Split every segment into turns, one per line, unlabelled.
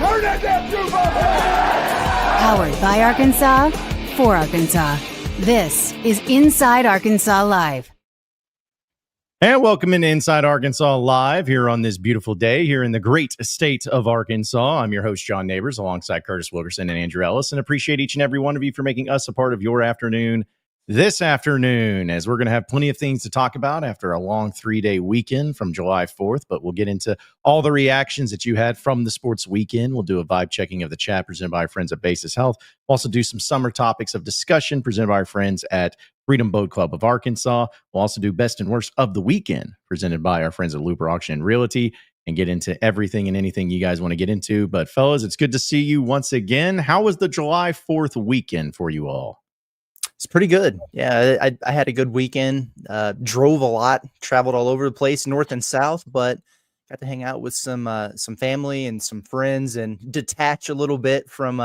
Turn that damn juice on!
Powered by Arkansas, for Arkansas. This is Inside Arkansas Live.
And welcome into Inside Arkansas Live here on this beautiful day here in the great state of Arkansas. I'm your host, John Neighbors, alongside Curtis Wilkerson and Andrew Ellis, and appreciate each and every one of you for making us a part of your afternoon this afternoon, as we're going to have plenty of things to talk about after a long 3-day weekend from July 4th, but we'll get into all the reactions that you had from the sports weekend. We'll do a vibe checking of the chat presented by our friends at Basis Health. We'll also do some summer topics of discussion presented by our friends at Freedom Boat Club of Arkansas. We'll also do best and worst of the weekend presented by our friends at Looper Auction and Realty, and get into everything and anything you guys want to get into. But fellas, it's good to see you once again. How was the July 4th weekend for you all?
It's pretty good. Yeah, I had a good weekend. Drove a lot, traveled all over the place, north and south, but got to hang out with some family and some friends and detach a little bit from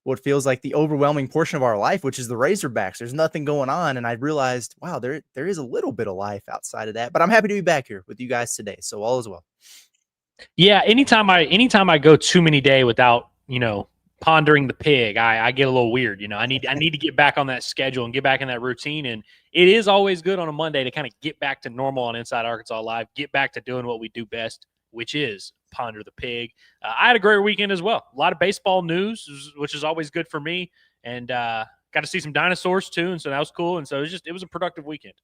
what feels like the overwhelming portion of our life, which is the Razorbacks. There's nothing going on, and I realized, wow, there is a little bit of life outside of that. But I'm happy to be back here with you guys today, so all is well.
Yeah, anytime I go too many days without, pondering the pig, I get a little weird. I need to get back on that schedule and get back in that routine. And it is always good on a Monday to kind of get back to normal on Inside Arkansas Live, get back to doing what we do best, which is ponder the pig. I had a great weekend as well. A lot of baseball news, which is always good for me, and got to see some dinosaurs too, and so that was cool. And so it was a productive weekend.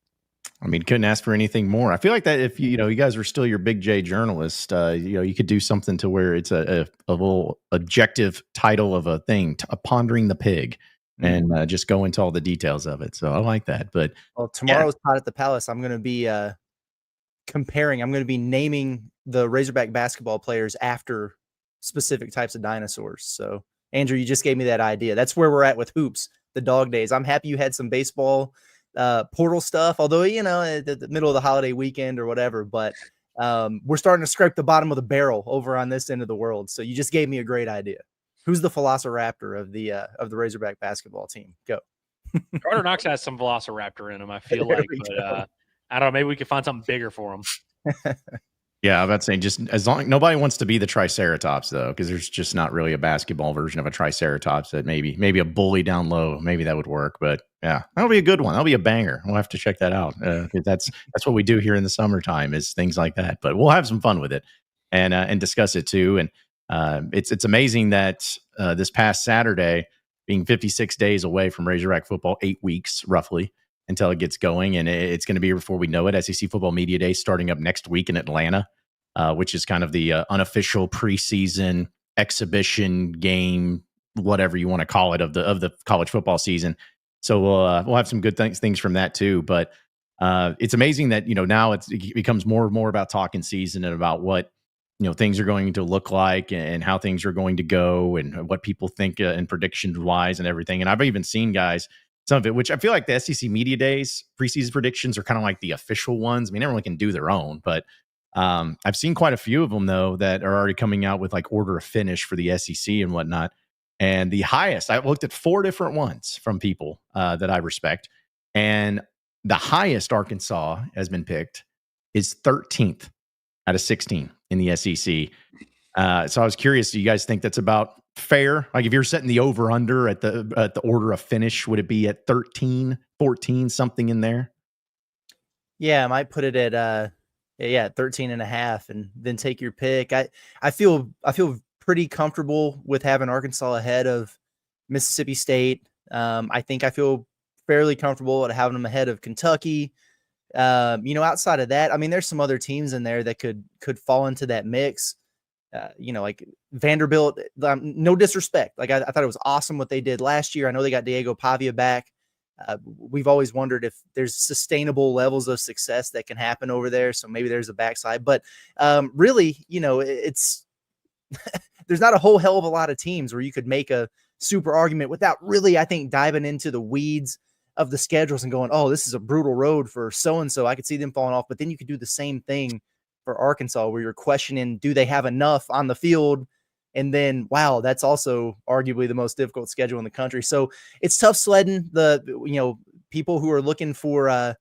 I mean, couldn't ask for anything more. I feel like that if you guys are still your Big J journalist, you could do something to where it's a little objective title of a thing, pondering the pig, and just go into all the details of it. So I like that. But
tomorrow's Pot at the Palace, I'm going to be comparing. I'm going to be naming the Razorback basketball players after specific types of dinosaurs. So Andrew, you just gave me that idea. That's where we're at with hoops, the dog days. I'm happy you had some baseball portal stuff, although at the middle of the holiday weekend or whatever, but we're starting to scrape the bottom of the barrel over on this end of the world. So you just gave me a great idea. Who's the Velociraptor of the Razorback basketball team? Go.
Carter Knox has some Velociraptor in him, I feel like, but I don't know, maybe we could find something bigger for him.
Yeah, I'm about saying, just as long nobody wants to be the Triceratops though, because there's just not really a basketball version of a Triceratops. That maybe a bully down low, maybe that would work. But yeah, that'll be a good one. That'll be a banger. We'll have to check that out. That's what we do here in the summertime, is things like that. But we'll have some fun with it and discuss it too. And it's amazing that this past Saturday, being 56 days away from Razorback football, 8 weeks roughly until it gets going, and it's going to be, before we know it, SEC Football Media Day starting up next week in Atlanta, which is kind of the unofficial preseason exhibition game, whatever you want to call it, of the college football season. So we'll have some good things from that too. But it's amazing that now it becomes more and more about talking season and about what things are going to look like and how things are going to go and what people think and predictions wise and everything. And I've even seen guys, some of it, which I feel like the SEC Media Days preseason predictions are kind of like the official ones. I mean, everyone can do their own, but I've seen quite a few of them though that are already coming out with like order of finish for the SEC and whatnot. And the highest, I looked at 4 different ones from people that I respect, and the highest Arkansas has been picked is 13th out of 16 in the SEC. So I was curious, do you guys think that's about fair? Like, if you're setting the over under at the order of finish, would it be at 13, 14, something in there?
Yeah, I might put it at 13.5 and then take your pick. I feel pretty comfortable with having Arkansas ahead of Mississippi State. I think I feel fairly comfortable at having them ahead of Kentucky. Outside of that, I mean, there's some other teams in there that could fall into that mix. Like Vanderbilt, no disrespect. Like, I thought it was awesome what they did last year. I know they got Diego Pavia back. We've always wondered if there's sustainable levels of success that can happen over there. So maybe there's a backside, but really, it's there's not a whole hell of a lot of teams where you could make a super argument without really, I think, diving into the weeds of the schedules and going, oh, this is a brutal road for so-and-so. I could see them falling off, but then you could do the same thing for Arkansas where you're questioning, do they have enough on the field? And then, wow, that's also arguably the most difficult schedule in the country. So it's tough sledding the, people who are looking for a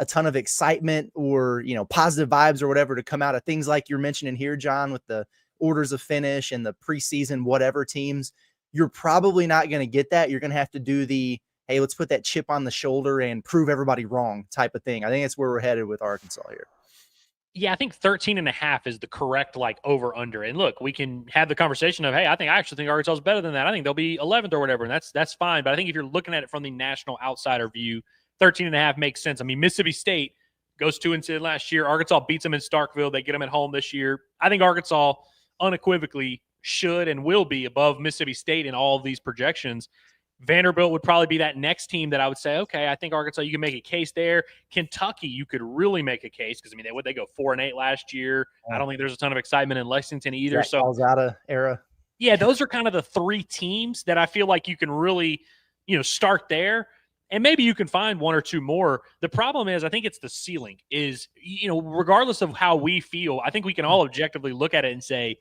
ton of excitement or, positive vibes or whatever to come out of things like you're mentioning here, John, with the orders of finish and the preseason whatever teams, you're probably not going to get that. You're going to have to do the, hey, let's put that chip on the shoulder and prove everybody wrong type of thing. I think that's where we're headed with Arkansas here.
Yeah, I think 13.5 is the correct over under. And look, we can have the conversation of, hey, I actually think Arkansas is better than that. I think they'll be 11th or whatever, and that's fine. But I think if you're looking at it from the national outsider view, 13.5 makes sense. I mean, Mississippi State goes 2-10 last year. Arkansas beats them in Starkville. They get them at home this year. I think Arkansas unequivocally should and will be above Mississippi State in all of these projections. Vanderbilt would probably be that next team that I would say, okay, I think Arkansas, you can make a case there. Kentucky, you could really make a case because, I mean, they go 4-8 last year. I don't think there's a ton of excitement in Lexington either.
So Calzada era.
Yeah, those are kind of the three teams that I feel like you can really, start there. And maybe you can find one or two more. The problem is, I think it's the ceiling is, regardless of how we feel, I think we can all objectively look at it and say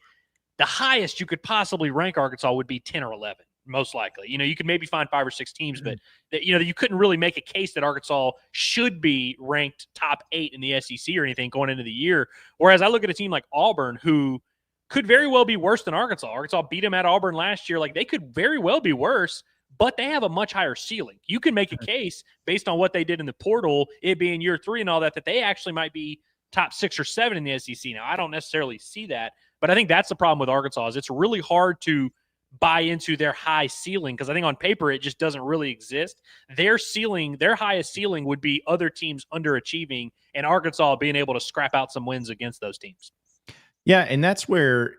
the highest you could possibly rank Arkansas would be 10 or 11. Most likely, you could maybe find 5 or 6 teams, but that, you couldn't really make a case that Arkansas should be ranked top 8 in the SEC or anything going into the year. Whereas I look at a team like Auburn, who could very well be worse than Arkansas. Arkansas beat them at Auburn last year. Like, they could very well be worse, but they have a much higher ceiling. You can make a case based on what they did in the portal, it being year 3 and all that they actually might be top 6 or 7 in the SEC. Now, I don't necessarily see that, but I think that's the problem with Arkansas is it's really hard to buy into their high ceiling because I think on paper it just doesn't really exist. Their highest ceiling would be other teams underachieving and Arkansas being able to scrap out some wins against those teams.
Yeah, and that's where,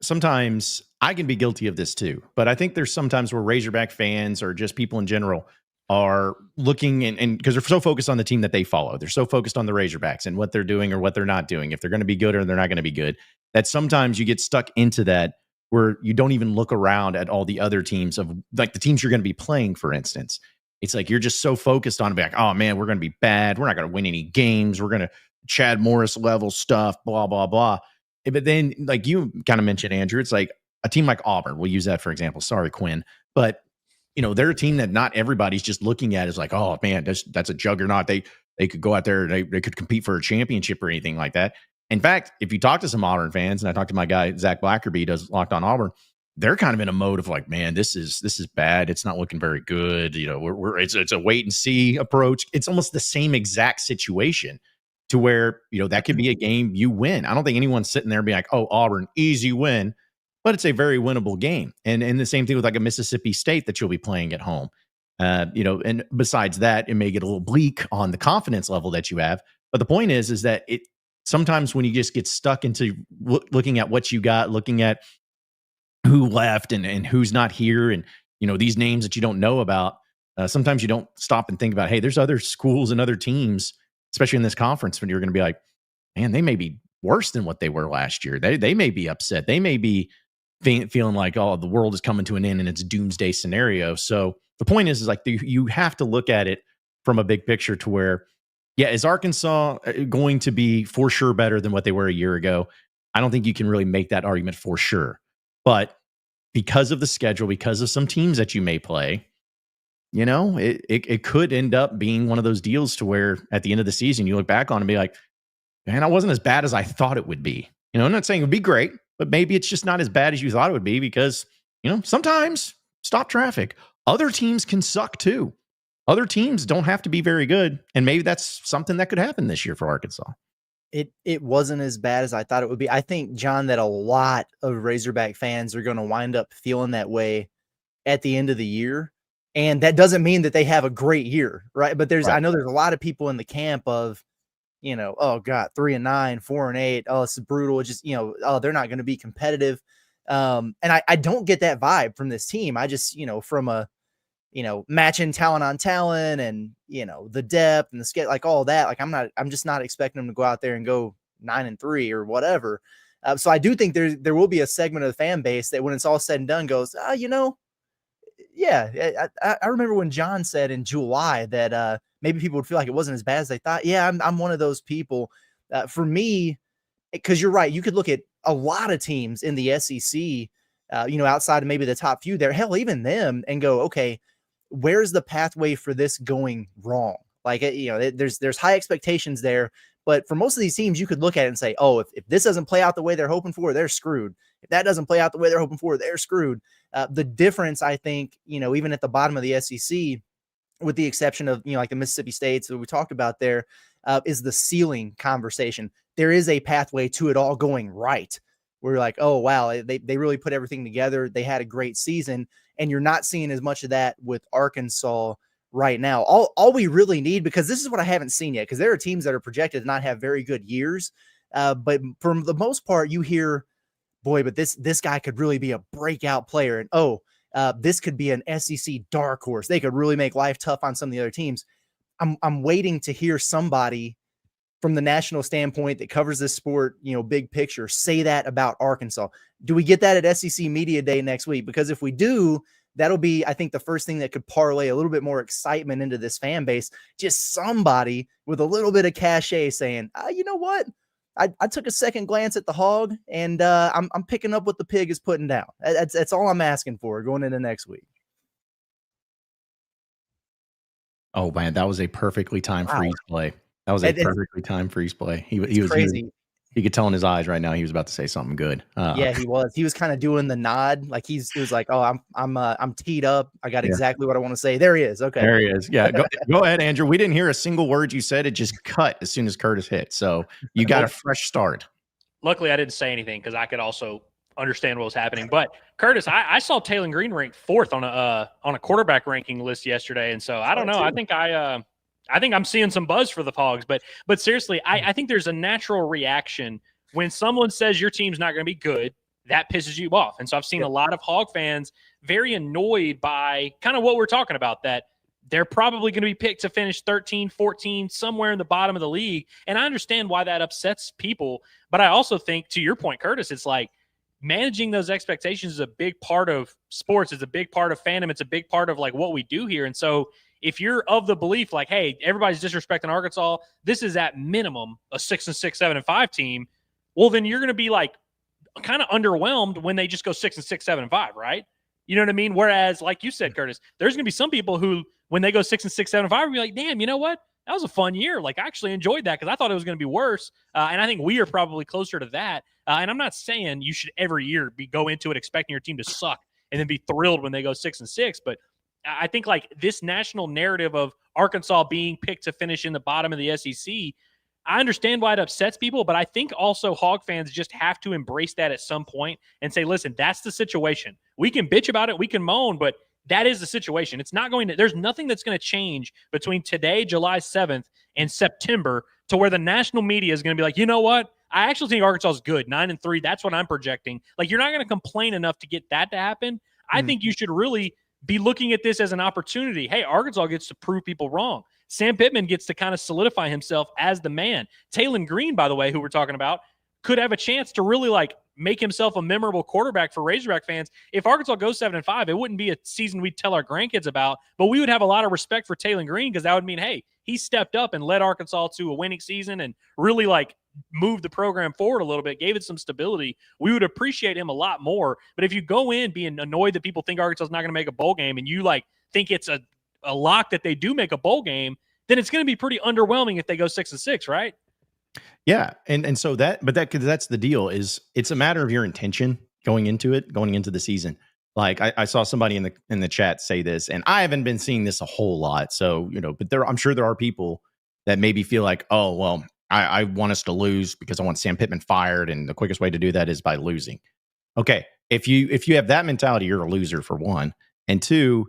sometimes I can be guilty of this too. But I think there's sometimes where Razorback fans or just people in general are looking and because they're so focused on the team that they follow. They're so focused on the Razorbacks and what they're doing or what they're not doing, if they're going to be good or they're not going to be good, that sometimes you get stuck into that where you don't even look around at all the other teams of like the teams you're going to be playing, for instance. It's like you're just so focused on like, oh man, we're going to be bad. We're not going to win any games. We're going to Chad Morris level stuff, blah, blah, blah. But then like you kind of mentioned, Andrew, it's like a team like Auburn. We'll use that for example. Sorry, Quinn. But, they're a team that not everybody's just looking at as like, oh man, that's a juggernaut. They could go out there and they could compete for a championship or anything like that. In fact, if you talk to some Auburn fans, and I talked to my guy, Zach Blackerby, does Locked on Auburn, they're kind of in a mode of like, man, this is bad. It's not looking very good. It's a wait and see approach. It's almost the same exact situation to where, that could be a game you win. I don't think anyone's sitting there being like, oh, Auburn, easy win, but it's a very winnable game. And the same thing with like a Mississippi State that you'll be playing at home. And besides that, it may get a little bleak on the confidence level that you have. But the point is that sometimes when you just get stuck into looking at what you got, looking at who left and who's not here and, these names that you don't know about, sometimes you don't stop and think about, hey, there's other schools and other teams, especially in this conference, when you're going to be like, man, they may be worse than what they were last year. They may be upset. They may be feeling like, oh, the world is coming to an end and it's a doomsday scenario. So the point is like you have to look at it from a big picture to where, yeah, is Arkansas going to be for sure better than what they were a year ago? I don't think you can really make that argument for sure. But because of the schedule, because of some teams that you may play, it could end up being one of those deals to where at the end of the season, you look back on and be like, man, I wasn't as bad as I thought it would be. I'm not saying it would be great, but maybe it's just not as bad as you thought it would be because, sometimes stop traffic. Other teams can suck too. Other teams don't have to be very good, and maybe that's something that could happen this year for Arkansas.
It wasn't as bad as I thought it would be. I think, John, that a lot of Razorback fans are going to wind up feeling that way at the end of the year, and that doesn't mean that they have a great year, right? But I know there's a lot of people in the camp of, oh God, 3-9, 4-8, oh, this is brutal. It's just, oh, they're not going to be competitive, and I don't get that vibe from this team. I just, from a matching talent on talent and, the depth and the skate, like all that, like I'm just not expecting them to go out there and go 9-3 or whatever. So I do think there will be a segment of the fan base that when it's all said and done goes, yeah, I remember when John said in July that maybe people would feel like it wasn't as bad as they thought. Yeah, I'm one of those people. For me, because you're right, you could look at a lot of teams in the SEC, outside of maybe the top few there, hell, even them, and go, okay, where's the pathway for this going wrong? Like, there's high expectations there, But for most of these teams, you could look at it and say, oh, if this doesn't play out the way they're hoping for, they're screwed. If that doesn't play out the way they're hoping for, they're screwed. The difference, I think, even at the bottom of the SEC, with the exception of, like the Mississippi States that we talked about there, is the ceiling conversation. There is a pathway to it all going right. We're like, oh, wow, they really put everything together. They had a great season. And you're not seeing as much of that with Arkansas right now. All we really need, because this is what I haven't seen yet, because there are teams that are projected to not have very good years. But for the most part, you hear, boy, but this guy could really be a breakout player. And this could be an SEC dark horse. They could really make life tough on some of the other teams. I'm waiting to hear somebody from the national standpoint that covers this sport, big picture, say that about Arkansas. Do we get that at SEC Media Day next week? Because if we do, that'll be, I think, the first thing that could parlay a little bit more excitement into this fan base. Just somebody with a little bit of cachet saying, you know what? I took a second glance at the Hog, and I'm picking up what the Pig is putting down. That's all I'm asking for going into next week.
Oh man, that was a perfectly timed freeze play. That was a perfectly timed freeze play. He was crazy. You could tell in his eyes right now he was about to say something good.
Yeah, he was. He was kind of doing the nod, like he was like, "Oh, I'm teed up. I got exactly what I want to say." There he is. Okay,
there he is. Yeah, go ahead, Andrew. We didn't hear a single word you said. It just cut as soon as Curtis hit. So you got a fresh start.
Luckily, I didn't say anything because I could also understand what was happening. But Curtis, I saw Taylen Green ranked 4th on a quarterback ranking list yesterday, and so I don't know. I think I'm seeing some buzz for the Hogs, but seriously, I think there's a natural reaction when someone says your team's not going to be good. That pisses you off, and so I've seen a lot of Hog fans very annoyed by kind of what we're talking about, that they're probably going to be picked to finish 13, 14, somewhere in the bottom of the league, and I understand why that upsets people, but I also think, to your point, Curtis, it's like managing those expectations is a big part of sports. It's a big part of fandom. It's a big part of like what we do here, and so if you're of the belief like, hey, everybody's disrespecting Arkansas, this is at minimum a 6-6, 7-5 team, well, then you're going to be like kind of underwhelmed when they just go 6-6, 7-5, right? You know what I mean? Whereas, like you said, Curtis, there's going to be some people who, when they go 6-6, 7-5, will be like, damn, you know what? That was a fun year. Like, I actually enjoyed that because I thought it was going to be worse. And I think we are probably closer to that. And I'm not saying you should every year go into it expecting your team to suck and then be thrilled when they go 6-6, but I think like this national narrative of Arkansas being picked to finish in the bottom of the SEC, I understand why it upsets people, but I think also Hog fans just have to embrace that at some point and say, listen, that's the situation. We can bitch about it, we can moan, but that is the situation. It's not going to, there's nothing that's going to change between today, July 7th, and September to where the national media is going to be like, you know what? I actually think Arkansas is good, 9-3. That's what I'm projecting. Like, you're not going to complain enough to get that to happen. I think you should really be looking at this as an opportunity. Hey, Arkansas gets to prove people wrong. Sam Pittman gets to kind of solidify himself as the man. Taylen Green, by the way, who we're talking about, could have a chance to really like make himself a memorable quarterback for Razorback fans. If Arkansas goes 7-5, it wouldn't be a season we'd tell our grandkids about, but we would have a lot of respect for Taylen Green because that would mean, hey, he stepped up and led Arkansas to a winning season and really like moved the program forward a little bit, gave it some stability. We would appreciate him a lot more. But if you go in being annoyed that people think Arkansas is not going to make a bowl game and you like think it's a lock that they do make a bowl game, then it's going to be pretty underwhelming if they go 6-6, right?
Yeah. And so that's the deal, is it's a matter of your intention going into the season. Like I saw somebody in the chat say this, and I haven't been seeing this a whole lot. So, but I'm sure there are people that maybe feel like, oh, well, I want us to lose because I want Sam Pittman fired. And the quickest way to do that is by losing. Okay. If you have that mentality, you're a loser, for one. And two,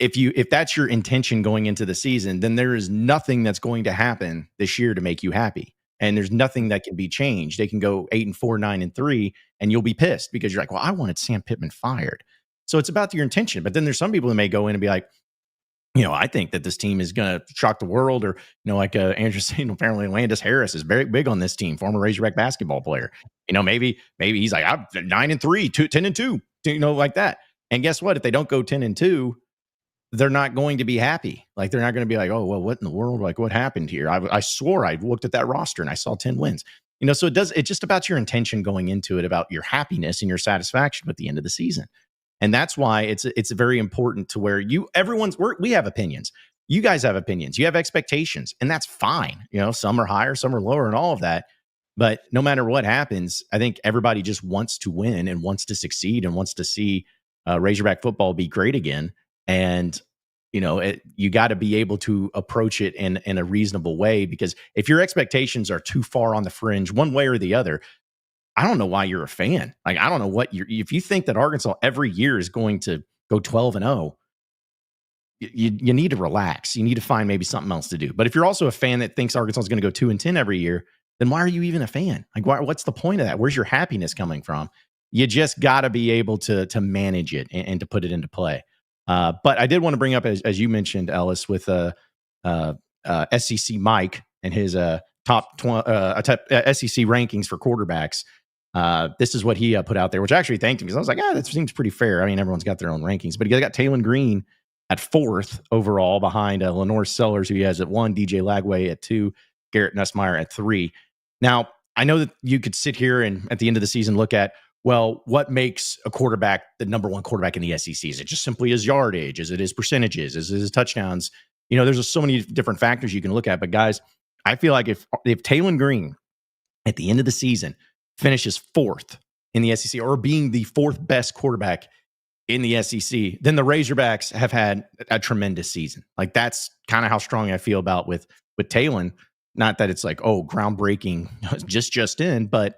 if that's your intention going into the season, then there is nothing that's going to happen this year to make you happy. And there's nothing that can be changed. They can go 8-4, 9-3, and you'll be pissed because you're like, well, I wanted Sam Pittman fired. So it's about your intention. But then there's some people who may go in and be like, I think that this team is going to shock the world. Or, like Andrew saying, apparently Landis Harris is very big on this team, former Razorback basketball player. Maybe he's like, I'm 9-3, 10-2, like that. And guess what? If they don't go 10-2, they're not going to be happy. Like, they're not going to be like, oh, well, what in the world? Like, what happened here? I swore I looked at that roster and I saw 10 wins. So it's just about your intention going into it, about your happiness and your satisfaction at the end of the season. And that's why it's very important to where we have opinions. you guys have opinions, you have expectations, and that's fine. Some are higher, some are lower, and all of that. But no matter what happens, I think everybody just wants to win and wants to succeed and wants to see Razorback football be great again. And you got to be able to approach it in a reasonable way, because if your expectations are too far on the fringe one way or the other, I don't know why you're a fan. Like, I don't know if you think that Arkansas every year is going to go 12-0, you need to relax. You need to find maybe something else to do. But if you're also a fan that thinks Arkansas is going to go 2-10 every year, then why are you even a fan? Like, what's the point of that? Where's your happiness coming from? You just got to be able to manage it and to put it into play. But I did want to bring up, as you mentioned, Ellis, with SEC Mike and his top SEC rankings for quarterbacks. This is what he put out there, which I actually thanked him, because I was like, that seems pretty fair. I mean, everyone's got their own rankings, but he got Taylen Green at 4th overall behind Lenore Sellers, who he has at 1, DJ Lagway at 2, Garrett Nussmeyer at 3. Now, I know that you could sit here and at the end of the season look at, well, what makes a quarterback the number one quarterback in the SEC? Is it just simply his yardage? Is it his percentages? Is it his touchdowns? There's just so many different factors you can look at. But guys, I feel like if Taylen Green at the end of the season finishes 4th in the SEC, or being the 4th best quarterback in the SEC, then the Razorbacks have had a tremendous season. Like, that's kind of how strong I feel about with Taylen. Not that it's like, groundbreaking just in, but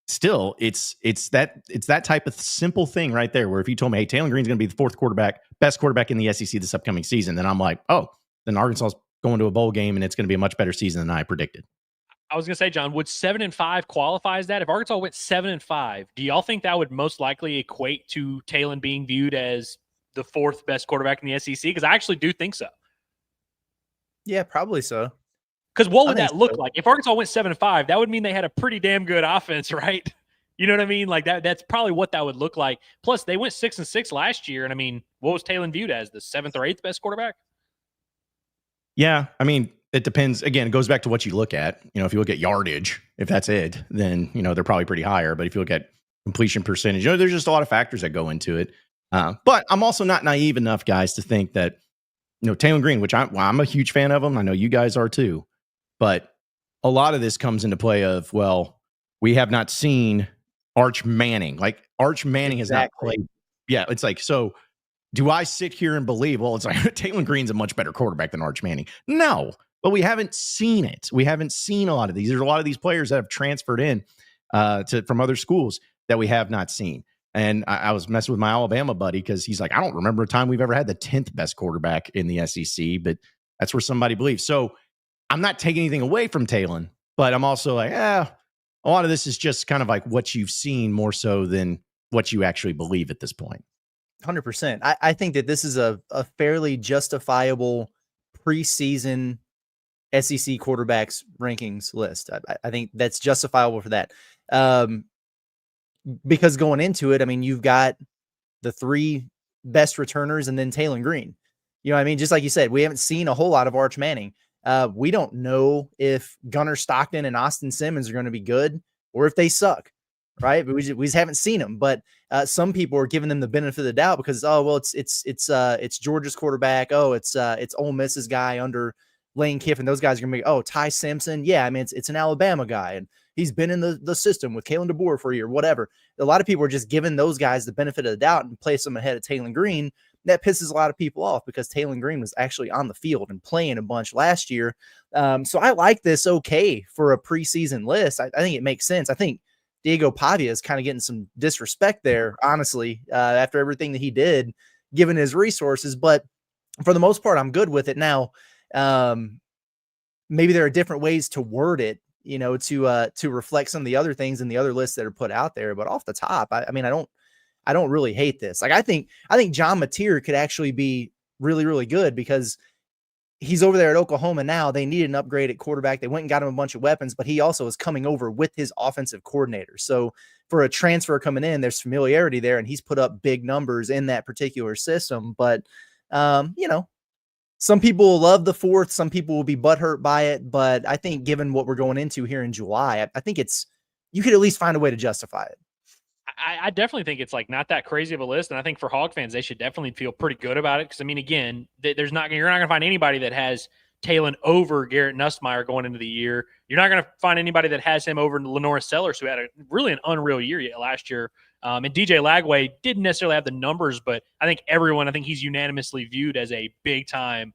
still, it's that type of simple thing right there, where if you told me, hey, Taylen Green's going to be the 4th best quarterback in the SEC this upcoming season, then I'm like, then Arkansas is going to a bowl game and it's going to be a much better season than I predicted.
I was going to say, John, would 7-5 qualify as that? If Arkansas went 7-5, do y'all think that would most likely equate to Taylen being viewed as the 4th best quarterback in the SEC? Because I actually do think so.
Yeah, probably so.
Because what would that look like? If Arkansas went 7-5, that would mean they had a pretty damn good offense, right? You know what I mean? Like, that's probably what that would look like. Plus, they went 6-6 last year, and I mean, what was Taylen viewed as, the 7th or 8th best quarterback?
Yeah, I mean, it depends. Again, it goes back to what you look at. If you look at yardage, if that's it, then they're probably pretty higher. But if you look at completion percentage, there's just a lot of factors that go into it. But I'm also not naive enough, guys, to think that Taylen Green, which I'm a huge fan of him. I know you guys are too. But a lot of this comes into play of, well, we have not seen Arch Manning. Like, Arch Manning has not played. Yeah, it's like, so do I sit here and believe, well, it's like Taylen Green's a much better quarterback than Arch Manning? No, but we haven't seen it. We haven't seen a lot of these. There's a lot of these players that have transferred in from other schools that we have not seen. And I was messing with my Alabama buddy, because he's like, I don't remember a time we've ever had the 10th best quarterback in the SEC, but that's where somebody believes. So I'm not taking anything away from Taylen, but I'm also like, a lot of this is just kind of like what you've seen more so than what you actually believe at this point.
100%. I think that this is a fairly justifiable preseason SEC quarterbacks rankings list. I think that's justifiable for that. Because going into it, I mean, you've got the 3 best returners and then Taylen Green. You know what I mean? Just like you said, we haven't seen a whole lot of Arch Manning. We don't know if Gunnar Stockton and Austin Simmons are going to be good or if they suck, right? But we just haven't seen them. But some people are giving them the benefit of the doubt because, it's Georgia's quarterback. It's Ole Miss's guy under Lane Kiffin. Those guys are going to be, Ty Simpson. Yeah, I mean, it's an Alabama guy, and he's been in the system with Kalen DeBoer for a year, whatever. A lot of people are just giving those guys the benefit of the doubt and place them ahead of Taylen Green. That pisses a lot of people off because Taylen Green was actually on the field and playing a bunch last year. So I like this for a preseason list. I think it makes sense. I think Diego Pavia is kind of getting some disrespect there, honestly, after everything that he did, given his resources. But for the most part, I'm good with it. Now, maybe there are different ways to word it, to reflect some of the other things in the other lists that are put out there. But off the top, I don't really hate this. Like, I think John Mateer could actually be really, really good because he's over there at Oklahoma now. They needed an upgrade at quarterback. They went and got him a bunch of weapons, but he also is coming over with his offensive coordinator. So for a transfer coming in, there's familiarity there, and he's put up big numbers in that particular system. But, some people will love the 4th. Some people will be butthurt by it. But I think given what we're going into here in July, I think you could at least find a way to justify it.
I definitely think it's like not that crazy of a list, and I think for Hog fans, they should definitely feel pretty good about it. Because I mean, again, you're not going to find anybody that has Taylen over Garrett Nussmeier going into the year. You're not going to find anybody that has him over Lenore Sellers, who had really an unreal year last year. And DJ Lagway didn't necessarily have the numbers, but I think he's unanimously viewed as a big time,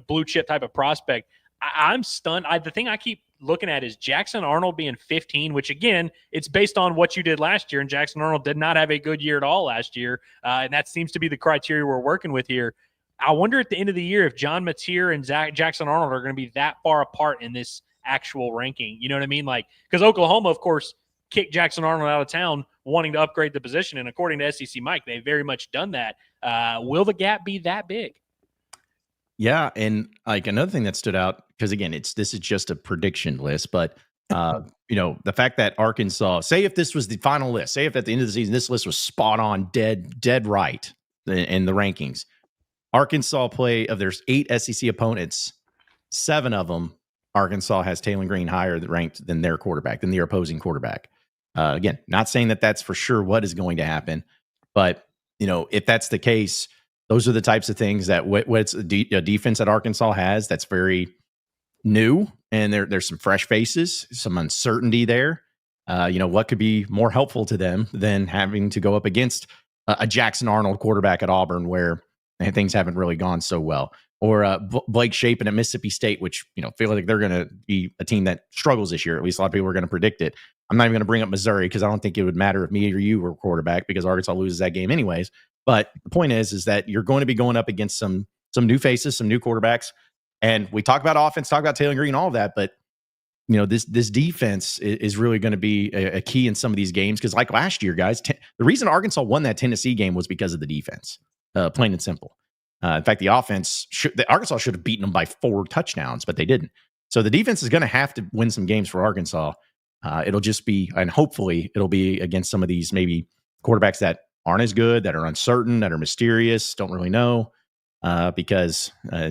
blue chip type of prospect. I'm stunned. The thing I keep looking at is Jackson Arnold being 15, which again, it's based on what you did last year. And Jackson Arnold did not have a good year at all last year. And that seems to be the criteria we're working with here. I wonder at the end of the year if John Mateer and Jackson Arnold are going to be that far apart in this actual ranking. You know what I mean? Like, because Oklahoma, of course, kicked Jackson Arnold out of town wanting to upgrade the position. And according to SEC Mike, they've very much done that. Will the gap be that big?
Yeah. And like another thing that stood out, because again, this is just a prediction list, but the fact that Arkansas, say if this was the final list, say if at the end of the season, this list was spot on, dead right in the rankings, Arkansas of there's 8 SEC opponents, 7 of them, Arkansas has Taylen Green higher ranked than their quarterback, than their opposing quarterback. Again, not saying that that's for sure what is going to happen, but if that's the case, those are the types of things that what's a defense that Arkansas has that's very new, and there's some fresh faces, some uncertainty there. What could be more helpful to them than having to go up against a Jackson Arnold quarterback at Auburn where things haven't really gone so well, or Blake Shapen at Mississippi State, which feel like they're going to be a team that struggles this year. At least a lot of people are going to predict it. I'm not even going to bring up Missouri because I don't think it would matter if me or you were quarterback, because Arkansas loses that game anyways. But the point is that you're going to be going up against some new faces, some new quarterbacks, and we talk about offense, talk about Taylen Green, all of that, but this defense is really going to be a key in some of these games, because like last year, guys, the reason Arkansas won that Tennessee game was because of the defense. Plain and simple. In fact, the offense, Arkansas should have beaten them by 4 touchdowns, but they didn't. So the defense is going to have to win some games for Arkansas. It'll just be, and hopefully it'll be against some of these maybe quarterbacks that aren't as good, that are uncertain, that are mysterious, don't really know. Because I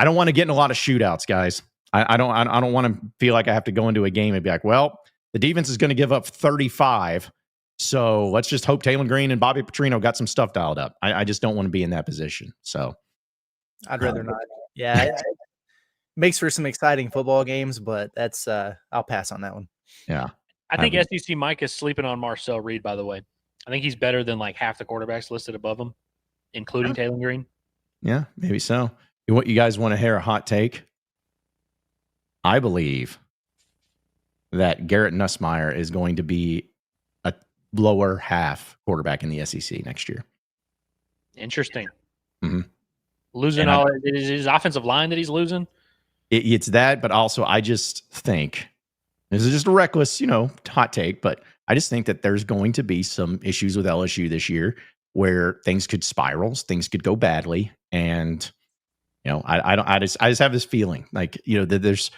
don't want to get in a lot of shootouts, guys. I don't want to feel like I have to go into a game and be like, well, the defense is going to give up 35. So let's just hope Taylen Green and Bobby Petrino got some stuff dialed up. I just don't want to be in that position. So
I'd rather not. Yeah, it makes for some exciting football games, but that's I'll pass on that one.
Yeah,
I think SEC Mike is sleeping on Marcel Reed. By the way, I think he's better than like half the quarterbacks listed above him, including Taylen Green.
Yeah, maybe so. You guys want to hear a hot take? I believe that Garrett Nussmeier is going to be a lower half quarterback in the SEC next year.
Interesting.
Mm-hmm.
Losing all his offensive line that he's losing.
It's that, but also I just think this is just a reckless, hot take, but I just think that there's going to be some issues with LSU this year where things could spiral, things could go badly, and I just have this feeling like that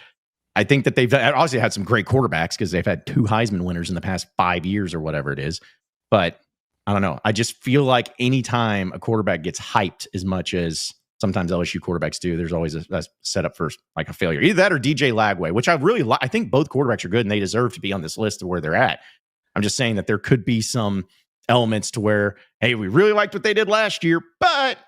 I think that they've obviously had some great quarterbacks because they've had 2 Heisman winners in the past 5 years or whatever it is. But I don't know. I just feel like anytime a quarterback gets hyped as much as sometimes LSU quarterbacks do, there's always a setup for like a failure. Either that or DJ Lagway, which I think both quarterbacks are good and they deserve to be on this list of where they're at. I'm just saying that there could be some elements to where, hey, we really liked what they did last year, but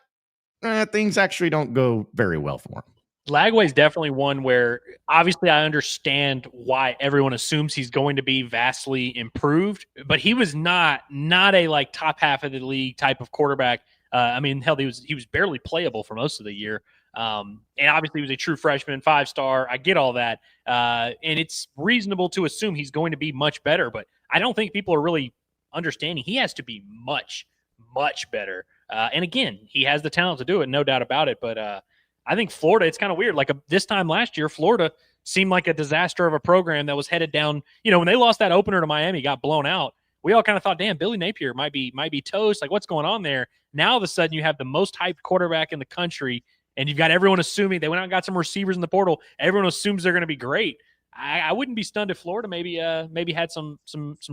things actually don't go very well for them.
Lagway's definitely one where obviously I understand why everyone assumes he's going to be vastly improved, but he was not a like top half of the league type of quarterback. I mean, hell, he was barely playable for most of the year. And obviously he was a true freshman, 5-star. I get all that. And it's reasonable to assume he's going to be much better, but I don't think people are really understanding he has to be much, much better. And again, he has the talent to do it, no doubt about it. But I think Florida, it's kind of weird. Like this time last year, Florida seemed like a disaster of a program that was headed down. When they lost that opener to Miami, got blown out, we all kind of thought, damn, Billy Napier might be toast. Like, what's going on there? Now, all of a sudden, you have the most hyped quarterback in the country, and you've got everyone assuming they went out and got some receivers in the portal. Everyone assumes they're going to be great. I wouldn't be stunned if Florida maybe had some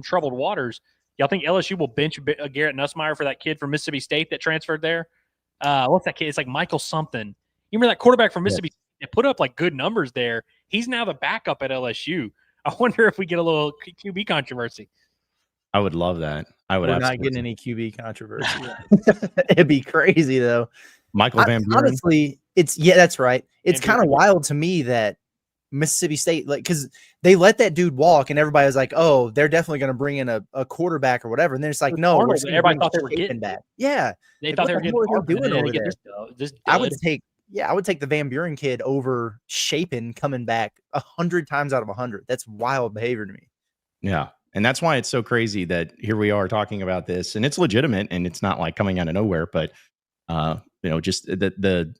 troubled waters. Y'all think LSU will bench Garrett Nussmeier for that kid from Mississippi State that transferred there? What's that kid? It's like Michael something. You remember that quarterback from Mississippi State that put up like good numbers there? He's now the backup at LSU. I wonder if we get a little QB controversy.
I would love that. I would
We're not
absolutely.
getting any QB controversy. It'd be crazy though.
Michael Van Buren.
Honestly, that's right. It's
Van
kind of
Buren.
wild to me that Mississippi State, like, because they let that dude walk, and everybody was like, "Oh, they're definitely going to bring in a quarterback or whatever." And then it's like, "No,
Arnold,
we're just gonna
everybody
bring
thought they were
Shapen
getting
back." Yeah,
They
like,
thought
what
they were
the
getting
hell are they
Parkman, and
doing
then
over
they get
there?
this
I would
dud.
take the Van Buren kid over Shapen coming back 100 times out of 100. That's wild behavior to me.
Yeah. And that's why it's so crazy that here we are talking about this, and it's legitimate, and it's not like coming out of nowhere, but just the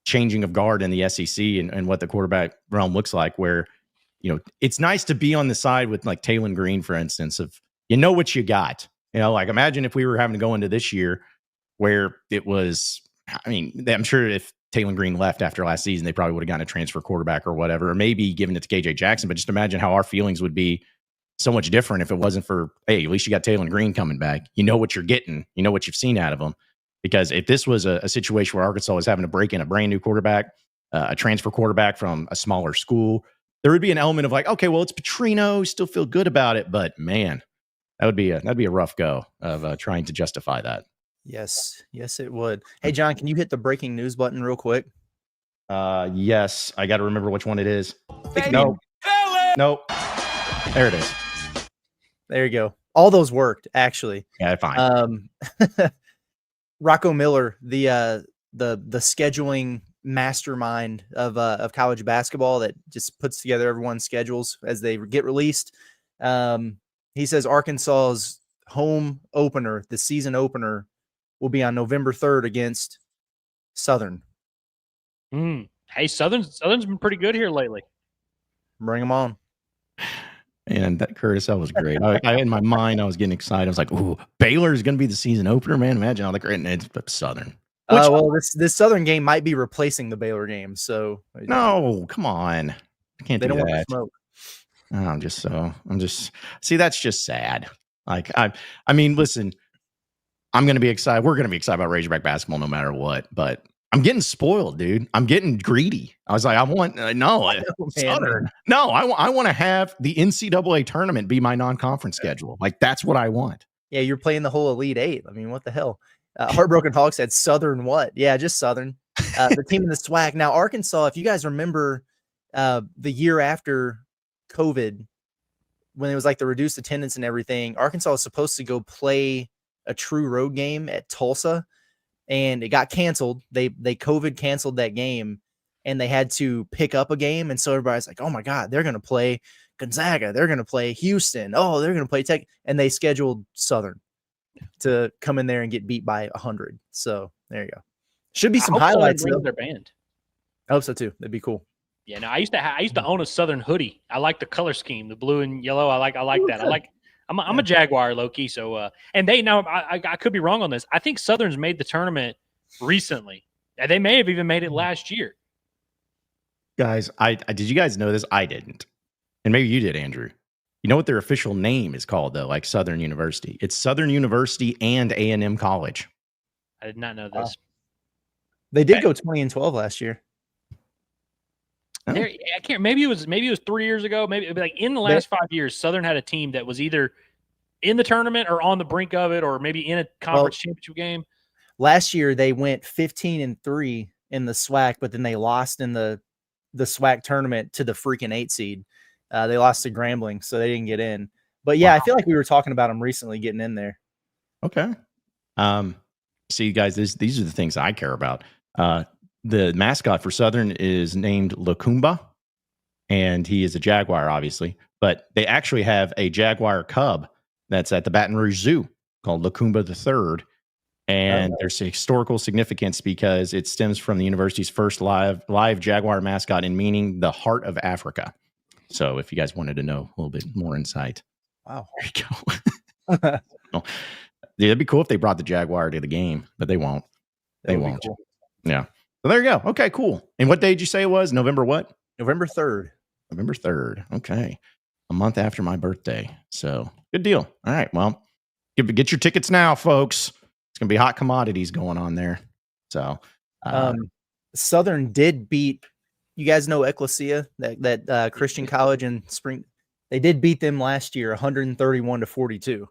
changing of guard in the SEC and what the quarterback realm looks like, where, it's nice to be on the side with like Taylen Green, for instance, of what you got. Like imagine if we were having to go into this year where it was, I mean, I'm sure if Taylen Green left after last season, they probably would have gotten a transfer quarterback or whatever, or maybe given it to KJ Jackson. But just imagine how our feelings would be so much different if it wasn't for, hey, at least you got Taylen Green coming back. You know what you're getting. You know what you've seen out of him. Because if this was a situation where Arkansas was having to break in a brand new quarterback, a transfer quarterback from a smaller school, there would be an element of like, okay, well, it's Petrino, still feel good about it, but man, that'd be a rough go of trying to justify that.
Yes, it would. Hey, John, can you hit the breaking news button real quick?
Yes, I got to remember which one it is.
Nope.
Nope. There it is.
There you go. All those worked, actually.
Yeah, fine.
Rocco Miller, the scheduling mastermind of college basketball that just puts together everyone's schedules as they get released. He says Arkansas's home opener, the season opener, will be on November 3rd against Southern.
Hey, Southern's been pretty good here lately.
Bring them on.
And that Curtis, that was great. I in my mind, I was getting excited. I was like, "Ooh, Baylor is going to be the season opener, man!" Imagine all the great, and it's Southern.
Well, this Southern game might be replacing the Baylor game. So
no, come on, I can't
they
do
don't
that.
want to smoke.
I'm just see, that's just sad. Like I mean, listen, I'm going to be excited. We're going to be excited about Razorback basketball no matter what. But I'm getting spoiled, dude. I'm getting greedy. I was like, I want Southern. No, I want to have the NCAA tournament be my non-conference schedule. Like that's what I want.
Yeah, you're playing the whole Elite Eight. I mean, what the hell? Heartbroken Hog said Southern what? Yeah, just Southern. The team in the SWAC. Now, Arkansas, if you guys remember the year after COVID, when it was like the reduced attendance and everything, Arkansas was supposed to go play a true road game at Tulsa, and it got canceled. They COVID canceled that game, and they had to pick up a game. And so everybody's like, oh my God, they're going to play Gonzaga. They're going to play Houston. Oh, they're going to play Tech. And they scheduled Southern to come in there and get beat by 100. So there you go. Should be some highlights.
Their band.
I hope so too. That'd be cool.
Yeah, no, I used to own a Southern hoodie. I like the color scheme, the blue and yellow. I like that. I'm a Jaguar low key. So and they now I could be wrong on this. I think Southern's made the tournament recently. And they may have even made it last year.
Guys, did you guys know this? I didn't. And maybe you did, Andrew. You know what their official name is called, though, like Southern University? It's Southern University and A&M College.
I did not know this.
They did go 20-12 last year.
Oh.
I can't. Maybe it was 3 years ago. Maybe like in the last 5 years, Southern had a team that was either in the tournament or on the brink of it, or maybe in a conference championship game.
Last year they went 15-3 in the SWAC, but then they lost in the SWAC tournament to the freaking 8 seed. They lost to Grambling, so they didn't get in. But yeah, wow. I feel like we were talking about them recently getting in there.
Okay. See, guys, these are the things I care about. The mascot for Southern is named Lacumba, and he is a Jaguar, obviously. But they actually have a Jaguar cub that's at the Baton Rouge Zoo called Lacumba III. And there's a historical significance because it stems from the university's first live Jaguar mascot in meaning the heart of Africa. So if you guys wanted to know a little bit more insight.
Wow.
There you go. Yeah, it'd be cool if they brought the Jaguar to the game, but they won't. They won't. Cool. Yeah. So there you go. Okay, cool. And what day did you say it was? November what?
November 3rd.
November 3rd. Okay. A month after my birthday. So good deal. All right. Well, get your tickets now, folks. It's going to be hot commodities going on there. So
Southern did beat, you guys know Ecclesia, that Christian college in Spring. They did beat them last year, 131-42.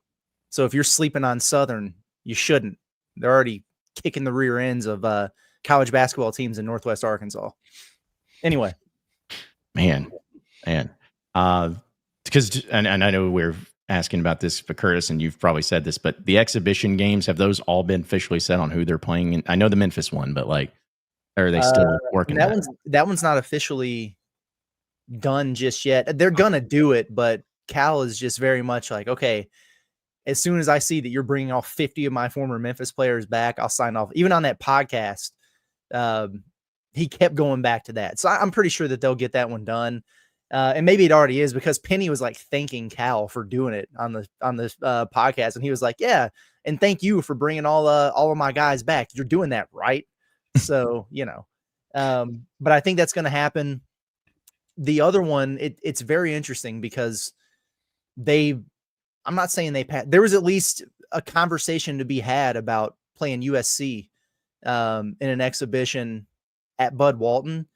So if you're sleeping on Southern, you shouldn't. They're already kicking the rear ends of college basketball teams in Northwest Arkansas. Anyway,
man, because and I know we're asking about this for Curtis, and you've probably said this, but the exhibition games, have those all been officially set on who they're playing? And I know the Memphis one, but like, are they still working
that one's not officially done just yet. They're gonna do it, but Cal is just very much like, okay, as soon as I see that you're bringing all 50 of my former Memphis players back, I'll sign off. Even on that podcast, he kept going back to that. So I'm pretty sure that they'll get that one done. And maybe it already is, because Penny was like thanking Cal for doing it on the podcast. And he was like, yeah. And thank you for bringing all of my guys back. You're doing that, right? So, but I think that's going to happen. The other one, it's very interesting because I'm not saying there was at least a conversation to be had about playing USC in an exhibition at Bud Walton,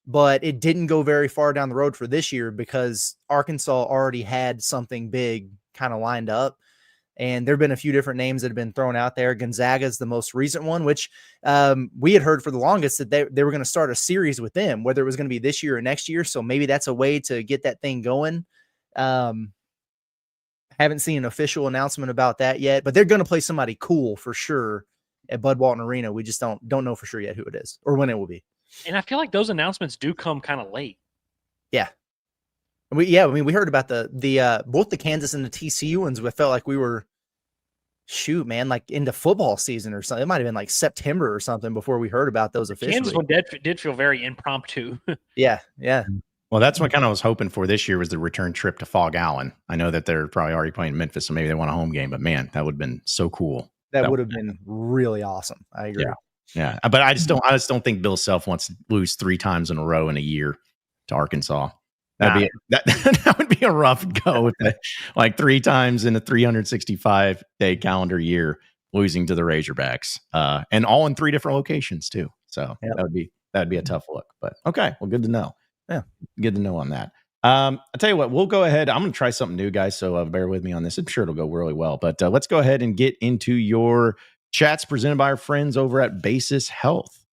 but it didn't go very far down the road for this year because Arkansas already had something big kind of lined up. And there have been a few different names that have been thrown out there. Gonzaga is the most recent one, which we had heard for the longest that they were going to start a series with them, whether it was going to be this year or next year. So maybe that's a way to get that thing going. Haven't seen an official announcement about that yet, but they're going to play somebody cool for sure at Bud Walton Arena. We just don't know for sure yet who it is or when it will be.
And I feel like those announcements do come kind of late.
Yeah. We heard about the both the Kansas and the TCU ones. We felt like we were like into football season or something. It might've been like September or something before we heard about those officially.
Kansas one did feel very impromptu.
Yeah.
Well, that's what kind of was hoping for this year was the return trip to Fog Allen. I know that they're probably already playing Memphis, so maybe they want a home game, but man, that would have been so cool.
That would have been really awesome. I agree.
Yeah. But I just don't think Bill Self wants to lose 3 times in a row in a year to Arkansas. That would be a rough go. Like 3 times in a 365-day calendar year, losing to the Razorbacks, and all in 3 different locations too. So that would be a tough look. But okay, well, good to know. Yeah, good to know on that. I'll tell you what, we'll go ahead. I'm going to try something new, guys. So bear with me on this. I'm sure it'll go really well. But let's go ahead and get into your chats presented by our friends over at Basis Health,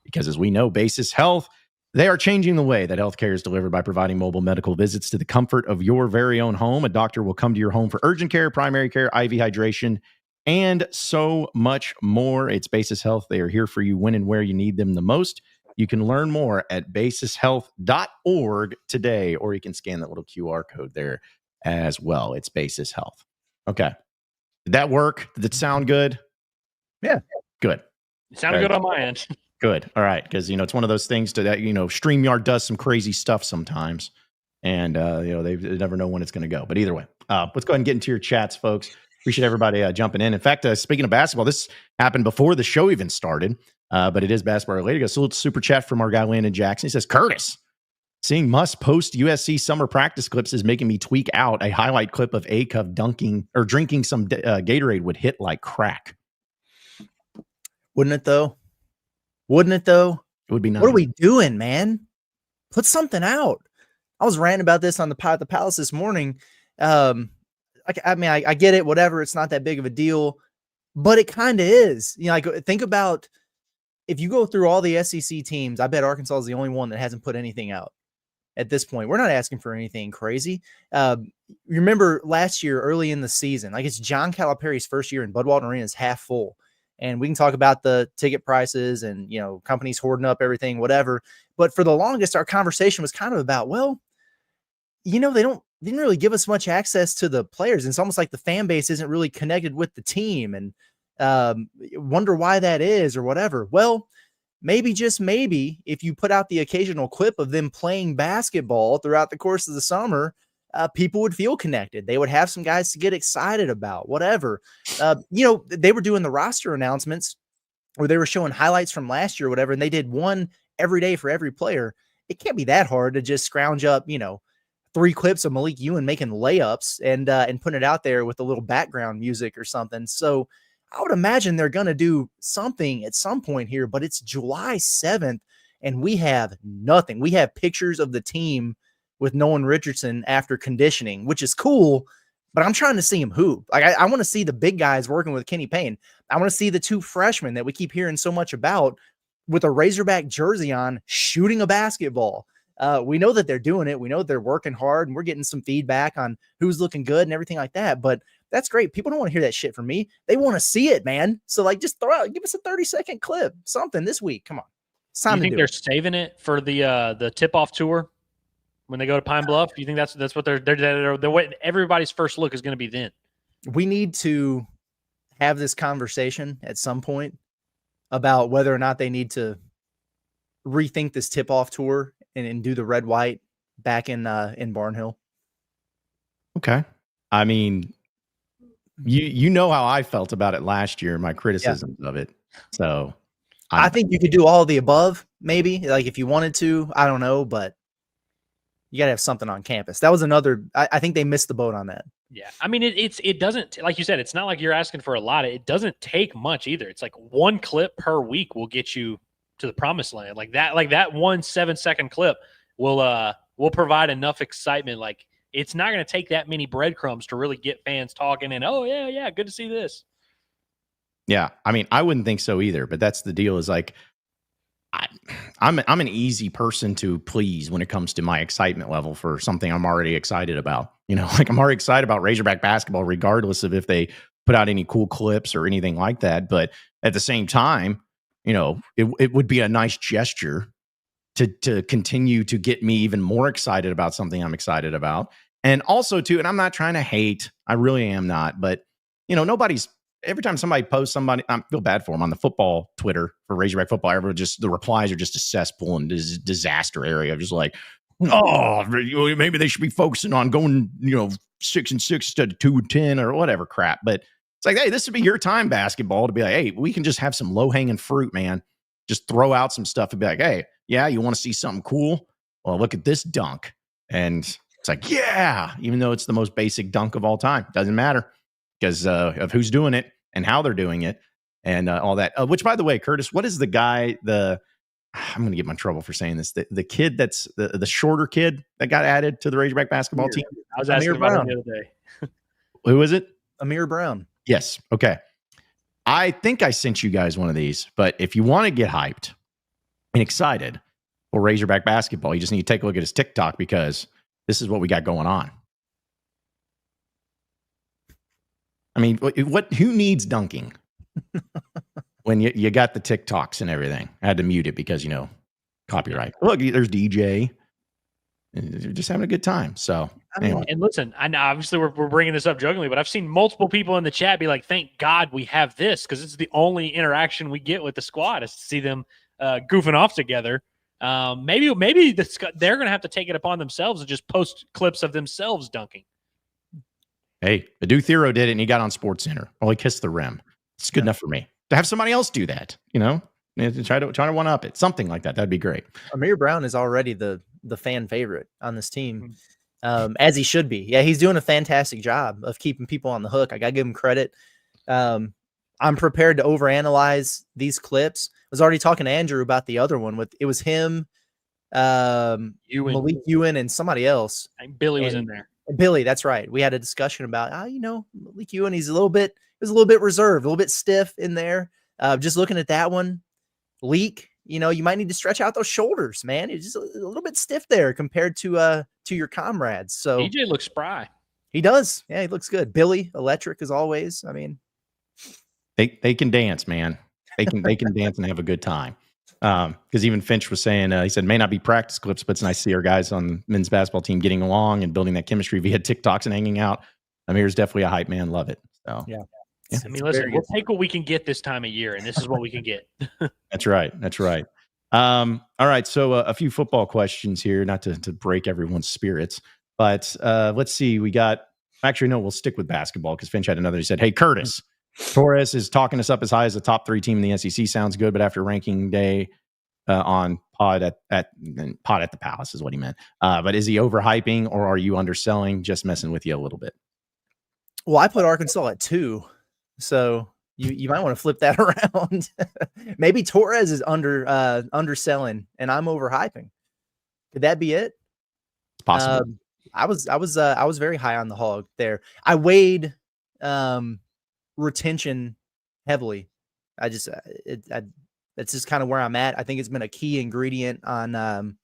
because as we know, Basis Health, they are changing the way that healthcare is delivered by providing mobile medical visits to the comfort of your very own home. A doctor will come to your home for urgent care, primary care, IV hydration, and so much more. It's Basis Health. They are here for you when and where you need them the most. You can learn more at basishealth.org today, or you can scan that little QR code there as well. It's Basis Health. Okay. Did that work? Did it sound good?
Yeah.
Good.
It sounded good on my end.
Good. All right. Because, it's one of those things that, StreamYard does some crazy stuff sometimes. And, they never know when it's going to go. But either way, let's go ahead and get into your chats, folks. Appreciate everybody jumping in. In fact, speaking of basketball, this happened before the show even started. But it is basketball related. So a little super chat from our guy, Landon Jackson. He says, Curtis, seeing Muss post USC summer practice clips is making me tweak out. A highlight clip of Acuff dunking or drinking some Gatorade would hit like crack.
Wouldn't it though? It would be nice. What are we doing, man? Put something out. I was ranting about this on the pod at the Palace this morning. I get it, whatever. It's not that big of a deal, but it kind of is. Think about, if you go through all the SEC teams, I bet Arkansas is the only one that hasn't put anything out at this point. We're not asking for anything crazy. Remember last year, early in the season, like it's John Calipari's first year, and Bud Walton Arena is half full. And we can talk about the ticket prices and, companies hoarding up everything, whatever. But for the longest, our conversation was kind of about, they didn't really give us much access to the players. And it's almost like the fan base isn't really connected with the team. And wonder why that is or whatever. Well, maybe, just maybe, if you put out the occasional clip of them playing basketball throughout the course of the summer, people would feel connected. They would have some guys to get excited about, whatever. They were doing the roster announcements or they were showing highlights from last year or whatever, and they did one every day for every player. It can't be that hard to just scrounge up, 3 clips of Malik Ewan making layups and putting it out there with a little background music or something. So I would imagine they're going to do something at some point here, but it's July 7th and we have nothing. We have pictures of the team with Nolan Richardson after conditioning, which is cool, but I'm trying to see him hoop. Like I want to see the big guys working with Kenny Payne. I want to see the 2 freshmen that we keep hearing so much about with a Razorback jersey on shooting a basketball. We know that they're doing it. We know that they're working hard, and we're getting some feedback on who's looking good and everything like that. But that's great. People don't want to hear that shit from me. They want to see it, man. So like, just give us a 30-second clip, something this week. Come on. It's time
You
to
think
do
they're
it.
saving it for the tip-off tour when they go to Pine Bluff? Do you think that's what they're waiting? Everybody's first look is going to be then.
We need to have this conversation at some point about whether or not they need to rethink this tip-off tour and do the red white back in Barnhill.
Okay. I mean, you know how I felt about it last year, my criticisms of it. So
I think you could do all of the above, maybe, like if you wanted to. I don't know, but you got to have something on campus. That was another. I think they missed the boat on that.
Yeah, I mean, it doesn't, like you said, it's not like you're asking for a lot. It doesn't take much either. It's like 1 clip per week will get you to the promised land. Like that 1 7-second clip will provide enough excitement. Like it's not going to take that many breadcrumbs to really get fans talking and, oh yeah, good to see this.
Yeah, I mean, I wouldn't think so either. But that's the deal. Is like, I'm an easy person to please when it comes to my excitement level for something I'm already excited about. You know, like I'm already excited about Razorback basketball, regardless of if they put out any cool clips or anything like that. But at the same time, you know, it would be a nice gesture to continue to get me even more excited about something I'm excited about. And also too, and I'm not trying to hate, I really am not, but you know, every time somebody posts somebody, I feel bad for them on the football Twitter for Razorback football. Everyone the replies are just a cesspool and disaster area. Just like, oh, maybe they should be focusing on going, 6-6 instead of 2-10 or whatever crap. But it's like, hey, this would be your time, basketball, to be like, hey, we can just have some low hanging fruit, man. Just throw out some stuff and be like, hey, yeah, you want to see something cool? Well, look at this dunk. And it's like, yeah, even though it's the most basic dunk of all time, doesn't matter because of who's doing it and how they're doing it and all that. Which, by the way, Curtis, what is the guy, I'm going to get in trouble for saying this, the kid that's the shorter kid that got added to the Razorback basketball team?
I was asking about him the other day.
Who is it?
Amir Brown.
Yes. Okay. I think I sent you guys one of these, but if you want to get hyped and excited for Razorback basketball, you just need to take a look at his TikTok because this is what we got going on. I mean, who needs dunking when you got the TikToks and everything? I had to mute it because, copyright. Look, there's DJ. And they're just having a good time. So, anyway.
And listen, I know obviously we're bringing this up jokingly, but I've seen multiple people in the chat be like, thank God we have this because it's the only interaction we get with the squad is to see them goofing off together. Maybe they're going to have to take it upon themselves and just post clips of themselves dunking.
Hey, Adu Thero did it and he got on SportsCenter. Well, he kissed the rim. It's good enough for me. To have somebody else do that, try to one up it. Something like that. That'd be great. Amir
Brown is already the fan favorite on this team, as he should be. Yeah, he's doing a fantastic job of keeping people on the hook. I got to give him credit. I'm prepared to overanalyze these clips. I was already talking to Andrew about the other one. It was him, Malik Ewan, and somebody else.
Billy was in there.
Billy, that's right. We had a discussion about, Malik Ewan, he was a little bit reserved, a little bit stiff in there. Just looking at that one, Leak, you might need to stretch out those shoulders, man. It's just a little bit stiff there compared to your comrades. So
DJ looks spry.
He does. Yeah, he looks good. Billy, electric as always. I mean,
they can dance, man. They can dance and have a good time. Because even Finch was saying, he said, may not be practice clips, but it's nice to see our guys on the men's basketball team getting along and building that chemistry via TikToks and hanging out. Amir's definitely a hype man. Love it. So
yeah.
I mean, listen, we'll take what we can get this time of year, and this is what we can get.
That's right. All right. So a few football questions here, not to break everyone's spirits, but let's see. We'll stick with basketball because Finch had another. He said, hey, Curtis, Torres is talking us up as high as the top 3 team in the SEC. Sounds good, but after ranking day on pod at the Palace is what he meant. But is he overhyping or are you underselling? Just messing with you a little bit.
Well, I put Arkansas at 2. So you might want to flip that around. Maybe Torres is underselling and I'm overhyping. Could that be it?
It's possible.
I was very high on the Hog there. I weighed retention heavily. That's just kind of where I'm at. I think it's been a key ingredient on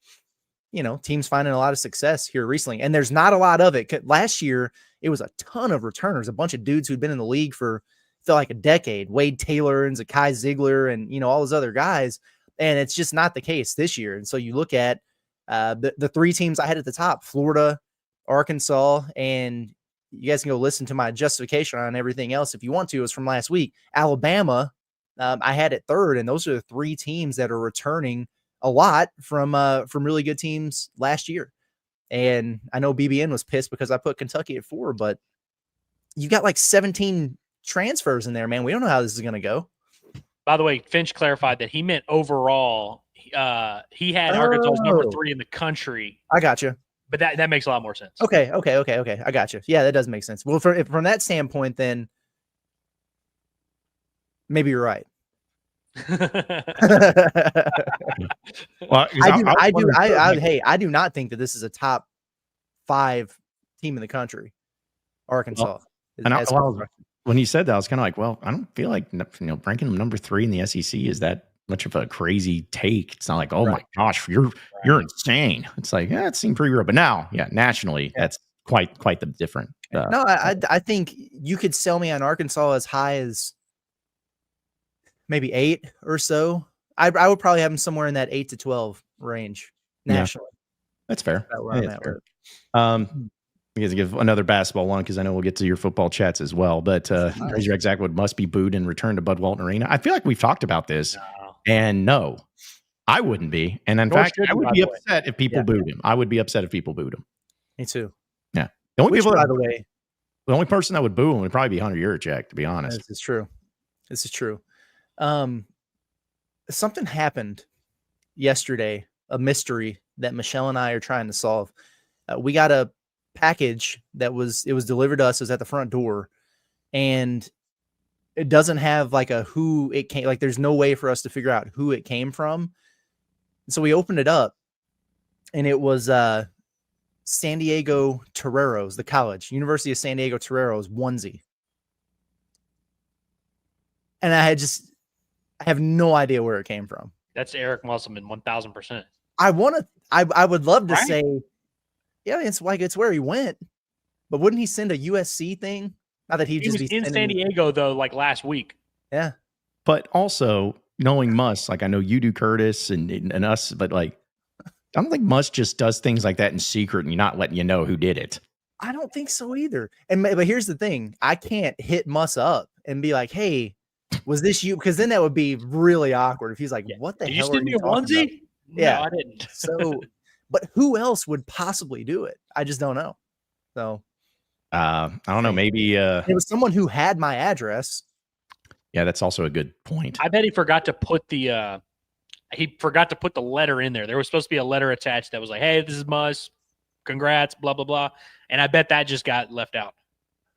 teams finding a lot of success here recently. And there's not a lot of it. Last year, it was a ton of returners, a bunch of dudes who'd been in the league for felt like a decade. Wade Taylor and Zakai Ziegler and all those other guys. And it's just not the case this year. And so you look at the three teams I had at the top: Florida, Arkansas, and you guys can go listen to my justification on everything else if you want to. It was from last week. Alabama, I had at third, and those are the three teams that are returning a lot from really good teams last year. And I know BBN was pissed because I put Kentucky at 4, but you got like 17 transfers in there, man. We don't know how this is going to go.
By the way, Finch clarified that he meant overall. He had Arkansas as number 3 in the country.
I got you.
But that makes a lot more sense.
Okay. I got you. Yeah, that does make sense. Well, from that standpoint, then maybe you're right.
Well,
I do not think that this is a top 5 team in the country. Arkansas.
When you said that, I was kind of like, well, I don't feel like ranking them number 3 in the SEC is that much of a crazy take. It's not like, oh my gosh, you're insane. It's like, yeah, it seemed pretty real. But now, nationally, that's quite the different.
No, I think you could sell me on Arkansas as high as maybe 8 or so. I would probably have them somewhere in that 8 to 12 range nationally.
That's fair. That's fair. I guess give another basketball one because I know we'll get to your football chats as well. But Razorback Zach must be booed and returned to Bud Walton Arena. I feel like we've talked about this, and no, I wouldn't be. And in fact, I would be upset if people booed him. I would be upset if people booed him.
Me too.
Yeah. The only
the
only person that would boo him would probably be Hunter Yurachek, to be honest.
This is true. Something happened yesterday, a mystery that Michelle and I are trying to solve. We got a package that was delivered to us. It was at the front door, and it doesn't have like a who it came, like there's no way for us to figure out who it came from. So we opened it up, and it was San Diego Toreros, the college, University of San Diego Toreros onesie. And I have no idea where it came from.
That's Eric Musselman, 1000%.
I would love to say, yeah, it's like it's where he went, but wouldn't he send a USC thing? Not that he
was in San Diego though, like last week.
Yeah,
but also knowing Muss, like I know you do, Curtis, and us, but like I don't think Muss just does things like that in secret and you're not letting you know who did it.
I don't think so either. But here's the thing: I can't hit Muss up and be like, "Hey, was this you?" Because then that would be really awkward. If he's like, "What the hell are you talking about?" Yeah,
no, I didn't.
So. But who else would possibly do it? I just don't know. So
I don't know. Maybe
it was someone who had my address.
Yeah, that's also a good point.
I bet he forgot to put the letter in there. There was supposed to be a letter attached that was like, "Hey, this is Muss. Congrats, blah blah blah." And I bet that just got left out.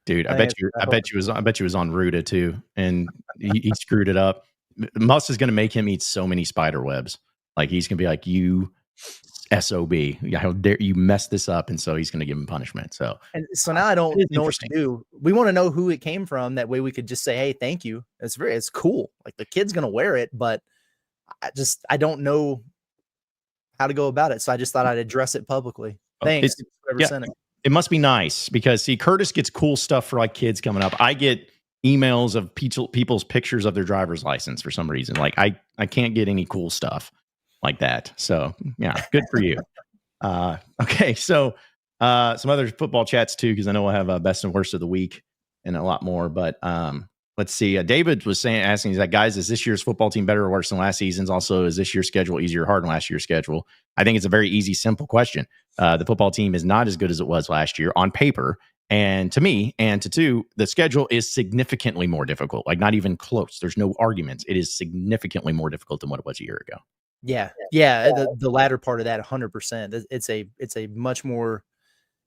Dude, I bet you was on Ruta too, and he screwed it up. Muss is going to make him eat so many spider webs. Like he's going to be like, "You SOB, how dare you mess this up?" And so he's going to give him punishment. So
now I don't know what to do. We want to know who it came from. That way we could just say, "Hey, thank you." It's cool. Like the kid's going to wear it, but I don't know how to go about it. So I just thought I'd address it publicly. Thanks.
It must be nice because see, Curtis gets cool stuff for like kids coming up. I get emails of people's pictures of their driver's license for some reason. Like I can't get any cool stuff like that. So yeah, good for you. Okay. So some other football chats too, because I know we'll have a best and worst of the week and a lot more, but let's see. David was asking, he's like, guys, is this year's football team better or worse than last season's? Also, is this year's schedule easier or harder than last year's schedule? I think it's a very easy, simple question. The football team is not as good as it was last year on paper. And to me, and to two, the schedule is significantly more difficult, like not even close. There's no arguments. It is significantly more difficult than what it was a year ago.
Yeah. The latter part of that, 100%. It's a much more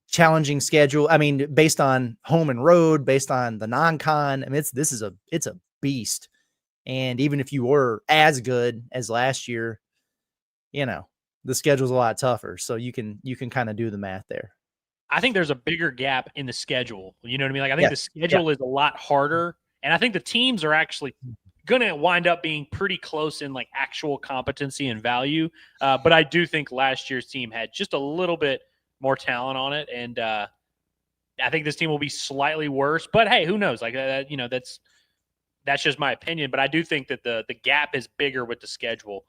challenging schedule. I mean, based on home and road, based on the non-con. I mean, it's a beast. And even if you were as good as last year, the schedule's a lot tougher. So you can kind of do the math there.
I think there's a bigger gap in the schedule. You know what I mean? Like I think the schedule is a lot harder, and I think the teams are actually going to wind up being pretty close in like actual competency and value. But I do think last year's team had just a little bit more talent on it, and I think this team will be slightly worse. But hey, who knows? Like you know, that's just my opinion. But I do think that the gap is bigger with the schedule.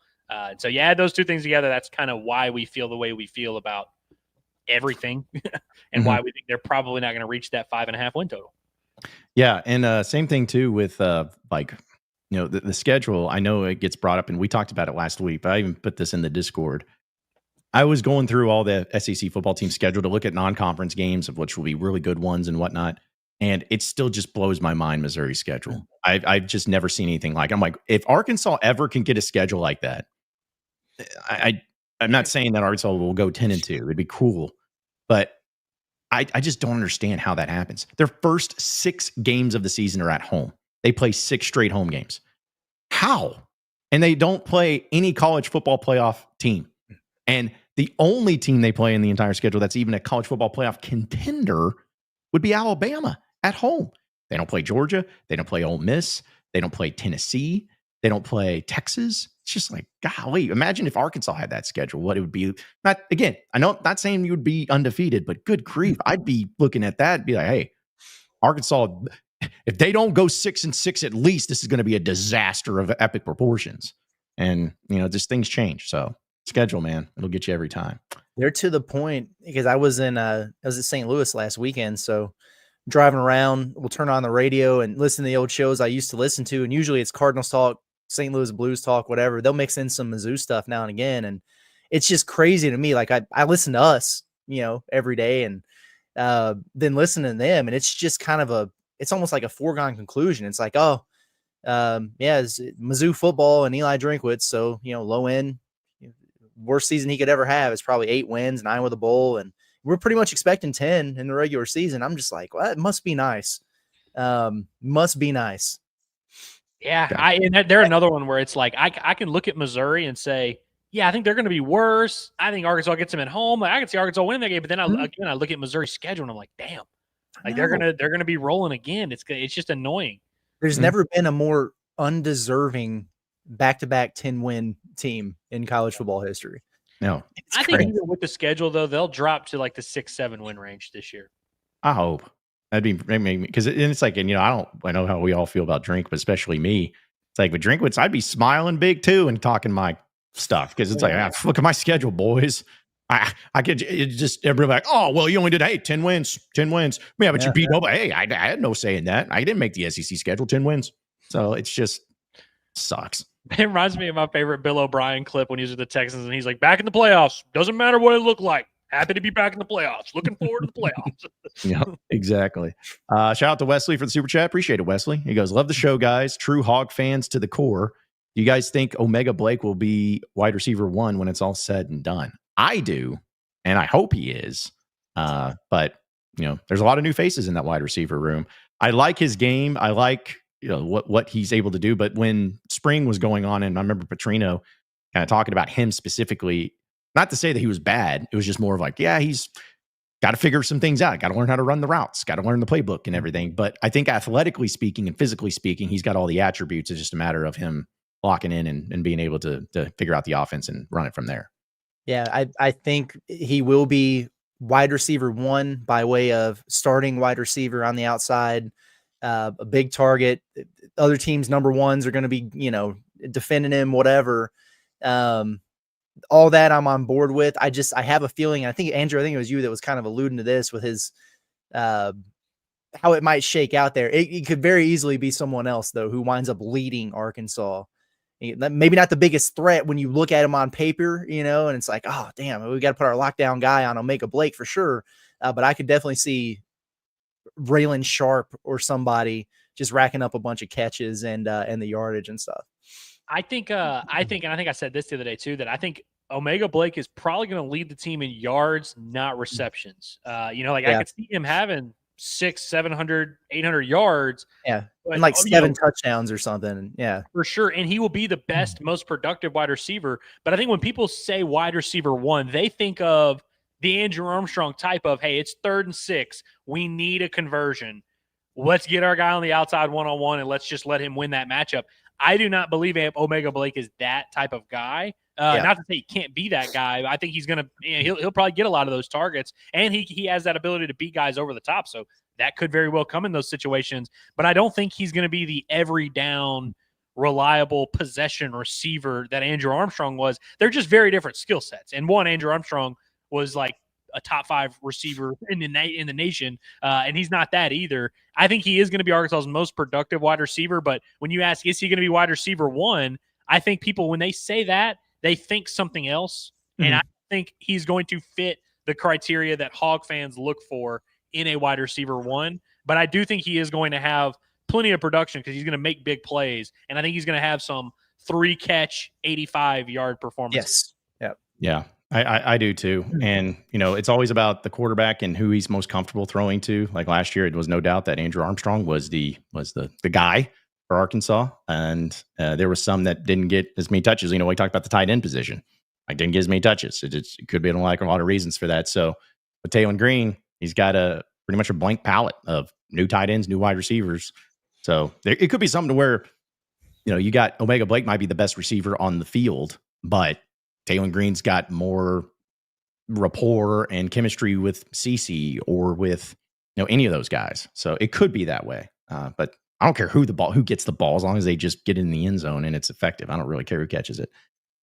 So you add those two things together, that's kind of why we feel the way we feel about everything, and why we think they're probably not going to reach that 5.5 win total.
Yeah, and same thing too with like, you know, the schedule. I know it gets brought up, and we talked about it last week, but I even put this in the Discord. I was going through all the SEC football team schedule to look at non-conference games, of which will be really good ones and whatnot, and it still just blows my mind, Missouri's schedule. I've just never seen anything like it. I'm like, if Arkansas ever can get a schedule like that, I'm not saying that Arkansas will go 10-2. It'd be cool, but I just don't understand how that happens. Their first 6 games of the season are at home. They play 6 straight home games. How? And they don't play any college football playoff team. And the only team they play in the entire schedule that's even a college football playoff contender would be Alabama at home. They don't play Georgia. They don't play Ole Miss. They don't play Tennessee. They don't play Texas. It's just like, golly, imagine if Arkansas had that schedule, what it would be. Not again, I know, not saying you would be undefeated, but good grief, I'd be looking at that and be like, hey, Arkansas, if they don't go 6-6 at least, this is going to be a disaster of epic proportions. And, you know, just things change. So schedule, man, it'll get you every time.
They're to the point, because I was at St. Louis last weekend, so driving around, we'll turn on the radio and listen to the old shows I used to listen to, and usually it's Cardinals talk, St. Louis Blues talk, whatever. They'll mix in some Mizzou stuff now and again, and it's just crazy to me. Like I listen to us, you know, every day, and then listen to them, and it's just kind of it's almost like a foregone conclusion. It's like, oh, it's Mizzou football and Eli Drinkwitz, so, you know, low end, worst season he could ever have is probably 8 wins, 9 with a bowl, and we're pretty much expecting 10 in the regular season. I'm just like, well, it must be nice. Must be nice.
Yeah, and they're another one where it's like I can look at Missouri and say, yeah, I think they're going to be worse. I think Arkansas gets them at home. Like, I can see Arkansas winning that game, but then I look at Missouri's schedule and I'm like, damn, like they're gonna be rolling again. It's just annoying.
There's never been a more undeserving back-to-back 10-win team in college football history.
No,
I think even with the schedule though, they'll drop to like the 6-7 win range this year.
I hope. That'd be because it's like, and you know, I know how we all feel about Drink, but especially me. It's like with Drinkwitz, I'd be smiling big too and talking my stuff because it's like, look at my schedule, boys. I could just everybody like, oh well, you only did 10 wins. Yeah, but you beat nobody. Hey, I had no say in that. I didn't make the SEC schedule 10 wins, so it's just sucks.
It reminds me of my favorite Bill O'Brien clip when he was with the Texans and he's like, back in the playoffs. Doesn't matter what it looked like. Happy to be back in the playoffs. Looking forward to the playoffs.
Yeah, exactly. Shout out to Wesley for the super chat. Appreciate it, Wesley. He goes, love the show, guys. True Hog fans to the core. Do you guys think Omega Blake will be wide receiver 1 when it's all said and done? I do, and I hope he is. But, you know, there's a lot of new faces in that wide receiver room. I like his game. I like, you know, what he's able to do. But when spring was going on, and I remember Petrino kind of talking about him specifically, not to say that he was bad. It was just more of like, yeah, he's got to figure some things out. Got to learn how to run the routes. Got to learn the playbook and everything. But I think athletically speaking and physically speaking, he's got all the attributes. It's just a matter of him locking in and being able to figure out the offense and run it from there.
Yeah, I think he will be wide receiver 1 by way of starting wide receiver on the outside, a big target. Other teams' number 1s are going to be, you know, defending him, whatever. All that I'm on board with. I have a feeling, I think, Andrew, I think it was you that was kind of alluding to this with his, how it might shake out there. It could very easily be someone else, though, who winds up leading Arkansas. Maybe not the biggest threat when you look at him on paper, you know, and it's like, oh, damn, we got to put our lockdown guy on Omega Blake for sure. But I could definitely see Raylan Sharp or somebody just racking up a bunch of catches and the yardage and stuff.
I think, and I think I said this the other day too, that I think Omega Blake is probably going to lead the team in yards, not receptions. You know, like I could see him having 600, 700, 800 yards.
Yeah. And like 7 touchdowns or something. Yeah.
For sure. And he will be the best, most productive wide receiver. But I think when people say wide receiver 1, they think of the Andrew Armstrong type of, hey, it's 3rd and 6. We need a conversion. Let's get our guy on the outside one-on-one and let's just let him win that matchup. I do not believe Omega Blake is that type of guy. Not to say he can't be that guy. I think he's going to he'll probably get a lot of those targets, and he has that ability to beat guys over the top. So that could very well come in those situations. But I don't think he's going to be the every down, reliable possession receiver that Andrew Armstrong was. They're just very different skill sets. And one, Andrew Armstrong was like a top 5 receiver in the nation, and he's not that either. I think he is going to be Arkansas's most productive wide receiver. But when you ask, is he going to be wide receiver 1? I think people, when they say that, they think something else. Mm-hmm. And I think he's going to fit the criteria that Hog fans look for in a wide receiver 1. But I do think he is going to have plenty of production because he's going to make big plays. And I think he's going to have some 3-catch, 85-yard performances.
Yes.
Yeah. I do too. And, it's always about the quarterback and who he's most comfortable throwing to. Like last year, it was no doubt that Andrew Armstrong was the guy for Arkansas. And there was some that didn't get as many touches. We talked about the tight end position. Like didn't get as many touches. It could be a lot of reasons for that. So with Taylen Green, he's got pretty much a blank palette of new tight ends, new wide receivers. So it could be something to where, you got Omega Blake might be the best receiver on the field, but Taylen Green's got more rapport and chemistry with CC or with any of those guys. So it could be that way. But I don't care who gets the ball as long as they just get in the end zone and it's effective. I don't really care who catches it.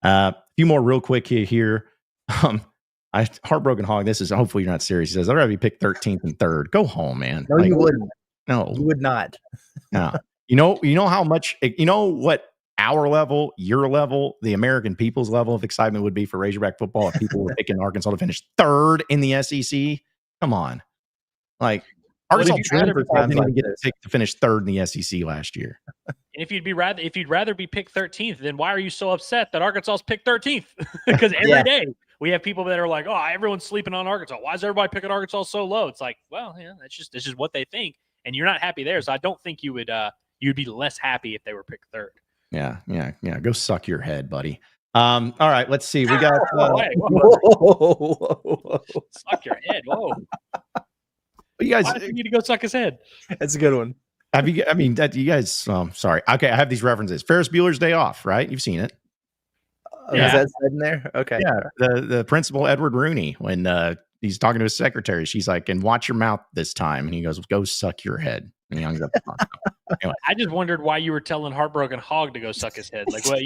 A few more real quick here. Heartbroken Hog. This is hopefully you're not serious. He says I'd rather be picked 13th and 3rd. Go home, man.
No, you wouldn't.
No,
you would not.
No. You know how much what our level, your level, the American people's level of excitement would be for Razorback football if people were picking Arkansas to finish 3rd in the SEC. Come on, like Arkansas didn't even get to finish 3rd in the SEC last year.
And if you'd rather be picked 13th, then why are you so upset that Arkansas's picked 13th? Because every day we have people that are like, oh, everyone's sleeping on Arkansas. Why is everybody picking Arkansas so low? It's like, well, that's just what they think, and you're not happy there. So I don't think you would you'd be less happy if they were picked 3rd.
Yeah. Go suck your head, buddy. All right, let's see. We got
whoa. Suck your head. Whoa.
You guys
Why do you need to go suck his head?
That's a good one.
You guys, sorry. Okay, I have these references. Ferris Bueller's Day Off, right? You've seen it.
Is that said in there? Okay.
Yeah. The principal, Edward Rooney, when he's talking to his secretary, she's like, and watch your mouth this time. And he goes, go suck your head. And he hangs up the phone. Anyway.
I just wondered why you were telling Heartbroken Hog to go suck his head. Like, well,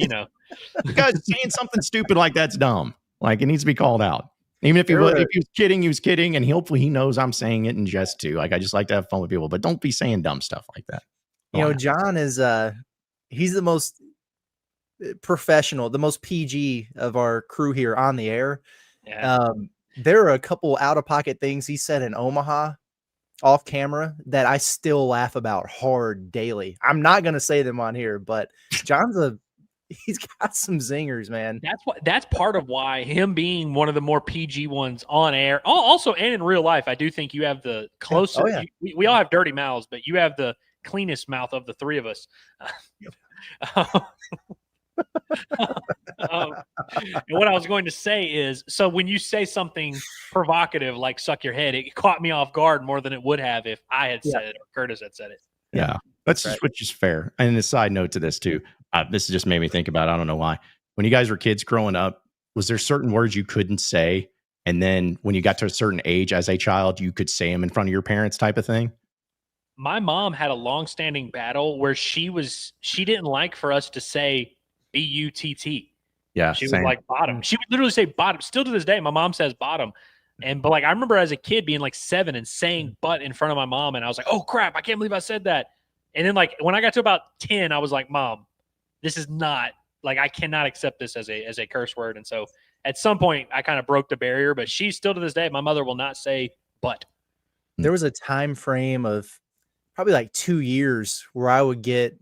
Because saying something stupid like that's dumb. Like, it needs to be called out. Even if he was kidding, he was kidding. And hopefully he knows I'm saying it in jest too. Like, I just like to have fun with people, but don't be saying dumb stuff like that.
John is, he's the most professional, the most PG of our crew here on the air.
Yeah.
There are a couple out-of-pocket things he said in Omaha off camera that I still laugh about hard daily. I'm not going to say them on here, but he's got some zingers, man.
That's part of why him being one of the more PG ones on air, also and in real life, I do think you have the closest. Oh, yeah. We all have dirty mouths, but you have the cleanest mouth of the 3 of us. And what I was going to say is, so when you say something provocative like suck your head, it caught me off guard more than it would have if I had said it or Curtis had said it.
Yeah. Which is fair. And a side note to this too, this just made me think about, I don't know why. When you guys were kids growing up, was there certain words you couldn't say? And then when you got to a certain age as a child, you could say them in front of your parents type of thing?
My mom had a long-standing battle where she didn't like for us to say B-U-T-T.
Yeah.
She was like bottom. She would literally say bottom. Still to this day, my mom says bottom. But like, I remember as a kid being like 7 and saying butt in front of my mom. And I was like, oh crap, I can't believe I said that. And then like, when I got to about 10, I was like, Mom, this is not like, I cannot accept this as a curse word. And so at some point I kind of broke the barrier, but she still to this day, my mother will not say butt.
There was a time frame of probably like 2 years where I would get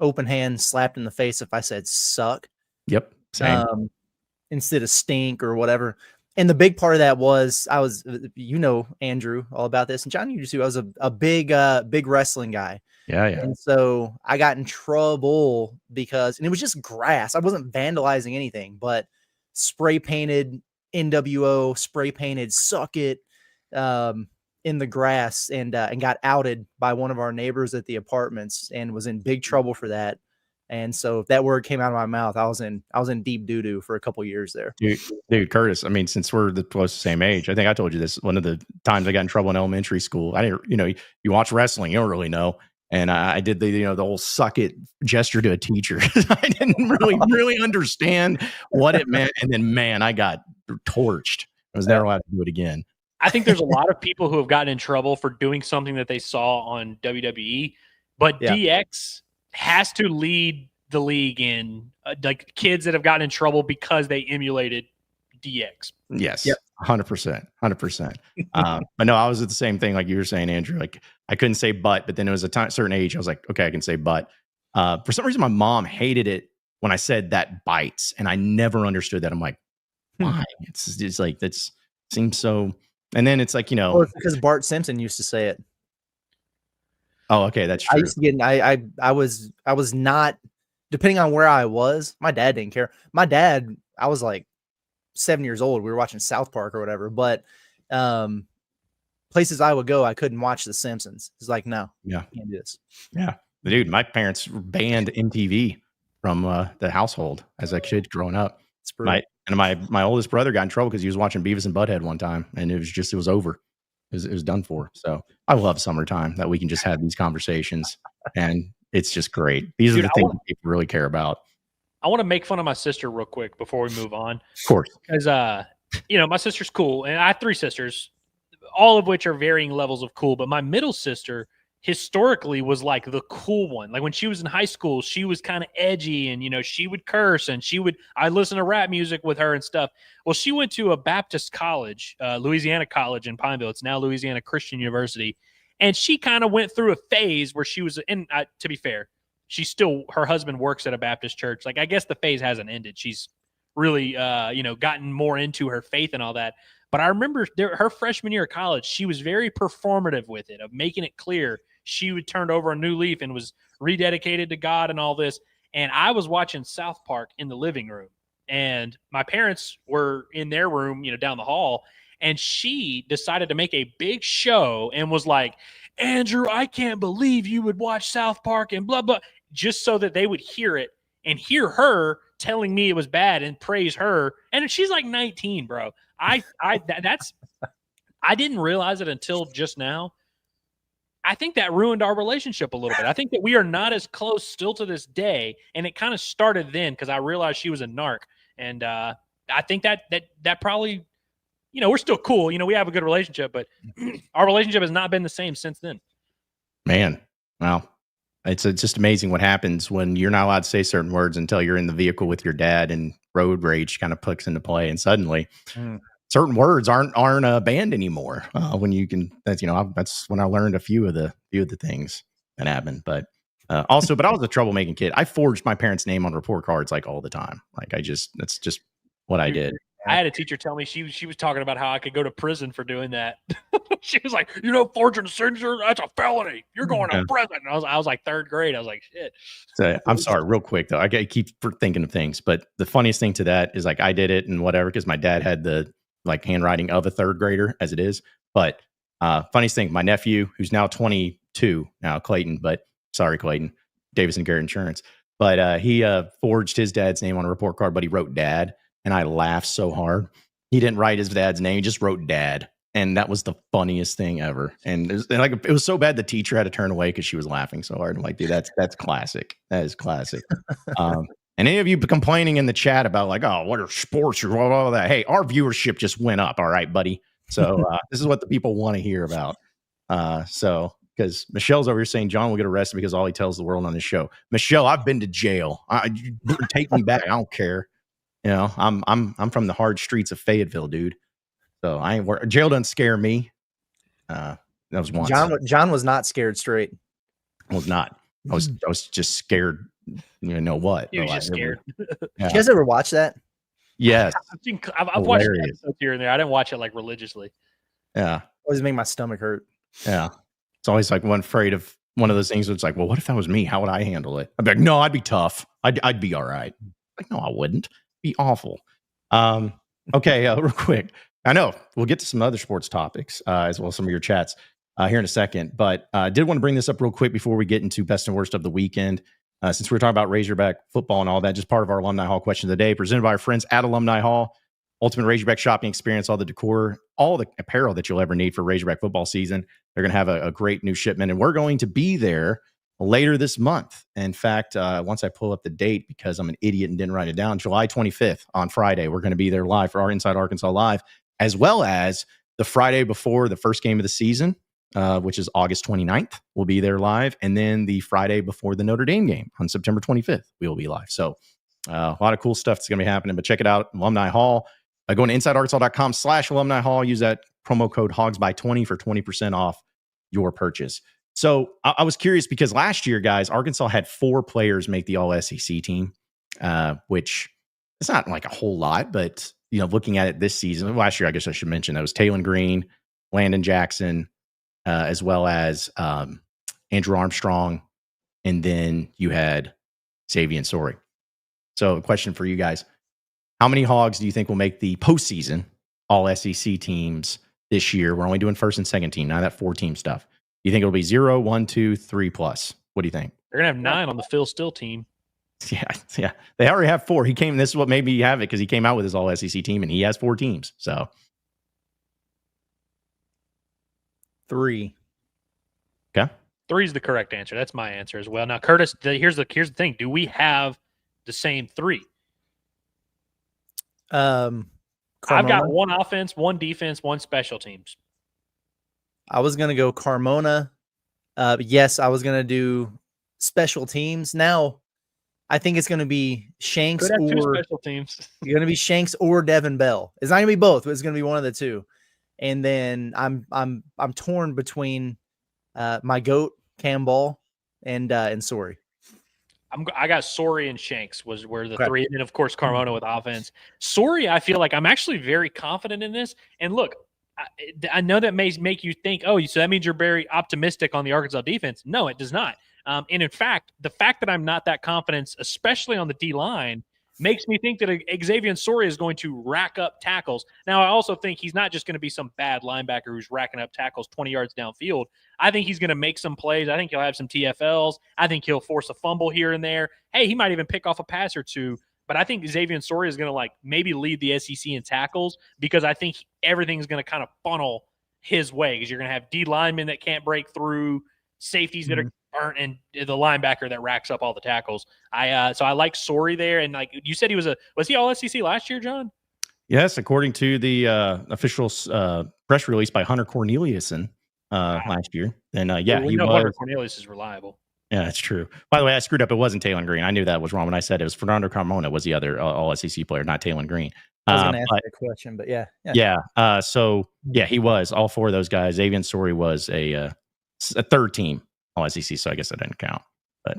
open hand slapped in the face if I said suck.
Yep. Same.
Instead of stink or whatever. And the big part of that was Andrew, all about this. And John, you too. I was a big wrestling guy.
Yeah.
And so I got in trouble and it was just grass. I wasn't vandalizing anything, but spray painted NWO spray painted "suck it" in the grass, and got outed by one of our neighbors at the apartments, and was in big trouble for that. And so if that word came out of my mouth, I was in deep doo-doo for a couple years there.
Dude, Curtis, I mean, since we're close to the same age, I think I told you this. One of the times I got in trouble in elementary school, I didn't, you watch wrestling, you don't really know. And I did the whole suck it gesture to a teacher. I didn't really understand what it meant. And then, man, I got torched. I was never allowed to do it again.
I think there's a lot of people who have gotten in trouble for doing something that they saw on WWE, but DX has to lead the league in like kids that have gotten in trouble because they emulated DX.
Yes. Yep. 100%. But no, I was at the same thing. Like you were saying, Andrew, like I couldn't say but then there was a certain age. I was like, okay, I can say but. For some reason, my mom hated it when I said that bites, and I never understood that. I'm like, why? It's like, that seems so. And then it's like,
well, it's because Bart Simpson used to say it.
Oh, okay, that's true.
I used to get, I was not, depending on where I was. My dad didn't care. My dad, I was like 7 years old. We were watching South Park or whatever, but places I would go, I couldn't watch The Simpsons. It's like, no, can't do this.
Yeah, dude, my parents banned MTV from the household as a kid growing up. My oldest brother got in trouble because he was watching Beavis and Butthead one time, and it was over. It was done for. So I love summertime, that we can just have these conversations, and it's just great. These are the things that people really care about.
I want to make fun of my sister real quick before we move on.
Of course.
Because, my sister's cool, and I have 3 sisters, all of which are varying levels of cool. But my middle sister historically was like the cool one. Like when she was in high school, she was kind of edgy, and, she would curse, and I listened to rap music with her and stuff. Well, she went to a Baptist college, Louisiana College in Pineville. It's now Louisiana Christian University. And she kind of went through a phase where she was, and to be fair, her husband works at a Baptist church. Like, I guess the phase hasn't ended. She's really, gotten more into her faith and all that. But I remember her freshman year of college, she was very performative with it, of making it clear she would turn over a new leaf and was rededicated to God and all this. And I was watching South Park in the living room, and my parents were in their room, down the hall. And she decided to make a big show and was like, Andrew, I can't believe you would watch South Park and blah, blah, just so that they would hear it and hear her telling me it was bad and praise her. And she's like 19, bro. I didn't realize it until just now. I think that ruined our relationship a little bit. I think that we are not as close still to this day. And it kind of started then because I realized she was a narc. And I think that probably, we're still cool. We have a good relationship, but our relationship has not been the same since then.
Man, wow. It's just amazing what happens when you're not allowed to say certain words until you're in the vehicle with your dad, and road rage kind of puts into play. And suddenly certain words aren't banned anymore. When you can, that's when I learned a few of the things that happened. But but I was a troublemaking kid. I forged my parents' name on report cards like all the time. Like that's just what I did.
I had a teacher tell me she was talking about how I could go to prison for doing that. She was like, forging a signature, that's a felony. You're going to prison. And I was like 3rd grade. I was like, shit.
So, I'm sorry, real quick though. I keep thinking of things, but the funniest thing to that is like I did it and whatever because my dad had the like handwriting of a 3rd grader as it is. But funniest thing, my nephew, who's now 22 now, Clayton, but sorry, Clayton, Davis and Garrett Insurance. But he forged his dad's name on a report card, but he wrote dad. And I laughed so hard. He didn't write his dad's name; he just wrote dad, and that was the funniest thing ever. And it was so bad the teacher had to turn away because she was laughing so hard. I'm like, dude, that's classic. That is classic. And any of you complaining in the chat about like, oh, what are sports or all that? Hey, our viewership just went up. All right, buddy. So this is what the people want to hear about. Because Michelle's over here saying John will get arrested because all he tells the world on his show. Michelle, I've been to jail. Take me back. I don't care. I'm from the hard streets of Fayetteville, dude. So jail doesn't scare me. That was once.
John was not scared straight.
I was not. I was just scared. What?
He was just scared.
Yeah.
Did you guys ever watch that?
Yes.
I've watched episodes here and there. I didn't watch it like religiously.
Yeah.
Always make my stomach hurt.
Yeah. It's always like afraid of one of those things where it's like, well, what if that was me? How would I handle it? I'd be like, no, I'd be tough. I'd be all right. Like, no, I wouldn't. Be awful. Okay, real quick. I know we'll get to some other sports topics as well as some of your chats here in a second, but I did want to bring this up real quick before we get into best and worst of the weekend. Since we were talking about Razorback football and all that, just part of our Alumni Hall question of the day, presented by our friends at Alumni Hall. Ultimate Razorback shopping experience, all the decor, all the apparel that you'll ever need for Razorback football season. They're going to have a great new shipment, and we're going to be there later this month. In fact, once I pull up the date, because I'm an idiot and didn't write it down, July 25th on Friday, we're going to be there live for our Inside Arkansas Live, as well as the Friday before the first game of the season, which is August 29th. We'll be there live. And then the Friday before the Notre Dame game on September 25th, we will be live. So a lot of cool stuff that's going to be happening, but check it out, Alumni Hall. Go to InsideArkansas.com/alumni hall. Use that promo code HOGSBY20 for 20% off your purchase. So I was curious because last year, guys, Arkansas had 4 players make the All-SEC team, which it's not like a whole lot, but looking at it this season, last year, I guess I should mention that was Taylen Green, Landon Jackson, as well as Andrew Armstrong, and then you had Xavier Sorey. So a question for you guys. How many Hogs do you think will make the postseason All-SEC teams this year? We're only doing first and second team, now that 4-team stuff. Do you think it'll be 0, 1, 2, 3 plus? What do you think?
They're going to have 9 on the Phil Steele team.
Yeah. They already have 4. This is what made me have it, because he came out with his All-SEC team, and he has 4 teams. So
3.
Okay.
3 is the correct answer. That's my answer as well. Now, Curtis, here's the thing. Do we have the same 3? I've got 1 offense, 1 defense, 1 special teams.
I was going to go Carmona. Yes, I was going to do special teams. Now, I think it's going to be Shanks or
2 special teams.
You're going to be Shanks or Devin Bell. It's not going to be both, but it's going to be one of the 2. And then I'm torn between my goat Cam Ball and Sorey.
I got Sorey and Shanks were the 3, and then of course Carmona with offense. Sorey, I feel like I'm actually very confident in this. And look, I know that may make you think, oh, so that means you're very optimistic on the Arkansas defense. No, it does not. And in fact, the fact that I'm not that confident, especially on the D line, makes me think that Xavier Sorey is going to rack up tackles. Now, I also think he's not just going to be some bad linebacker who's racking up tackles 20 yards downfield. I think he's going to make some plays. I think he'll have some TFLs. I think he'll force a fumble here and there. Hey, he might even pick off a pass or 2. But I think Xavier Sorey is going to maybe lead the SEC in tackles, because I think everything's going to kind of funnel his way, because you're going to have D linemen that can't break through, safeties that are burnt, and the linebacker that racks up all the tackles. So I like Sorey there. And like you said, was he all SEC last year, John?
Yes, according to the official press release by Hunter Corneliuson last year. And
we know Hunter Cornelius is reliable.
Yeah, that's true. By the way, I screwed up. It wasn't Taylen Green. I knew that was wrong when I said it was Fernando Carmona was the other All-SEC player, not Taylen Green.
I was going to ask that question, but yeah.
So he was. All 4 of those guys. Xavier Sorey was a 3rd team All-SEC, so I guess that didn't count. But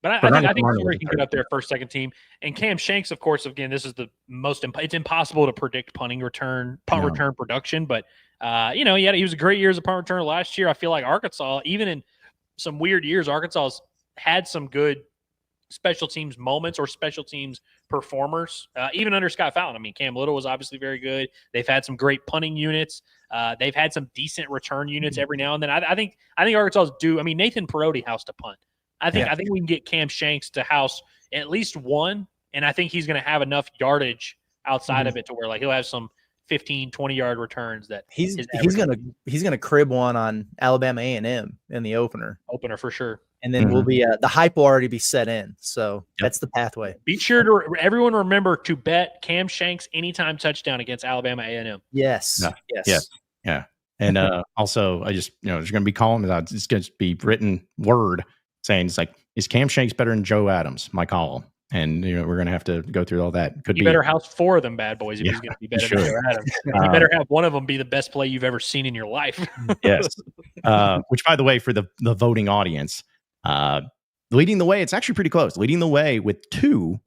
I think Sorey can get up there first, second team. And Cam Shanks, of course, again, this is the most. It's impossible to predict punt return production, but he was a great year as a punt returner last year. I feel like Arkansas, even in some weird years, Arkansas's had some good special teams moments or special teams performers, even under Scott Fallon. I mean, Cam Little was obviously very good. They've had some great punting units. They've had some decent return units every now and then. I think Arkansas's due. I mean, Nathan Perotti housed to punt. I think we can get Cam Shanks to house at least 1, and I think he's going to have enough yardage outside of it to where he'll have some 15, 20-yard returns that
he's gonna crib one on Alabama A&M in the opener
for sure.
And then we'll be the hype will already be set in. So that's the pathway.
Be sure to everyone remember to bet Cam Shanks anytime touchdown against Alabama A&M.
Yes.
Yeah. And also, I just there's going to be columns out. It's going to be written word saying is Cam Shanks better than Joe Adams? My column. And we're going to have to go through all that.
You better house 4 of them bad boys if he's going to be better than Joe Adams. You better have one of them be the best play you've ever seen in your life.
Yes. Which, by the way, for the voting audience, leading the way, it's actually pretty close. Leading the way with 2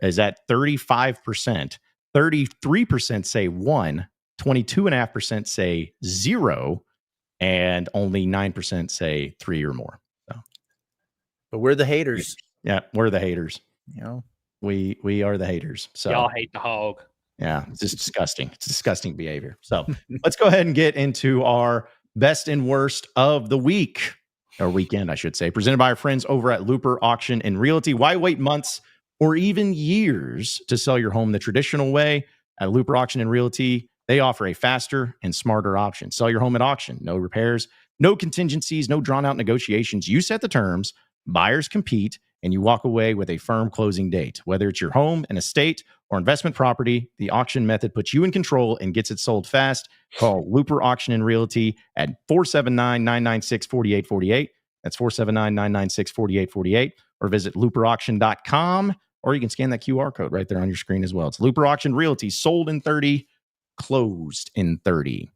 is at 35%. 33% say 1. 22.5% say 0. And only 9% say 3 or more. So.
But we're the haters.
Yeah, we're the haters.
You know,
we are the haters. So
y'all hate the hog.
Yeah, it's just disgusting. It's disgusting behavior. So let's go ahead and get into our best and worst of the week, or weekend, I should say, presented by our friends over at Looper Auction and Realty. Why wait months or even years to sell your home the traditional way? At Looper Auction and Realty, they offer a faster and smarter option. Sell your home at auction. No repairs, no contingencies, no drawn-out negotiations. You set the terms, buyers compete, and you walk away with a firm closing date. Whether it's your home, an estate, or investment property, the auction method puts you in control and gets it sold fast. Call Looper Auction and Realty at 479-996-4848. That's 479-996-4848. Or visit looperauction.com, or you can scan that QR code right there on your screen as well. It's Looper Auction Realty, sold in 30, closed in 30.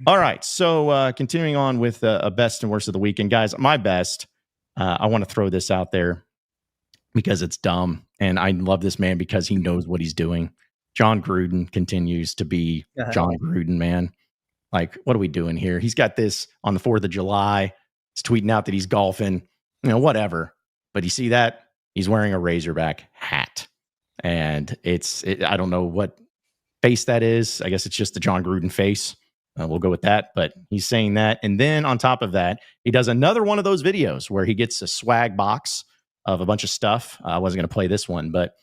All right, so continuing on with a best and worst of the weekend. Guys, my best, I want to throw this out there because it's dumb, and I love this man because he knows what he's doing. John Gruden continues to be John Gruden, man. Like, what are we doing here? He's got this on the 4th of July. He's tweeting out that he's golfing, whatever. But you see that? He's wearing a Razorback hat. And I don't know what face that is. I guess it's just the John Gruden face. We'll go with that. But he's saying that. And then on top of that, he does another one of those videos where he gets a swag box of a bunch of stuff. I wasn't going to play this one, but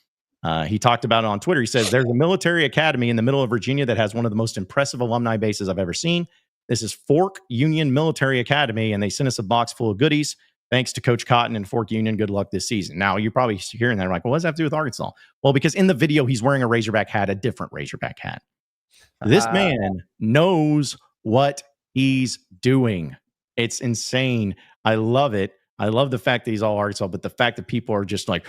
he talked about it on Twitter. He says, there's a military academy in the middle of Virginia that has one of the most impressive alumni bases I've ever seen. This is Fork Union Military Academy, and they sent us a box full of goodies. Thanks to Coach Cotton and Fork Union. Good luck this season. Now, you're probably hearing that. Like, well, what does that have to do with Arkansas? Well, because in the video, he's wearing a Razorback hat, a different Razorback hat. This man knows what he's doing. It's insane. I love it. I love the fact that he's all Arkansas, but the fact that people are just like,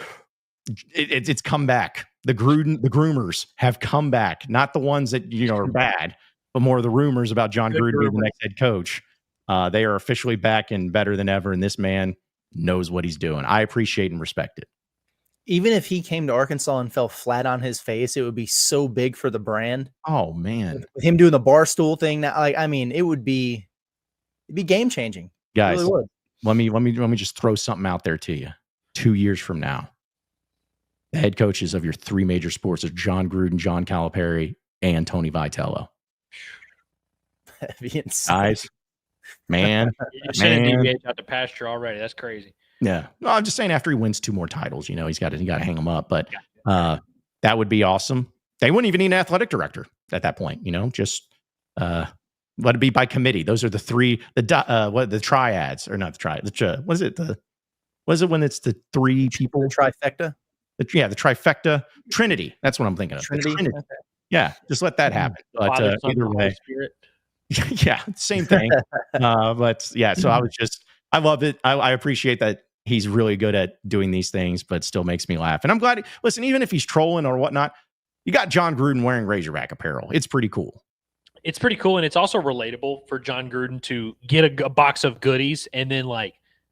it's come back. The groomers have come back. Not the ones that are bad, but more of the rumors about John Gruden being the next head coach. They are officially back and better than ever, and this man knows what he's doing. I appreciate and respect it.
Even if he came to Arkansas and fell flat on his face, it would be so big for the brand.
Oh man,
with him doing the barstool thing now, it would be game changing,
guys.
It really would.
Let me just throw something out there to you. 2 years from now, the head coaches of your three major sports are John Gruden, John Calipari, and Tony Vitello.
That'd be insane.
Guys, man,
you're sending DVH out to pasture already. That's crazy.
Yeah, well, I'm just saying after he wins 2 more titles, he's got to hang them up. But that would be awesome. They wouldn't even need an athletic director at that point. Just let it be by committee. Those are the three. The triads or not the triad? What is it? What is it when it's the 3 people?
The trifecta.
The trifecta. Trinity. That's what I'm thinking of.
Trinity.
Okay. Yeah, just let that happen. But
Father, Son,
either way,
Spirit.
yeah, same thing. But yeah, so I love it. I appreciate that he's really good at doing these things, but still makes me laugh. And I'm glad. Listen, even if he's trolling or whatnot, you got John Gruden wearing Razorback apparel. It's pretty cool.
It's pretty cool, and it's also relatable for John Gruden to get a box of goodies and then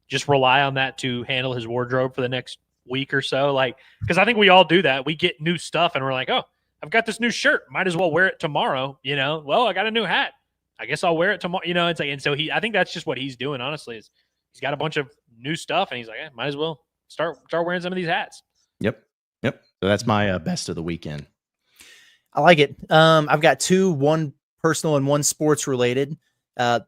just rely on that to handle his wardrobe for the next week or so. Because I think we all do that. We get new stuff, and we're like, oh, I've got this new shirt. Might as well wear it tomorrow. Well, I got a new hat. I guess I'll wear it tomorrow. It's and so I think that's just what he's doing. Honestly, is he's got a bunch of new stuff, and he's like, might as well start wearing some of these hats.
Yep. So that's my best of the weekend.
I like it. I've got 2, one personal and one sports related.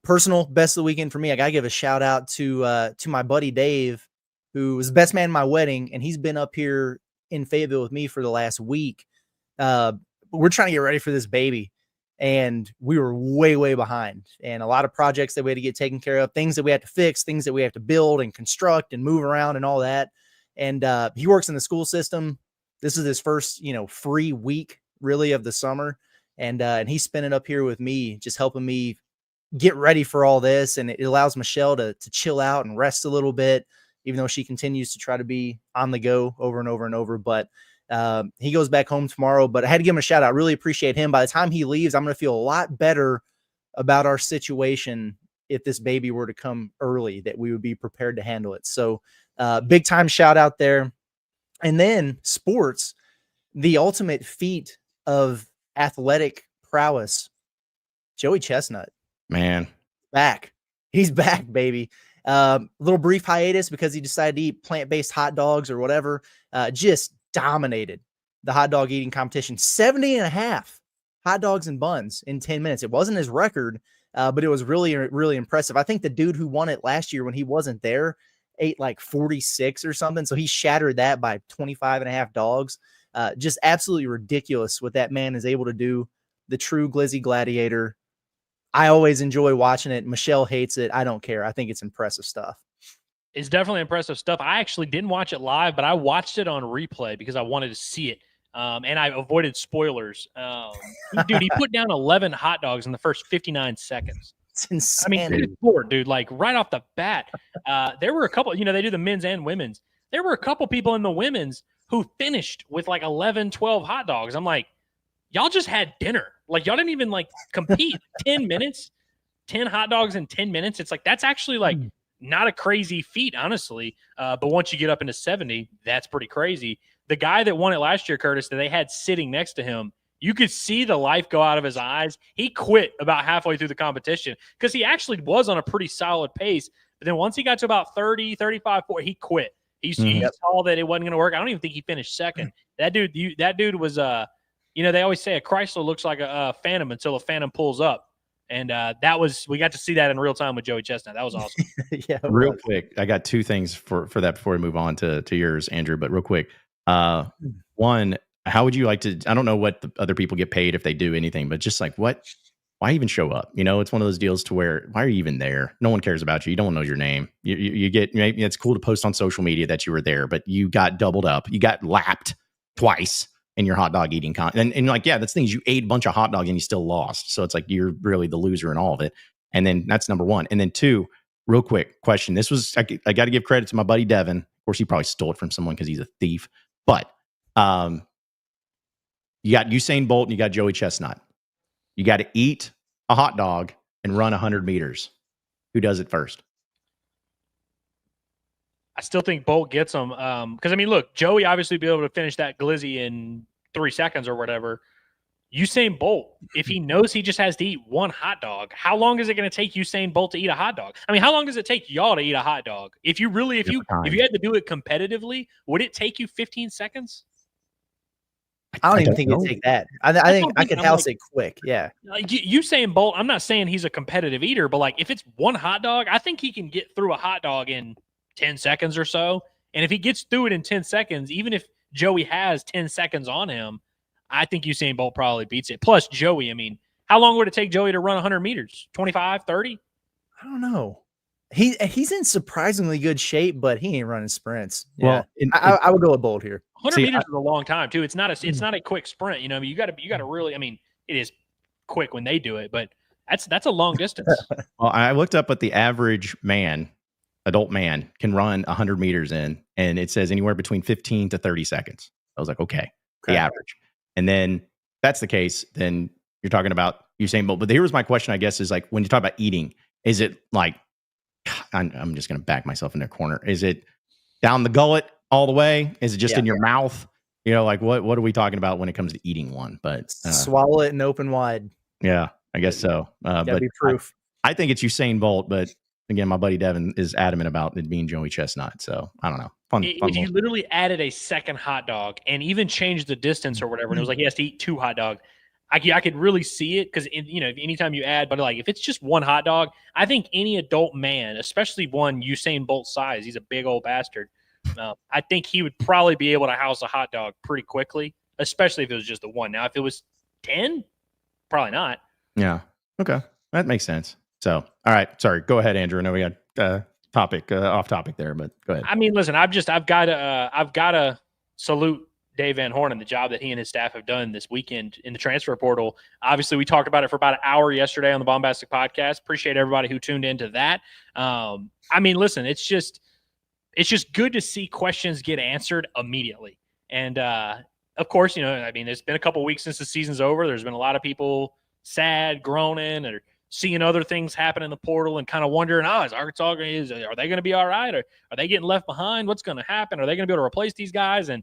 Personal best of the weekend for me. I gotta give a shout out to my buddy Dave, who was the best man at my wedding, and he's been up here in Fayetteville with me for the last week. We're trying to get ready for this baby, and we were way behind, and a lot of projects that we had to get taken care of, things that we had to fix, things that we have to build and construct and move around and all that. And he works in the school system. This is his first, free week really of the summer. And he's spending up here with me, just helping me get ready for all this. And it allows Michelle to chill out and rest a little bit, even though she continues to try to be on the go over and over and over. But he goes back home tomorrow, but I had to give him a shout out. Really appreciate him. By the time he leaves, I'm going to feel a lot better about our situation. If this baby were to come early, that we would be prepared to handle it. So big time shout out there. And then sports, the ultimate feat of athletic prowess, Joey Chestnut,
man,
back. He's back, baby. Little brief hiatus because he decided to eat plant-based hot dogs or whatever. Just dominated the hot dog eating competition. 70 and a half hot dogs and buns in 10 minutes. It wasn't his record, but it was really, really impressive. I think the dude who won it last year when he wasn't there ate like 46 or something. So he shattered that by 25 and a half dogs. Just absolutely ridiculous what that man is able to do. The true glizzy gladiator. I always enjoy watching it. Michelle hates it. I don't care. I think it's impressive stuff.
It's definitely impressive stuff. I actually didn't watch it live, but I watched it on replay because I wanted to see it. And I avoided spoilers. Dude, he put down 11 hot dogs in the first 59 seconds.
It's insane.
I mean, good Lord, dude, like right off the bat, there were a couple, they do the men's and women's. There were a couple people in the women's who finished with like 11, 12 hot dogs. I'm like, y'all just had dinner. Like, y'all didn't even like compete. 10 minutes, 10 hot dogs in 10 minutes. It's like, that's actually like not a crazy feat, honestly. But once you get up into 70, that's pretty crazy. The guy that won it last year, Curtis, that they had sitting next to him, you could see the life go out of his eyes. He quit about halfway through the competition because he actually was on a pretty solid pace. But then once he got to about 30, 35, 40, he quit. He saw that it wasn't going to work. I don't even think he finished second. That dude was, they always say a Chrysler looks like a Phantom until a Phantom pulls up. And we got to see that in real time with Joey Chestnut. That was awesome.
Yeah. Real quick, I got two things for that before we move on to yours, Andrew, but real quick. One, how would you like to, I don't know what the other people get paid if they do anything, but just like why even show up? It's one of those deals to where, why are you even there? No one cares about you. You don't know your name. You get, it's cool to post on social media that you were there, but you got doubled up. You got lapped twice in your hot dog eating and like, yeah, that's things you ate a bunch of hot dogs and you still lost. So it's like, you're really the loser in all of it. And then that's number one. And then two, real quick question. This was, I got to give credit to my buddy Devin. Of course, he probably stole it from someone because he's a thief. But you got Usain Bolt and you got Joey Chestnut. You got to eat a hot dog and run 100 meters. Who does it first?
I still think Bolt gets them. Because, I mean, look, Joey obviously be able to finish that glizzy in 3 seconds or whatever. Usain Bolt, if he knows he just has to eat one hot dog, how long is it going to take Usain Bolt to eat a hot dog? I mean, how long does it take y'all to eat a hot dog? If you had to do it competitively, would it take you 15 seconds?
I don't even think it'd take that. I think I could house it quick. Yeah.
Like Usain Bolt, I'm not saying he's a competitive eater, but like if it's one hot dog, I think he can get through a hot dog in 10 seconds or so. And if he gets through it in 10 seconds, even if Joey has 10 seconds on him, I think Usain Bolt probably beats it. Plus Joey, I mean, how long would it take Joey to run 100 meters? 25, 30?
I don't know. He's in surprisingly good shape, but he ain't running sprints. Yeah. Well, I would go with Bolt here.
100 meters is a long time too. It's not a quick sprint. I mean, you got to really. I mean, it is quick when they do it, but that's a long distance.
Well, I looked up what the average adult man can run 100 meters in, and it says anywhere between 15 to 30 seconds. I was like, okay, the average. And then if that's the case, then you're talking about Usain Bolt. But here was my question, I guess, is like when you talk about eating, is it like, I'm just going to back myself in a corner. Is it down the gullet all the way? Is it just in your mouth? Like what are we talking about when it comes to eating one? But
swallow it and open wide.
Yeah, I guess so. But
be proof.
I think it's Usain Bolt, but again, my buddy Devin is adamant about it being Joey Chestnut. So I don't know. Fun
if you literally added a second hot dog and even changed the distance or whatever, and it was like he has to eat 2 hot dogs, I could really see it because anytime you add, but like if it's just one hot dog, I think any adult man, especially one Usain Bolt size, he's a big old bastard. I think he would probably be able to house a hot dog pretty quickly, especially if it was just the one. Now, if it was 10, probably not.
Yeah. Okay, that makes sense. So, all right, sorry. Go ahead, Andrew. I know we got off topic there, but go ahead.
I mean, listen, I've got to salute Dave Van Horn and the job that he and his staff have done this weekend in the transfer portal. Obviously, we talked about it for about an hour yesterday on the Bombastic Podcast. Appreciate everybody who tuned into that. I mean, listen, it's just good to see questions get answered immediately. And of course, I mean, it's been a couple weeks since the season's over. There's been a lot of people sad, groaning, or seeing other things happen in the portal and kind of wondering, is Arkansas are they going to be all right? Or are they getting left behind? What's going to happen? Are they going to be able to replace these guys? And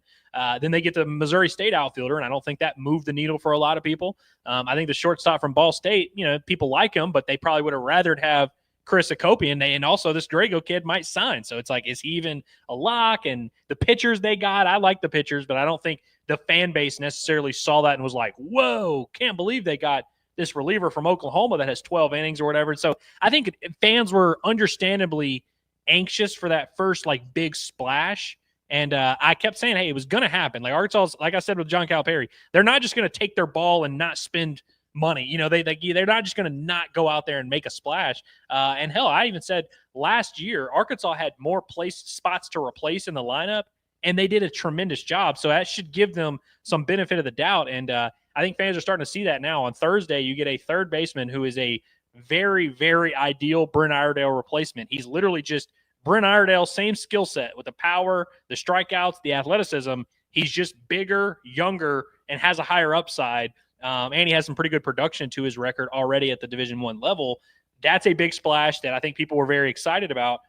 then they get the Missouri State outfielder, and I don't think that moved the needle for a lot of people. I think the shortstop from Ball State, people like him, but they probably would have rathered have Chris Akopian, and also this Drago kid might sign. So it's like, is he even a lock? And the pitchers they got, I like the pitchers, but I don't think the fan base necessarily saw that and was like, whoa, can't believe they got this reliever from Oklahoma that has 12 innings or whatever. So I think fans were understandably anxious for that first like big splash. And I kept saying, hey, it was going to happen. Like Arkansas, like I said with John Calipari, they're not just going to take their ball and not spend money. You know, they're not just going to not go out there and make a splash. And hell, I even said last year, Arkansas had more spots to replace in the lineup, and they did a tremendous job. So that should give them some benefit of the doubt. And I think fans are starting to see that now. On Thursday, you get a third baseman who is a very, very ideal Brent Iredale replacement. He's literally just Brent Iredale, same skill set with the power, the strikeouts, the athleticism. He's just bigger, younger, and has a higher upside. And he has some pretty good production to his record already at the Division I level. That's a big splash that I think people were very excited about.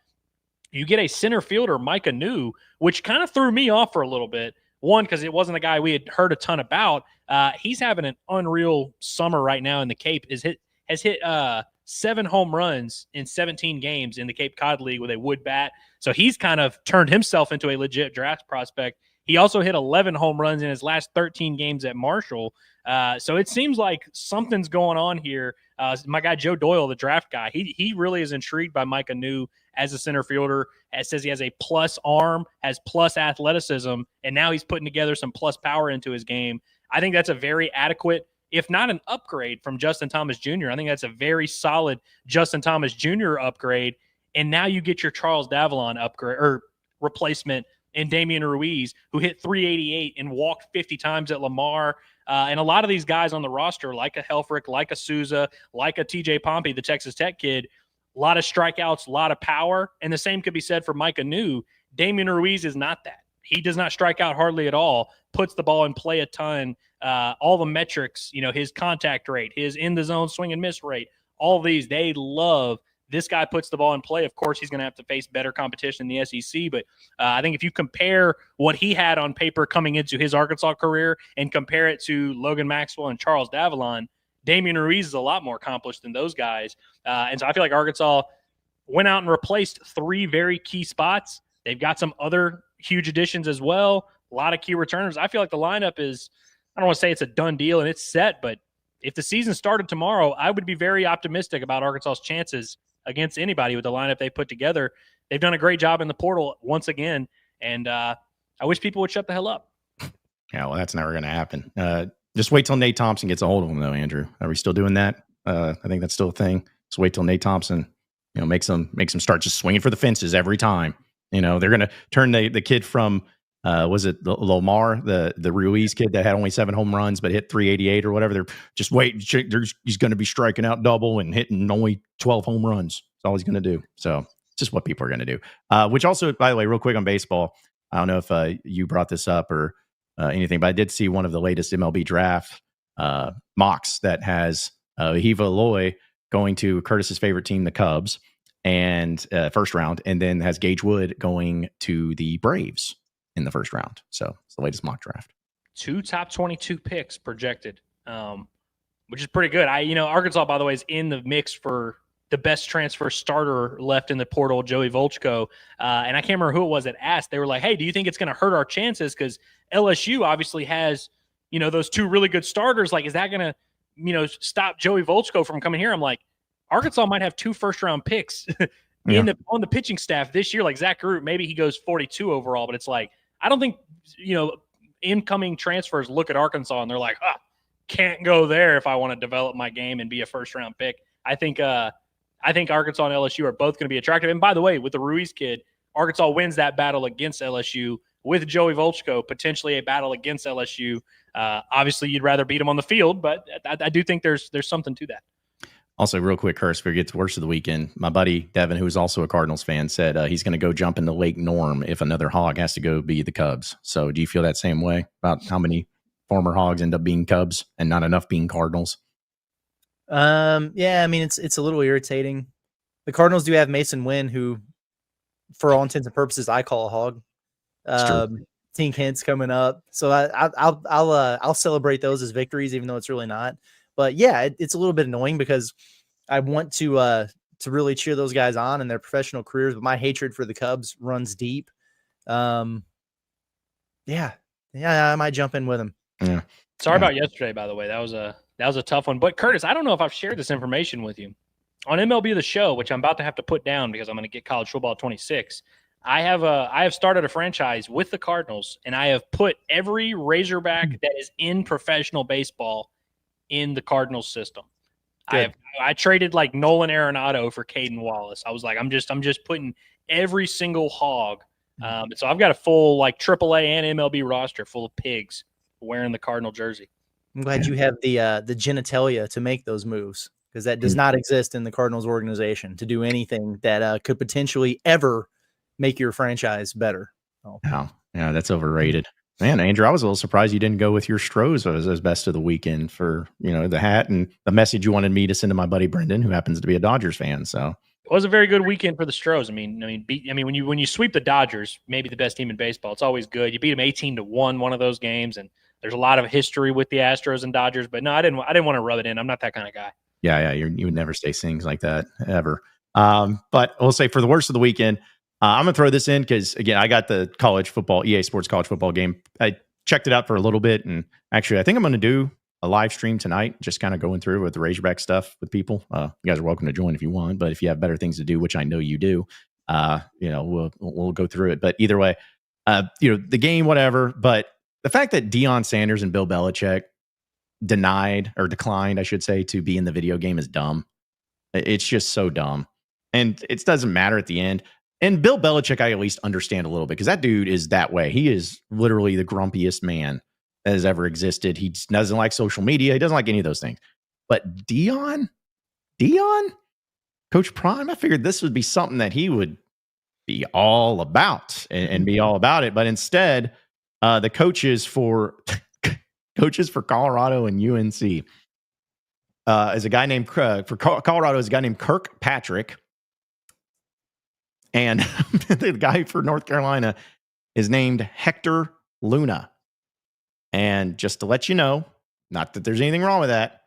You get a center fielder, Micah New, which kind of threw me off for a little bit. One, because it wasn't a guy we had heard a ton about. He's having an unreal summer right now in the Cape. Has hit 7 home runs in 17 games in the Cape Cod League with a wood bat. So he's kind of turned himself into a legit draft prospect. He also hit 11 home runs in his last 13 games at Marshall. So it seems like something's going on here. My guy Joe Doyle, the draft guy, he really is intrigued by Micah New as a center fielder. It says he has a plus arm, has plus athleticism, and now he's putting together some plus power into his game. I think that's a very adequate, if not an upgrade from Justin Thomas Jr. I think that's a very solid Justin Thomas Jr. upgrade. And now you get your Charles Davalon upgrade or replacement in Damian Ruiz, who hit 388 and walked 50 times at Lamar. And a lot of these guys on the roster, like a Helfrich, like a Souza, like a TJ Pompey, the Texas Tech kid, a lot of strikeouts, a lot of power. And the same could be said for Micah New. Damian Ruiz is not that. He does not strike out hardly at all, puts the ball in play a ton. All the metrics, his contact rate, his in the zone swing and miss rate, all of these, they love. This guy puts the ball in play. Of course, he's going to have to face better competition in the SEC. But I think if you compare what he had on paper coming into his Arkansas career and compare it to Logan Maxwell and Charles Davalon, Damian Ruiz is a lot more accomplished than those guys. And so I feel like Arkansas went out and replaced 3 very key spots. They've got some other huge additions as well. A lot of key returners. I feel like the lineup is, I don't want to say it's a done deal and it's set, but if the season started tomorrow, I would be very optimistic about Arkansas's chances against anybody with the lineup they put together. They've done a great job in the portal once again, and I wish people would shut the hell up.
Yeah, well, that's never going to happen. Just wait till Nate Thompson gets a hold of him, though, Andrew. Are we still doing that? I think that's still a thing. Just wait till Nate Thompson, makes them start just swinging for the fences every time. They're going to turn the kid from was it the Lamar, the Ruiz kid that had only 7 home runs but hit 388 or whatever. They're just waiting. He's going to be striking out double and hitting only 12 home runs. That's all he's going to do. So it's just what people are going to do. Which also, by the way, real quick on baseball, I don't know if you brought this up or anything, but I did see one of the latest MLB draft mocks that has Hiva Eloy going to Curtis's favorite team, the Cubs, and first round, and then has Gage Wood going to the Braves in the first round. So it's the latest mock draft.
2 top 22 picks projected, which is pretty good. Arkansas, by the way, is in the mix for the best transfer starter left in the portal, Joey Volchko. And I can't remember who it was that asked. They were like, hey, do you think it's going to hurt our chances? Because LSU obviously has, those 2 really good starters. Like, is that going to, stop Joey Volchko from coming here? I'm like, Arkansas might have 2 first-round picks on the pitching staff this year. Like Zach Root, maybe he goes 42 overall, but it's like, I don't think, incoming transfers look at Arkansas and they're like, can't go there if I want to develop my game and be a first-round pick. I think Arkansas and LSU are both going to be attractive. And by the way, with the Ruiz kid, Arkansas wins that battle against LSU. With Joey Volchko, potentially a battle against LSU. Obviously, you'd rather beat them on the field, but I do think there's something to that.
Also, real quick, Curse, before it gets worse of the weekend, my buddy Devin, who is also a Cardinals fan, said he's going to go jump into Lake Norm if another Hog has to go be the Cubs. So do you feel that same way about how many former Hogs end up being Cubs and not enough being Cardinals?
Yeah, I mean, it's a little irritating. The Cardinals do have Mason Wynn, who, for all intents and purposes, I call a Hog. Tink Hint's coming up, so I'll celebrate those as victories, even though it's really not. But yeah, it's a little bit annoying because I want to really cheer those guys on in their professional careers, but my hatred for the Cubs runs deep. Yeah, Yeah, I might jump in with him.
Yeah.
Sorry about yesterday, by the way. That was a tough one. But Curtis, I don't know if I've shared this information with you. On MLB The Show, which I'm about to have to put down because I'm going to get college football 26. I have started a franchise with the Cardinals, and I have put every Razorback that is in professional baseball in the Cardinals system. I traded like Nolan Arenado for Caden Wallace. I was like, I'm just putting every single hog. So I've got a full like AAA and MLB roster full of pigs wearing the Cardinal jersey.
I'm glad you have the genitalia to make those moves, because that does not exist in the Cardinals organization to do anything that could potentially ever make your franchise better. Oh.
Yeah, that's overrated. Man, Andrew, I was a little surprised you didn't go with your Stros as best of the weekend for, the hat and the message you wanted me to send to my buddy Brendan, who happens to be a Dodgers fan. So
it was a very good weekend for the Stros. I mean, when you sweep the Dodgers, maybe the best team in baseball, it's always good. You beat them 18-1 one of those games, and there's a lot of history with the Astros and Dodgers. But no, I didn't want to rub it in. I'm not that kind of guy.
Yeah, you would never say things like that ever. But I'll say for the worst of the weekend, I'm going to throw this in because, again, I got the college football, EA Sports college football game. I checked it out for a little bit. And actually, I think I'm going to do a live stream tonight, just kind of going through with the Razorback stuff with people. You guys are welcome to join if you want. But if you have better things to do, which I know you do, we'll go through it. But either way, the game, whatever. But the fact that Deion Sanders and Bill Belichick declined, I should say, to be in the video game is dumb. It's just so dumb. And it doesn't matter at the end. And Bill Belichick, I at least understand a little bit because that dude is that way. He is literally the grumpiest man that has ever existed. He doesn't like social media. He doesn't like any of those things. But Deion, Coach Prime, I figured this would be something that he would be all about and be all about it. But instead, the coaches for Colorado and UNC is a guy named for Colorado is a guy named Kirkpatrick. And the guy for North Carolina is named Hector Luna. And just to let you know, not that there's anything wrong with that,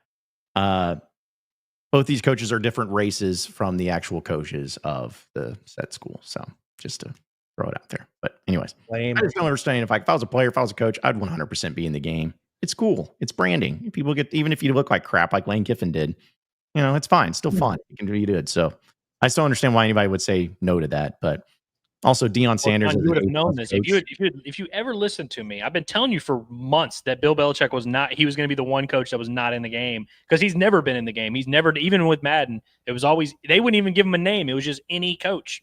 both these coaches are different races from the actual coaches of the said school. So just to throw it out there. But anyways, I just don't understand. If I was a player, if I was a coach, I'd 100% be in the game. It's cool. It's branding. People get, even if you look like crap like Lane Kiffin did, it's fine. It's still fun. You can do good. So I still understand why anybody would say no to that, but also Deion Sanders.
You would have known this if you ever listened to me. I've been telling you for months that Bill Belichick he was going to be the one coach that was not in the game because he's never been in the game. He's never, even with Madden, it was always, they wouldn't even give him a name. It was just any coach.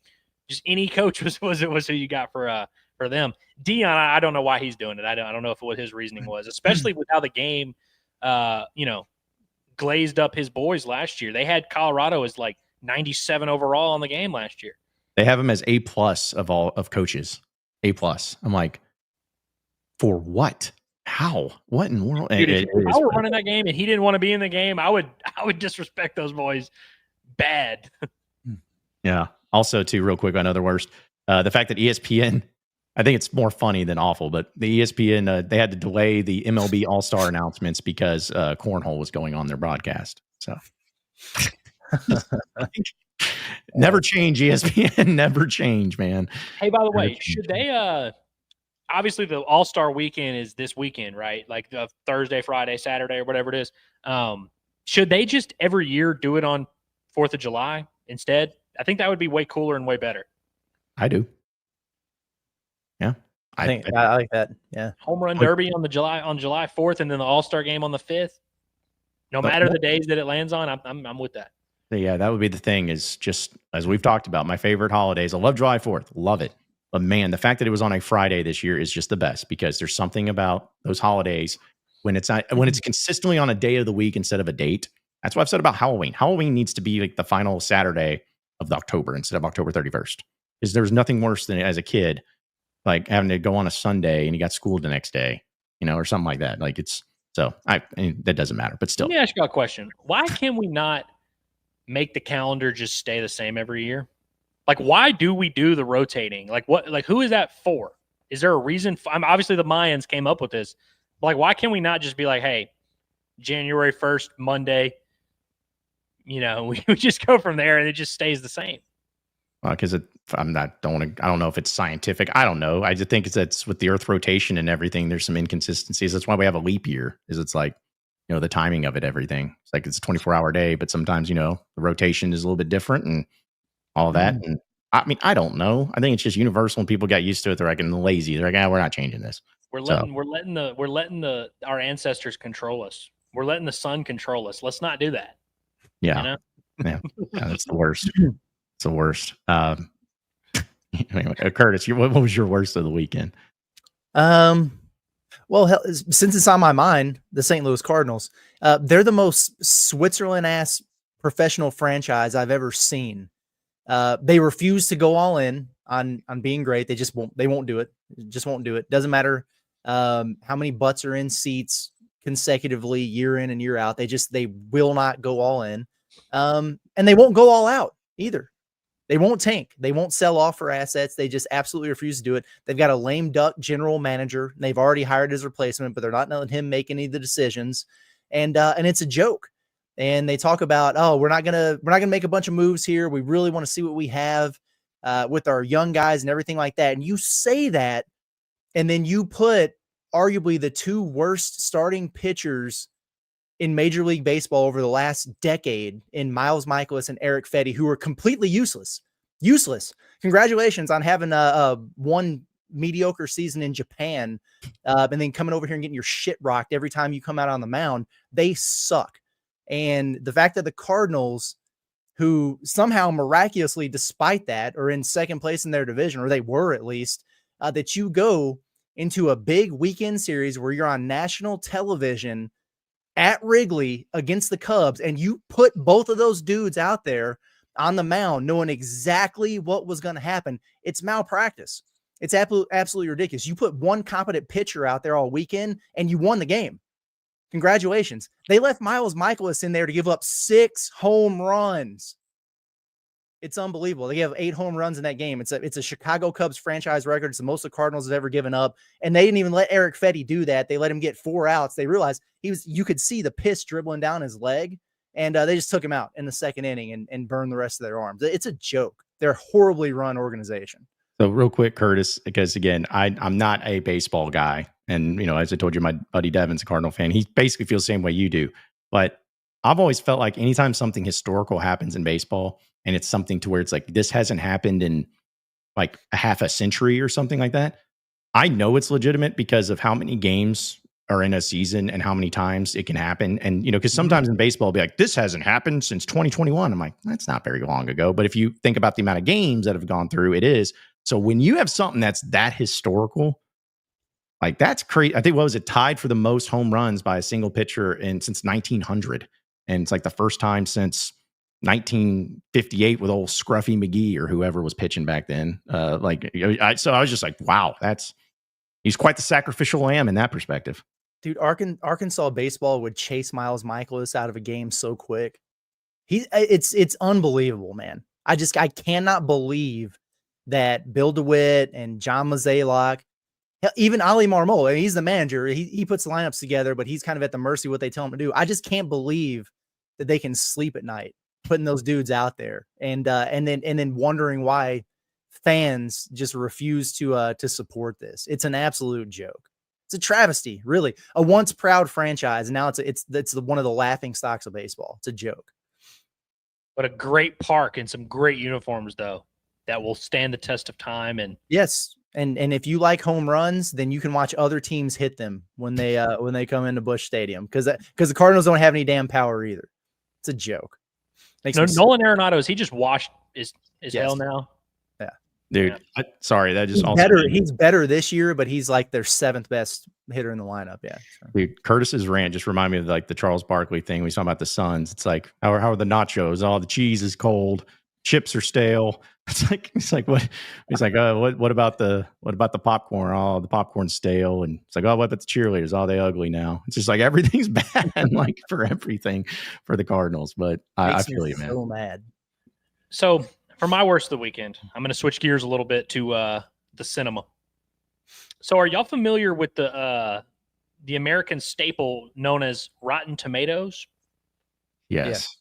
Just any coach was who you got for them. Deion, I don't know why he's doing it. I don't know what his reasoning was, especially with how the game, glazed up his boys last year. They had Colorado as like 97 overall on the game last year.
They have him as A+ of all of coaches. A+. I'm like, for what? How? What in the world?
Dude, if I were running that game and he didn't want to be in the game, I would disrespect those boys bad.
Yeah. Also, too, real quick, another worst. The fact that ESPN, I think it's more funny than awful, but the ESPN, they had to delay the MLB All-Star announcements because cornhole was going on their broadcast. So never change, ESPN. Never change, man.
Hey, by the way, should they obviously the All-Star weekend is this weekend, right? Like the Thursday, Friday, Saturday, or whatever it is. Should they just every year do it on 4th of July instead? I think that would be way cooler and way better.
I do. Yeah.
I like that. Yeah.
Home run derby on July 4th and then the All-Star game on the 5th. No matter the days that it lands on, I'm with that.
Yeah, that would be the thing is just, as we've talked about, my favorite holidays. I love July 4th. Love it. But man, the fact that it was on a Friday this year is just the best because there's something about those holidays when it's consistently on a day of the week instead of a date. That's what I've said about Halloween. Halloween needs to be like the final Saturday of October instead of October 31st. Because there's nothing worse than as a kid, like having to go on a Sunday and you got school the next day, or something like that. Like that doesn't matter, but still.
Let me ask you a question. Why can we not make the calendar just stay the same every year? Like, why do we do the rotating? Like, what? Like, who is that for? Is there a reason? Obviously, the Mayans came up with this. Like, why can we not just be like, hey, January 1st, Monday, we just go from there and it just stays the same?
because I don't know if it's scientific. I don't know. I just think it's with the Earth rotation and everything. There's some inconsistencies. That's why we have a leap year. Is it's like, the timing of it, everything. It's like it's a 24-hour day, but sometimes the rotation is a little bit different and all of that. And I mean, I don't know. I think it's just universal, and people got used to it. They're like, and lazy. They're like, we're not changing this.
We're letting our ancestors control us. We're letting the sun control us. Let's not do that.
Yeah, yeah, that's the worst. It's the worst. Anyway, Curtis, what was your worst of the weekend?
Well, hell, since it's on my mind, the St. Louis Cardinals, they're the most Switzerland-ass professional franchise I've ever seen. They refuse to go all in on being great. They just won't. They won't do it. Just won't do it. Doesn't matter how many butts are in seats consecutively, year in and year out. They will not go all in, and they won't go all out either. They won't tank. They won't sell off for assets. They just absolutely refuse to do it. They've got a lame duck general manager. They've already hired his replacement, but they're not letting him make any of the decisions. And it's a joke. And they talk about, we're not gonna make a bunch of moves here. We really want to see what we have with our young guys and everything like that. And you say that, and then you put arguably the two worst starting pitchers in Major League Baseball over the last decade in Miles Mikolas and Eric Fetty, who are completely useless. Useless. Congratulations on having a one mediocre season in Japan, and then coming over here and getting your shit rocked every time you come out on the mound. They suck. And the fact that the Cardinals, who somehow miraculously, despite that, are in second place in their division, or they were at least, that you go into a big weekend series where you're on national television at Wrigley against the Cubs, and you put both of those dudes out there on the mound knowing exactly what was going to happen. It's malpractice. It's absolutely ridiculous. You put one competent pitcher out there all weekend, and you won the game. Congratulations. They left Miles Mikolas in there to give up 6 home runs. It's unbelievable. They have 8 home runs in that game. It's a Chicago Cubs franchise record. It's the most the Cardinals have ever given up. And they didn't even let Eric Fetty do that. They let him get 4 outs. They realized you could see the piss dribbling down his leg. And they just took him out in the second inning and burned the rest of their arms. It's a joke. They're a horribly run organization.
So real quick, Curtis, because again, I'm not a baseball guy. And, as I told you, my buddy Devin's a Cardinal fan. He basically feels the same way you do. But I've always felt like anytime something historical happens in baseball, and it's something to where it's like, this hasn't happened in like a half a century or something like that, I know it's legitimate because of how many games are in a season and how many times it can happen. And, because sometimes in baseball, it'll be like, this hasn't happened since 2021. I'm like, that's not very long ago. But if you think about the amount of games that have gone through, it is. So when you have something that's that historical, like that's crazy. I think, what was it, tied for the most home runs by a single pitcher since 1900. And it's like the first time since 1958 with old Scruffy McGee or whoever was pitching back then. So I was just like, wow, he's quite the sacrificial lamb in that perspective.
Dude, Arkansas baseball would chase Miles Mikolas out of a game so quick. It's unbelievable, man. I cannot believe that Bill DeWitt and John Mozeliak, even Ali Marmol, he's the manager. He puts the lineups together, but he's kind of at the mercy of what they tell him to do. I just can't believe that they can sleep at night putting those dudes out there, and then wondering why fans just refuse to support this. It's an absolute joke. It's a travesty, really. A once proud franchise, and now it's one of the laughing stocks of baseball. It's a joke.
But a great park and some great uniforms, though, that will stand the test of time. And
yes, and if you like home runs, then you can watch other teams hit them when they come into Busch Stadium, because the Cardinals don't have any damn power either. It's a joke.
Nolan Arenado, is he just washed his hell now?
Yeah,
dude.
Yeah.
Sorry, that just
he's better this year, but he's like their 7th best hitter in the lineup. Yeah,
dude. Curtis's rant just reminded me of like the Charles Barkley thing we saw about the Suns. It's like, how are the nachos? Oh, the cheese is cold, chips are stale. It's like what? He's like, what about the popcorn? Oh, the popcorn's stale. And it's like, oh, what about the cheerleaders? Oh, they ugly now. It's just like everything's bad, like for everything for the Cardinals. But I feel you, man.
So mad.
So for my worst of the weekend, I'm going to switch gears a little bit to the cinema. So are y'all familiar with the American staple known as Rotten Tomatoes?
Yes.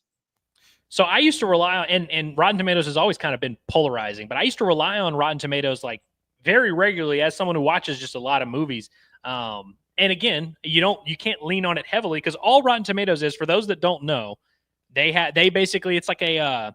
So I used to rely on, and Rotten Tomatoes has always kind of been polarizing, but I used to rely on Rotten Tomatoes like very regularly as someone who watches just a lot of movies. And again, you can't lean on it heavily because all Rotten Tomatoes is, for those that don't know, they basically, it's like a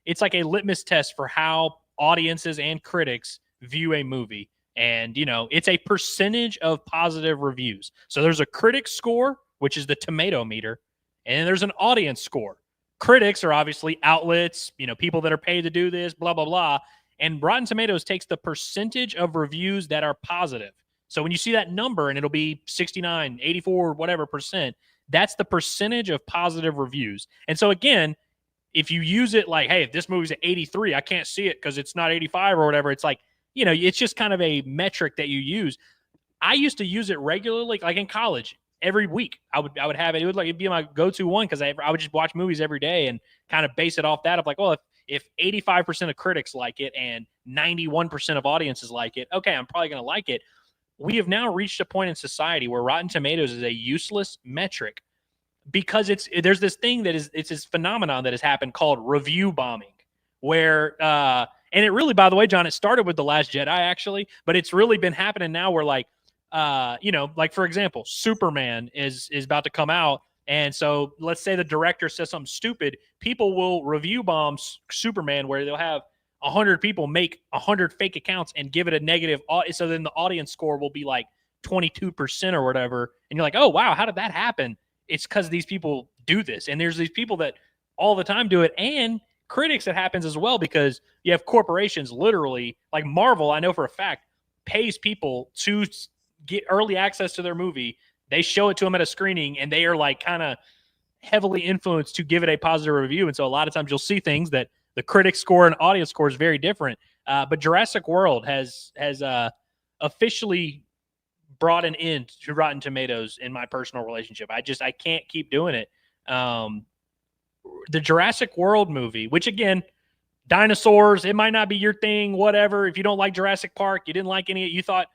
litmus test for how audiences and critics view a movie. And, it's a percentage of positive reviews. So there's a critic score, which is the tomato meter, and then there's an audience score. Critics are obviously outlets, people that are paid to do this, blah, blah, blah. And Rotten Tomatoes takes the percentage of reviews that are positive. So when you see that number and it'll be 69, 84, whatever percent, that's the percentage of positive reviews. And so again, if you use it like, hey, if this movie's at 83, I can't see it because it's not 85 or whatever. It's like, it's just kind of a metric that you use. I used to use it regularly, like in college. Every week I would have it. It'd be my go-to one because I would just watch movies every day and kind of base it off that of like, well, if 85% of critics like it and 91% of audiences like it, okay, I'm probably going to like it. We have now reached a point in society where Rotten Tomatoes is a useless metric because there's this thing it's this phenomenon that has happened called review bombing, where and it really, by the way, John, it started with The Last Jedi actually, but it's really been happening now where like like for example, Superman is about to come out, and so let's say the director says something stupid, people will review bomb Superman where they'll have 100 people make 100 fake accounts and give it a negative, so then the audience score will be like 22% or whatever, and you're like, oh wow, how did that happen? It's because these people do this, and there's these people that all the time do it, and critics, it happens as well because you have corporations literally like Marvel, I know for a fact, pays people to get early access to their movie. They show it to them at a screening, and they are like kind of heavily influenced to give it a positive review. And so a lot of times you'll see things that the critic score and audience score is very different. But Jurassic World has officially brought an end to Rotten Tomatoes in my personal relationship. I can't keep doing it. The Jurassic World movie, which again, dinosaurs, it might not be your thing, whatever. If you don't like Jurassic Park, you didn't like any, you thought,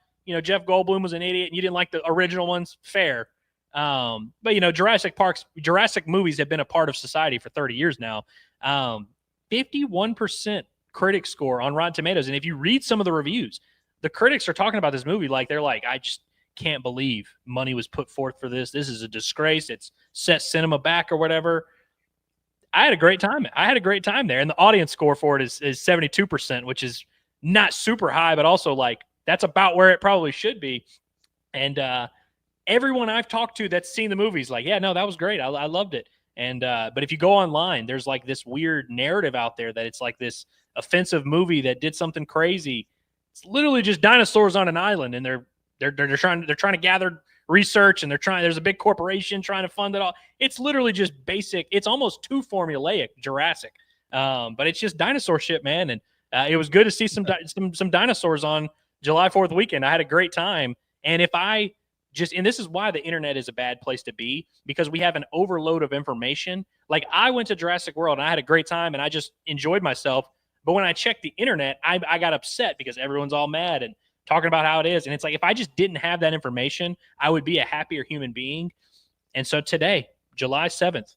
Jeff Goldblum was an idiot and you didn't like the original ones, fair. But Jurassic movies have been a part of society for 30 years now. 51% critic score on Rotten Tomatoes. And if you read some of the reviews, the critics are talking about this movie like they're like, I just can't believe money was put forth for this. This is a disgrace. It's set cinema back or whatever. I had a great time. There. And the audience score for it is 72%, which is not super high, but also like that's about where it probably should be. And everyone I've talked to that's seen the movies like, yeah, no, that was great. I loved it. And but if you go online, there's like this weird narrative out there that it's like this offensive movie that did something crazy. It's literally just dinosaurs on an island, and they're trying to gather research, and there's a big corporation trying to fund it all. It's literally just basic. It's almost too formulaic Jurassic, but it's just dinosaur shit, man. And it was good to see some dinosaurs on July 4th weekend. I had a great time. And and this is why the internet is a bad place to be, because we have an overload of information. Like I went to Jurassic World and I had a great time and I just enjoyed myself. But when I checked the internet, I got upset because everyone's all mad and talking about how it is. And it's like, if I just didn't have that information, I would be a happier human being. And so today, July 7th,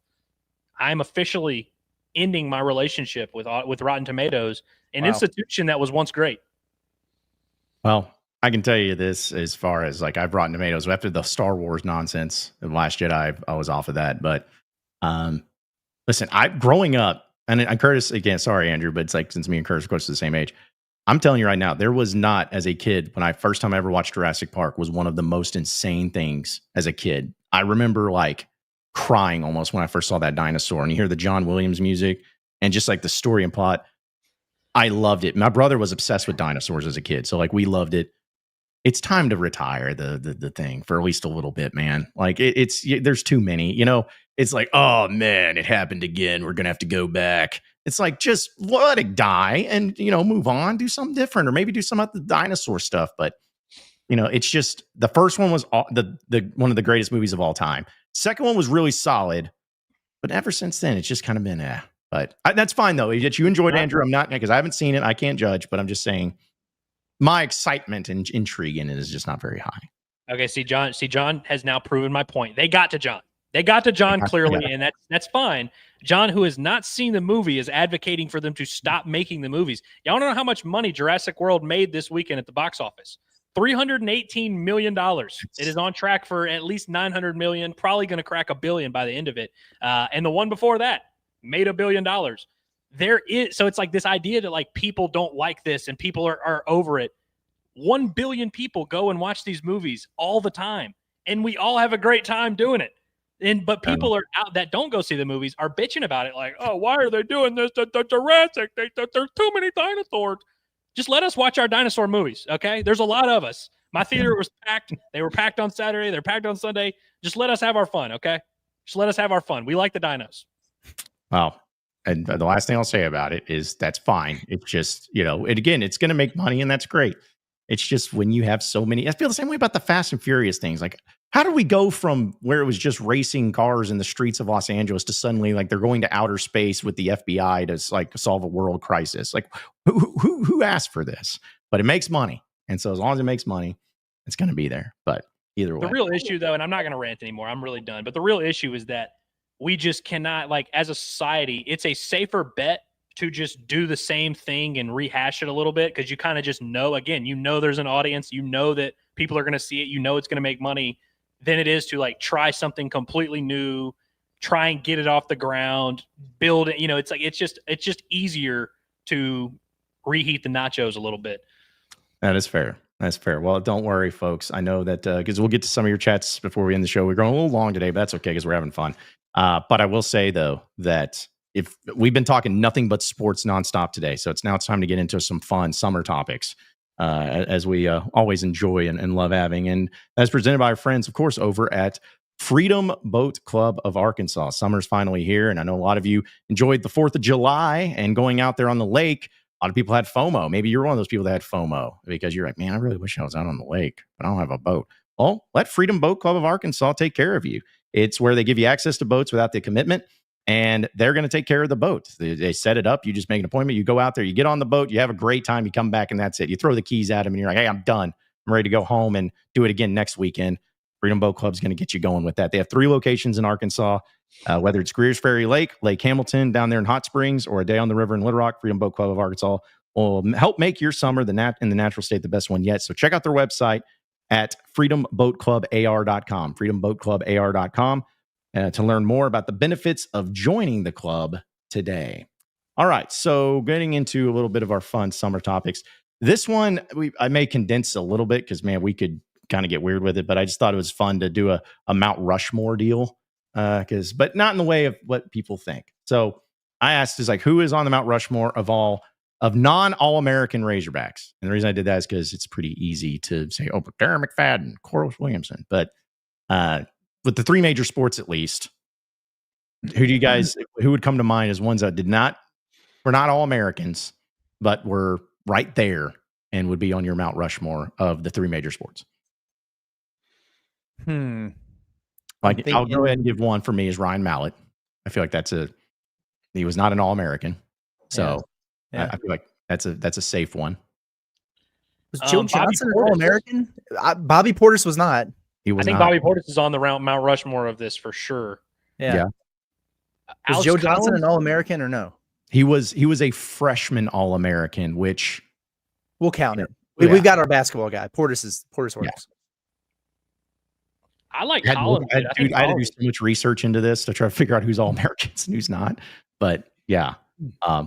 I'm officially ending my relationship with Rotten Tomatoes, an institution that was once great.
Well, I can tell you this as far as like I've Rotten Tomatoes after the Star Wars nonsense of Last Jedi, I was off of that. But listen, growing up, and Curtis, again, sorry, Andrew, but it's like since me and Curtis are close to the same age, I'm telling you right now, there was not, as a kid, when first time I ever watched Jurassic Park, was one of the most insane things as a kid. I remember like crying almost when I first saw that dinosaur, and you hear the John Williams music and just like the story and plot. I loved it. My brother was obsessed with dinosaurs as a kid, so like we loved it. It's time to retire the thing for at least a little bit, man. Like there's too many, it's like, oh man, it happened again. We're going to have to go back. It's like, just let it die and, move on, do something different, or maybe do some of the dinosaur stuff. But, it's just, the first one was the one of the greatest movies of all time. Second one was really solid, but ever since then, it's just kind of been, But that's fine though. That you enjoyed, Andrew. I'm not, because I haven't seen it. I can't judge, but I'm just saying, my excitement and intrigue in it is just not very high.
Okay, see, John has now proven my point. They got to John. They got to John clearly, and that's fine. John, who has not seen the movie, is advocating for them to stop making the movies. Y'all don't know how much money Jurassic World made this weekend at the box office. $318 million. It is on track for at least $900 million, probably going to crack $1 billion by the end of it. And the one before that made $1 billion. So it's like this idea that like people don't like this and people are over it. 1 billion people go and watch these movies all the time, and we all have a great time doing it. But people are out that don't go see the movies are bitching about it, like, oh, why are they doing this? The Jurassic, there's too many dinosaurs. Just let us watch our dinosaur movies, okay? There's a lot of us. My theater was packed. They were packed on Saturday. They're packed on Sunday. Just let us have our fun, okay? Just let us have our fun. We like the dinos.
Well, and the last thing I'll say about it is that's fine. It's just, and again, it's going to make money, and that's great. It's just when you have so many, I feel the same way about the Fast and Furious things. Like, how do we go from where it was just racing cars in the streets of Los Angeles to suddenly like they're going to outer space with the FBI to like solve a world crisis? Like, who asked for this? But it makes money, and so as long as it makes money, it's going to be there. But either way,
the real issue, though, and I'm not going to rant anymore. I'm really done. But the real issue is that we just cannot, like, as a society, it's a safer bet to just do the same thing and rehash it a little bit, because you kind of just know, again, there's an audience, that people are going to see it, it's going to make money, than it is to like try something completely new, try and get it off the ground, build it. It's just easier to reheat the nachos a little bit.
That is fair. That's fair. Well, don't worry, folks. I know that because we'll get to some of your chats before we end the show. We're going a little long today, but that's okay because we're having fun. But I will say, though, that if we've been talking nothing but sports nonstop today, so it's time to get into some fun summer topics, as we always enjoy and love having. And that's presented by our friends, of course, over at Freedom Boat Club of Arkansas. Summer's finally here, and I know a lot of you enjoyed the 4th of July and going out there on the lake. A lot of people had FOMO. Maybe you're one of those people that had FOMO because you're like, man, I really wish I was out on the lake, but I don't have a boat. Well, let Freedom Boat Club of Arkansas take care of you. It's where they give you access to boats without the commitment, and they're going to take care of the boat. They set it up. You just make an appointment. You go out there, you get on the boat, you have a great time, you come back, and that's it. You throw the keys at them, and you're like, hey, I'm done. I'm ready to go home and do it again next weekend. Freedom Boat Club is going to get you going with that. They have 3 locations in Arkansas, whether it's Greer's Ferry Lake, Lake Hamilton down there in Hot Springs, or a day on the river in Little Rock. Freedom Boat Club of Arkansas will help make your summer in the natural state the best one yet. So check out their website at freedomboatclubar.com, freedomboatclubar.com, to learn more about the benefits of joining the club today. All right, so getting into a little bit of our fun summer topics. This one, I may condense a little bit because, man, we could kind of get weird with it, but I just thought it was fun to do a Mount Rushmore deal, but not in the way of what people think. So I asked, who is on the Mount Rushmore of non-All-American Razorbacks? And the reason I did that is because it's pretty easy to say, but Darren McFadden, Corliss Williamson. But with the 3 major sports, at least, who would come to mind as ones that were not All-Americans, but were right there and would be on your Mount Rushmore of the 3 major sports? I'll go ahead and give one for me is Ryan Mallett. I feel like he was not an All-American. So yeah. I feel like that's a safe one.
Was Joe Johnson an All-American? Bobby Portis was not.
I think Bobby Portis is on the Mount Rushmore of this for sure.
Yeah. Was Joe Johnson an All-American or no?
He was a freshman All-American, which
we'll count it. We've got our basketball guy. Portis works.
Yeah.
I like Collins.
I had to do so much research into this to try to figure out who's All-Americans and who's not. But yeah.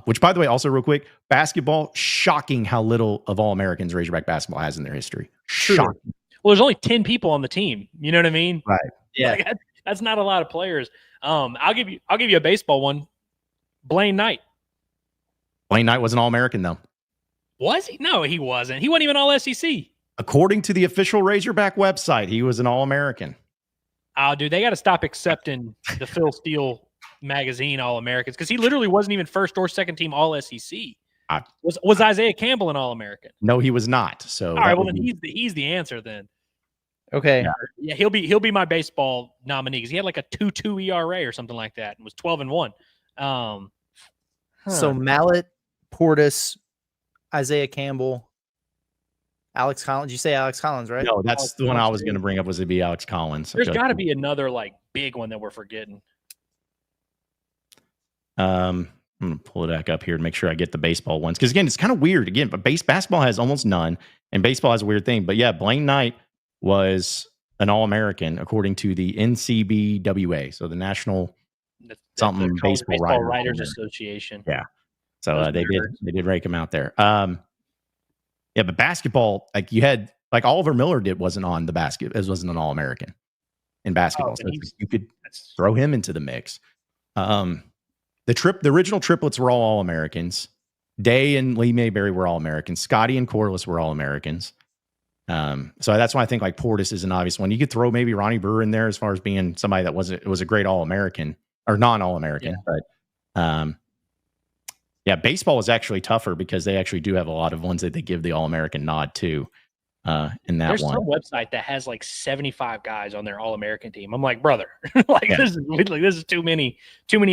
Which, by the way, also real quick, basketball, shocking how little of All-Americans Razorback basketball has in their history. Shocking.
Well, there's only 10 people on the team. You know what I mean?
Right.
Yeah.
Like, that's not a lot of players. I'll give you a baseball one. Blaine Knight.
Blaine Knight was an All-American, though.
Was he? No, he wasn't. He wasn't even All SEC.
According to the official Razorback website, he was an All-American.
Oh, dude, they got to stop accepting the Phil Steele magazine All-Americans, because he literally wasn't even first or second team All SEC. Was Isaiah Campbell an All-American?
No, he was not. So
all right, well then he's the answer then.
Okay.
Yeah, he'll be my baseball nominee because he had like a 2.2 ERA or something like that and was 12-1.
So Mallett, Portis, Isaiah Campbell, Alex Collins. You say Alex Collins, right?
No, that's the one I was going to bring up. Was it be Alex Collins?
There's got to be another like big one that we're forgetting.
I'm going to pull it back up here to make sure I get the baseball ones. Because, again, it's kind of weird. Again, but basketball has almost none, and baseball has a weird thing. But, yeah, Blaine Knight was an All-American according to the NCBWA, so the National something Baseball
Writers Association.
Yeah. So they did rank him out there. Yeah, but basketball, like you had, like Oliver Miller wasn't on the basket, as wasn't an All-American in basketball. So you could throw him into the mix. The original triplets were all All-Americans. Day and Lee Mayberry were All-Americans. Scotty and Corliss were All-Americans. So that's why I think like Portis is an obvious one. You could throw maybe Ronnie Brewer in there as far as being somebody that was a great All-American or non-All-American. Yeah. But yeah, baseball is actually tougher because they actually do have a lot of ones that they give the All-American nod to. In that
There's
one,
some website that has like 75 guys on their All-American team. I'm like, brother, this is too many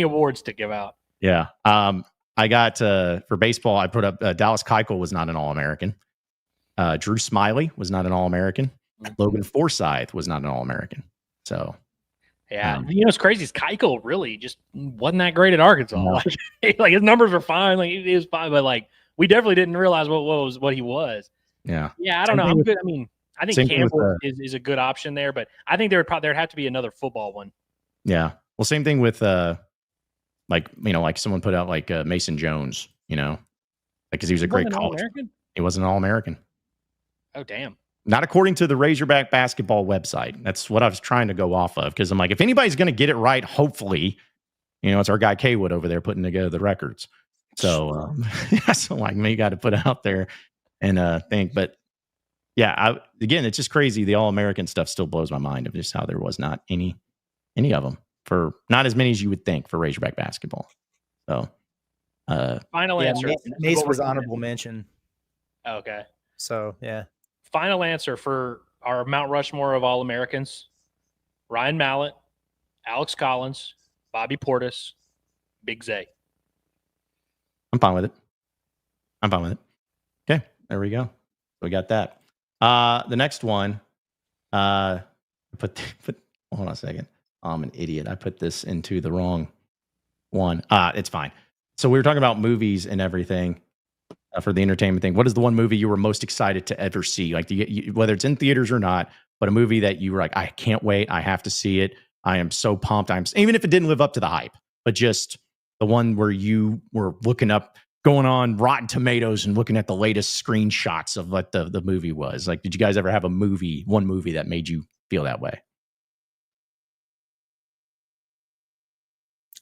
awards to give out.
Yeah. I got for baseball, I put up Dallas Keuchel was not an All-American. Drew Smiley was not an All-American. Mm-hmm. Logan Forsythe was not an All-American. So,
yeah, it's crazy. Keuchel really just wasn't that great at Arkansas. No. Like his numbers are fine. Like he was fine, but like we definitely didn't realize what he was.
Yeah.
Yeah, I don't know. I'm good. I mean, I think Campbell is a good option there, but I think there'd have to be another football one.
Yeah. Well, same thing with like someone put out like Mason Jones, because he was a great college. He wasn't an All-American.
Oh, damn.
Not according to the Razorback basketball website. That's what I was trying to go off of, because I'm like, if anybody's going to get it right, hopefully, it's our guy Kaywood over there putting together the records. So, so like me got to put out there and think. But yeah, again, it's just crazy. The All-American stuff still blows my mind of just how there was not any of them, for not as many as you would think for Razorback basketball. So,
final answer.
Mace was honorable mention.
Okay.
So yeah.
Final answer for our Mount Rushmore of All-Americans: Ryan Mallett, Alex Collins, Bobby Portis, Big Zay.
I'm fine with it. Okay, there we go. We got that. The next one, put hold on a second. I'm an idiot. I put this into the wrong one. It's fine. So we were talking about movies and everything. For the entertainment thing, what is the one movie you were most excited to ever see? Like, whether it's in theaters or not, but a movie that you were like, I can't wait. I have to see it. I am so pumped. Even if it didn't live up to the hype, but just the one where you were going on Rotten Tomatoes and looking at the latest screenshots of what the movie was. Like, did you guys ever have one movie that made you feel that way?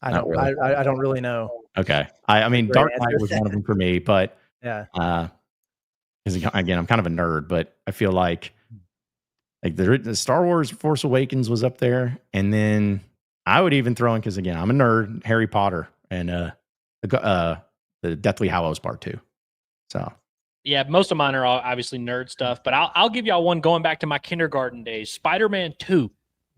I don't really know.
Okay. I mean, Dark Knight was one of them for me, but
yeah.
Because again, I'm kind of a nerd, but I feel like the Star Wars Force Awakens was up there, and then I would even throw in, because again, I'm a nerd, Harry Potter and the Deathly Hallows Part 2. So
yeah, most of mine are all obviously nerd stuff, but I'll give y'all one going back to my kindergarten days. Spider-Man 2,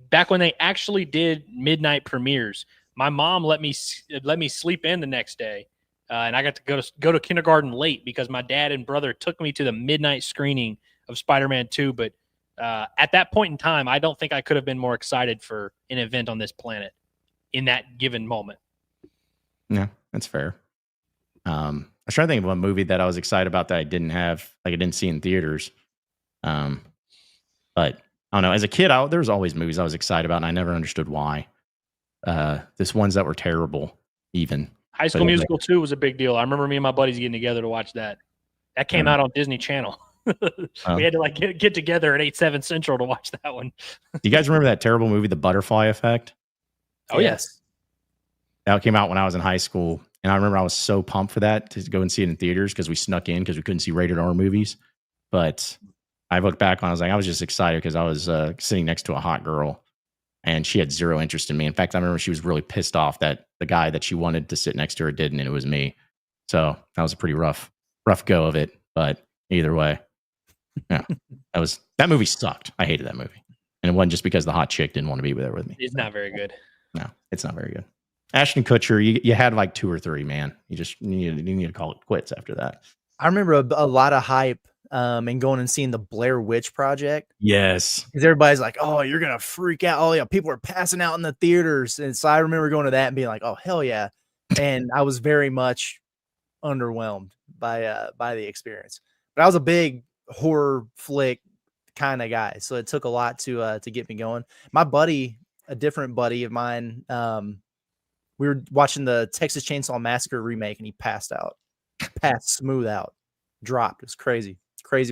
back when they actually did midnight premieres. My mom let me sleep in the next day. And I got to go to kindergarten late because my dad and brother took me to the midnight screening of Spider-Man 2. But at that point in time, I don't think I could have been more excited for an event on this planet in that given moment.
Yeah, that's fair. I was trying to think of a movie that I was excited about that I didn't see in theaters. But I don't know. As a kid, there was always movies I was excited about, and I never understood why. There's ones that were terrible, even.
High School Musical 2 was a big deal. I remember me and my buddies getting together to watch that. That came out on Disney Channel. We had to get together at 8/7 Central to watch that one.
Do you guys remember that terrible movie, The Butterfly Effect?
Oh, yes.
That came out when I was in high school. And I remember I was so pumped for that to go and see it in theaters because we snuck in because we couldn't see rated R movies. But I look back on I was just excited because I was sitting next to a hot girl. And she had zero interest in me. In fact, I remember she was really pissed off that the guy that she wanted to sit next to her didn't, and it was me. So that was a pretty rough go of it. But either way, yeah, that movie sucked. I hated that movie. And it wasn't just because the hot chick didn't want to be there with me.
It's not very good.
No, it's not very good. Ashton Kutcher, you had like 2 or 3, man. You need to call it quits after that.
I remember a lot of hype and going and seeing the Blair Witch Project.
Yes.
Because everybody's like, oh, you're going to freak out. Oh, yeah, people are passing out in the theaters. And so I remember going to that and being like, oh, hell yeah. And I was very much underwhelmed by the experience. But I was a big horror flick kind of guy. So it took a lot to get me going. My buddy, a different buddy of mine, we were watching the Texas Chainsaw Massacre remake and he passed smooth out, dropped. It was crazy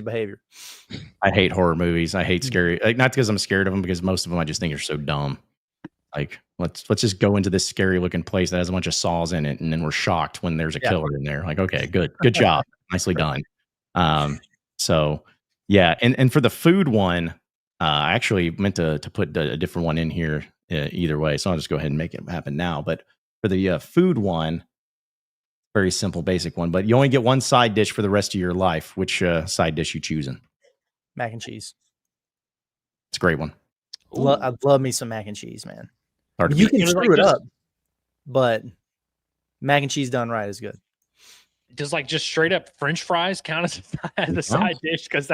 behavior.
I hate horror movies. I hate scary, like, not because I'm scared of them, because most of them I just think are so dumb. Like, let's just go into this scary looking place that has a bunch of saws in it, and then we're shocked when there's a killer in there. Like, okay, good job, nicely done. So yeah, and for the food one, I actually meant to put a different one in here either way, so I'll just go ahead and make it happen now. But for the food one, very simple, basic one, but you only get one side dish for the rest of your life. Which side dish you choosing?
Mac and cheese.
It's a great one.
I'd love me some mac and cheese, man.
Hard to
You
beat.
can screw it up, but mac and cheese done right is good.
Does like just straight up French fries count as the side dish? Because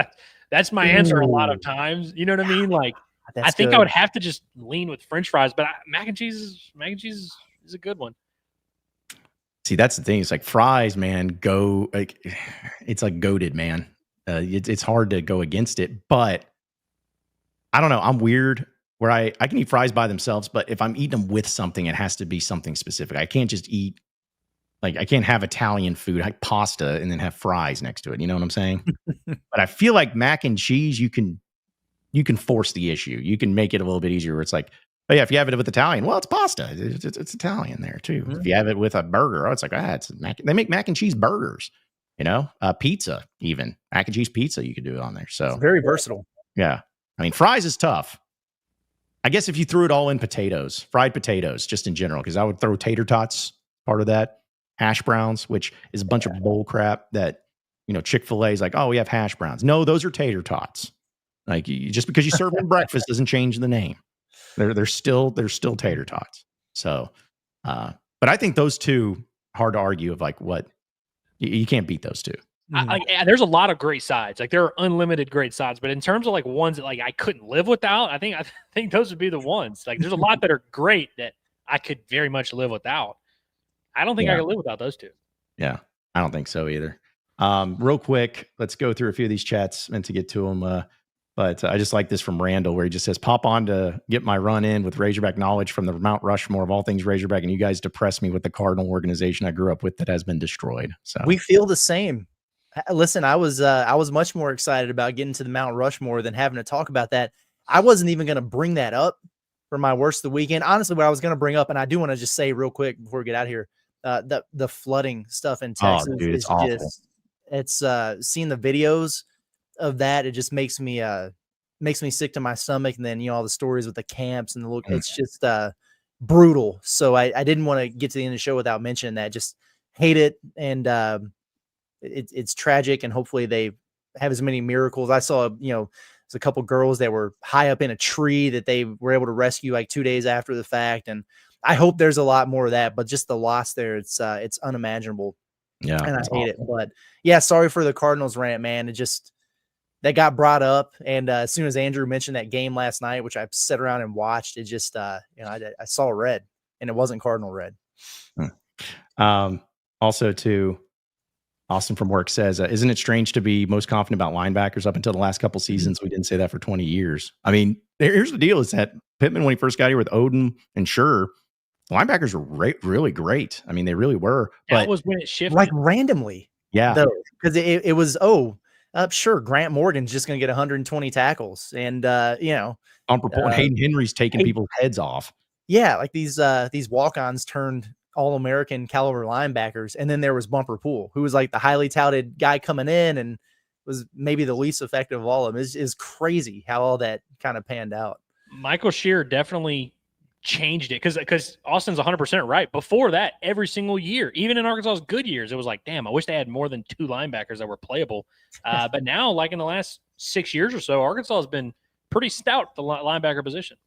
that's my answer a lot of times. You know what I mean? Like, I think I would have to just lean with French fries, but mac and cheese is a good one.
See, that's the thing. It's like fries, man. It's like goated, man. It's hard to go against it, but I don't know. I'm weird where I can eat fries by themselves, but if I'm eating them with something, it has to be something specific. I can't just eat, like, I can't have Italian food, like pasta, and then have fries next to it. You know what I'm saying? But I feel like mac and cheese, you can force the issue. You can make it a little bit easier where it's like, oh yeah, if you have it with Italian, well, it's pasta. It's Italian there too. Mm-hmm. If you have it with a burger, it's like, it's mac. They make mac and cheese burgers, pizza, even mac and cheese pizza. You could do it on there. So
it's very versatile.
Yeah. I mean, fries is tough. I guess if you threw it all in potatoes, fried potatoes, just in general, because I would throw tater tots, part of that, hash browns, which is a bunch of bull crap that, Chick-fil-A is like, oh, we have hash browns. No, those are tater tots. Like, just because you serve them breakfast doesn't change the name. They're still tater tots. So, but I think those two, hard to argue of like what you can't beat those two.
There's a lot of great sides. Like, there are unlimited great sides, but in terms of like ones that like I couldn't live without, I think those would be the ones. Like, there's a lot that are great that I could very much live without. I don't think I could live without those two.
Yeah, I don't think so either. Real quick, let's go through a few of these chats. Meant to get to them. But I just like this from Randall, where he just says, pop on to get my run in with Razorback knowledge from the Mount Rushmore of all things Razorback, and you guys depress me with the Cardinal organization I grew up with that has been destroyed. So
we feel the same. Listen, I was much more excited about getting to the Mount Rushmore than having to talk about that. I wasn't even going to bring that up for my worst of the weekend. Honestly, what I was going to bring up, and I do want to just say real quick before we get out of here, the flooding stuff in Texas.
Oh, dude, it's awful.
It's seeing the videos of that, it just makes me sick to my stomach. And then all the stories with the camps and the look, it's just brutal. So I didn't want to get to the end of the show without mentioning that. Just hate it, and it's tragic. And hopefully they have as many miracles. I saw there's a couple girls that were high up in a tree that they were able to rescue like 2 days after the fact, and I hope there's a lot more of that. But just the loss there, it's unimaginable.
Yeah,
and I hate it. But yeah, sorry for the Cardinals rant, man. It just that got brought up, and as soon as Andrew mentioned that game last night, which I sat around and watched, it just I saw red, and it wasn't Cardinal red.
Also, too, Austin from work says, isn't it strange to be most confident about linebackers up until the last couple seasons? We didn't say that for 20 years. I mean, here's the deal: is that Pittman, when he first got here with Odom and Sure, linebackers were really great. I mean, they really were.
That was when it shifted,
like randomly.
Yeah,
because it was sure, Grant Morgan's just going to get 120 tackles, and
Bumper Pool and Hayden Henry's taking people's heads off.
Yeah, like these walk-ons turned All-American caliber linebackers, and then there was Bumper Pool, who was like the highly touted guy coming in and was maybe the least effective of all of them. Is crazy how all that kind of panned out.
Michael Shear definitely changed it because Austin's 100% right. Before that, every single year, even in Arkansas's good years, it was like, damn, I wish they had more than 2 linebackers that were playable. But now, like in the last 6 years or so, Arkansas has been pretty stout at the linebacker position.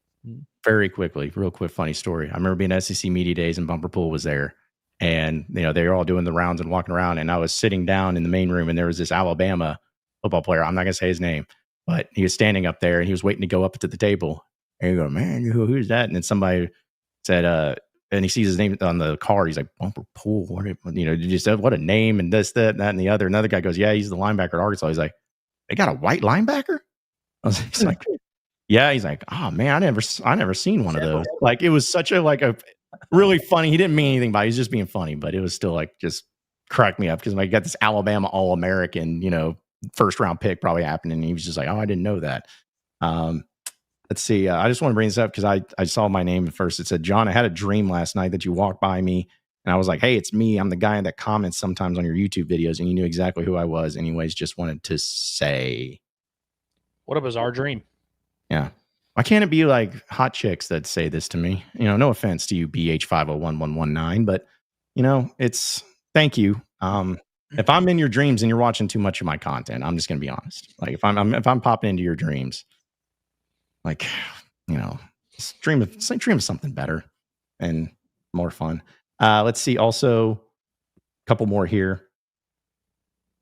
Very quickly, real quick, funny story. I remember being at SEC Media Days and Bumper Pool was there, and they were all doing the rounds and walking around, and I was sitting down in the main room, and there was this Alabama football player. I'm not gonna say his name, but he was standing up there and he was waiting to go up to the table. And you go, man, who's that? And then somebody said, and he sees his name on the card. He's like, Bumper Pool. Just said, what a name, and this, that, and the other. Another guy goes, yeah, he's the linebacker at Arkansas. He's like, they got a white linebacker? He's like, yeah. He's like, oh man, I never seen one of those. Like, it was such a really funny. He didn't mean anything by it. He was just being funny, but it was still like just cracked me up because I got this Alabama All-American, first round pick probably happened, and he was just like, oh, I didn't know that. Let's see. I just want to bring this up because I saw my name at first. It said, John, I had a dream last night that you walked by me and I was like, hey, it's me. I'm the guy that comments sometimes on your YouTube videos, and you knew exactly who I was. Anyways, just wanted to say.
What a bizarre dream.
Yeah. Why can't it be like hot chicks that say this to me? No offense to you, BH501119, but it's thank you. If I'm in your dreams and you're watching too much of my content, I'm just going to be honest. Like if I'm popping into your dreams, like, just dream of something better and more fun. Let's see. Also, a couple more here.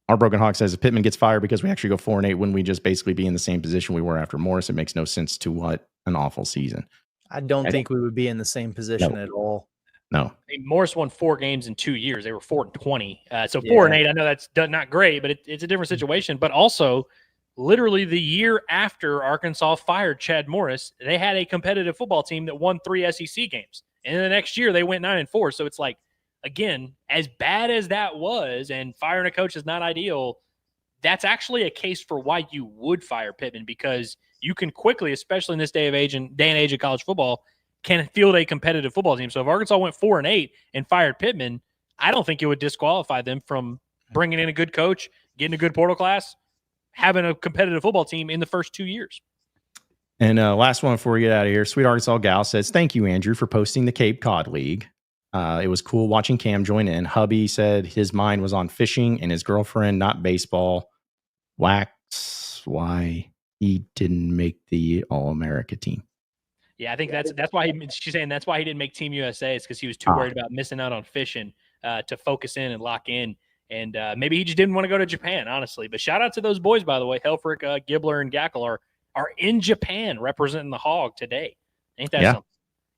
Our Broken Hawk says if Pittman gets fired because we actually go 4-8, wouldn't we just basically be in the same position we were after Morris? It makes no sense to what an awful season.
I don't think we would be in the same position at all.
No.
I mean, Morris won 4 games in 2 years. They were 4-20. So 4-8, I know that's not great, but it's a different situation. But also, literally the year after Arkansas fired Chad Morris, they had a competitive football team that won 3 SEC games. And the next year they went 9-4. So it's like, again, as bad as that was, and firing a coach is not ideal, that's actually a case for why you would fire Pittman, because you can quickly, especially in this day and age of college football, can field a competitive football team. So if Arkansas went 4-8 and fired Pittman, I don't think it would disqualify them from bringing in a good coach, getting a good portal class, having a competitive football team in the first 2 years.
And last one before we get out of here, Sweet Arkansas Gal says, thank you, Andrew, for posting the Cape Cod League. It was cool watching Cam join in. Hubby said his mind was on fishing and his girlfriend, not baseball. Wax why he didn't make the All-America team.
Yeah, I think that's why she's saying that's why he didn't make Team USA. It's because he was too worried about missing out on fishing to focus in and lock in. And maybe he just didn't want to go to Japan, honestly. But shout out to those boys, by the way. Helfrich, Gibbler, and Gackle are in Japan representing the Hog today. Ain't that something?